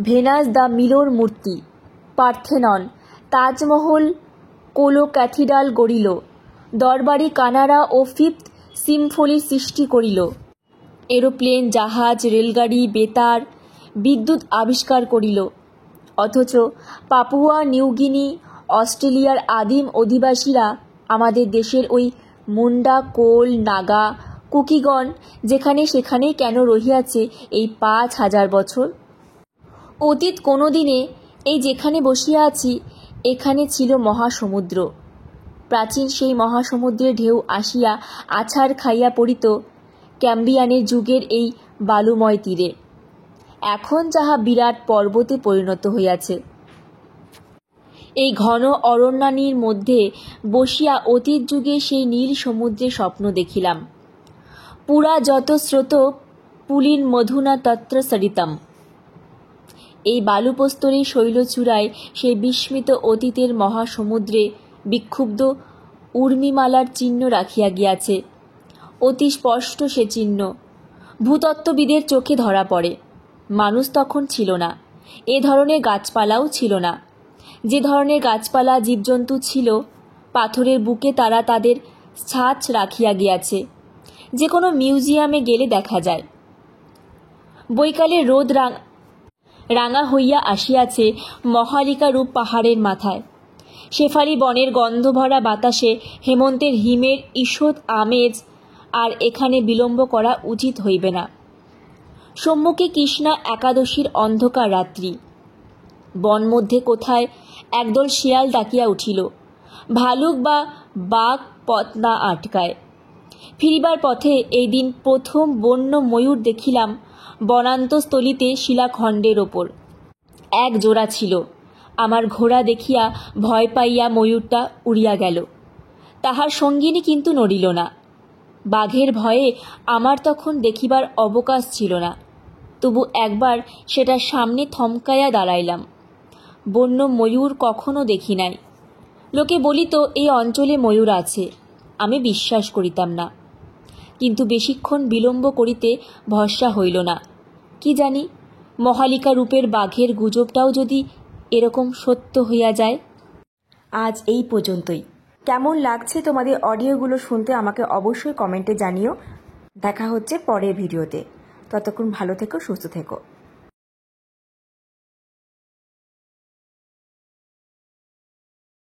Speaker 1: ভেনাস দ্য মিলোর মূর্তি, পার্থেনন, তাজমহল, কোলো ক্যাথিড্রাল গড়িল, দরবারি কানাড়া ও ফিফথ সিম্ফনির সৃষ্টি করিল, এরোপ্লেন, জাহাজ, রেলগাড়ি, বেতার, বিদ্যুৎ আবিষ্কার করিল। অথচ পাপুয়া নিউগিনি, অস্ট্রেলিয়ার আদিম অধিবাসীরা আমাদের দেশের ওই মুন্ডা, কোল, নাগা, কুকিগণ যেখানে সেখানেই কেন রহিয়াছে এই 5000 বছর? অতীত কোনো দিনে এই যেখানে বসিয়া আছি এখানে ছিল মহাসমুদ্র। প্রাচীন সেই মহাসমুদ্রের ঢেউ আসিয়া আছাড় খাইয়া পড়িত ক্যাম্বিয়ানের যুগের এই বালুময় তীরে। এখন যাহা বিরাট পর্বতে পরিণত হইয়াছে। এই ঘন অরণ্যানীর মধ্যে বসিয়া অতীত যুগে সেই নীল সমুদ্রে স্বপ্ন দেখিলাম। পুরা যত স্রোত পুলিন মধুনা তত্র সরিতম। এই বালুপ্রস্তরী শৈলচূড়ায় সেই বিস্মিত অতীতের মহাসমুদ্রে বিক্ষুব্ধ উর্মিমালার চিহ্ন রাখিয়া গিয়াছে। অতি স্পষ্ট সে চিহ্ন ভূতত্ত্ববিদের চোখে ধরা পড়ে। মানুষ তখন ছিল না, এ ধরনের গাছপালাও ছিল না। যে ধরনের গাছপালা জীবজন্তু ছিল, পাথরের বুকে তারা তাদের ছাঁচ রাখিয়া গিয়াছে, যে কোনো মিউজিয়ামে গেলে দেখা যায়। বৈকালে রোদ রাঙা হইয়া আসিয়াছে মহালিকা রূপ পাহাড়ের মাথায়। শেফালি বনের গন্ধভরা বাতাসে হেমন্তের হিমের ঈষৎ আমেজ। আর এখানে বিলম্ব করা উচিত হইবে না। সম্মুখে কৃষ্ণা একাদশীর অন্ধকার রাত্রি। বন মধ্যে কোথায় একদল শিয়াল ডাকিয়া উঠিল। ভালুক বা বাঘ পথ না আটকায়। ফিরিবার পথে এই দিন প্রথম বন্য ময়ূর দেখিলাম বনান্তস্থলিতে শিলাখণ্ডের ওপর। এক জোড়া ছিল। আমার ঘোড়া দেখিয়া ভয় পাইয়া ময়ূরটা উড়িয়া গেল। তাহার সঙ্গিনী কিন্তু নড়িল না। বাঘের ভয়ে আমার তখন দেখিবার অবকাশ ছিল না, তবু একবার সেটার সামনে থমকাইয়া দাঁড়াইলাম। বন্য ময়ূর কখনো দেখি নাই। লোকে বলিত এই অঞ্চলে ময়ূর আছে। আমি বিশ্বাস করিতাম না, কিন্তু বেশিক্ষণ বিলম্ব করিতে ভরসা হইল না। কি জানি, মহালিকা রূপের বাঘের গুজবটাও যদি এরকম সত্য হইয়া যায়। আজ এই পর্যন্তই। কেমন লাগছে তোমাদের অডিওগুলো শুনতে আমাকে অবশ্যই কমেন্টে জানিও। দেখা হচ্ছে পরের ভিডিওতে। ততক্ষণ ভালো থেকো, সুস্থ থেকো।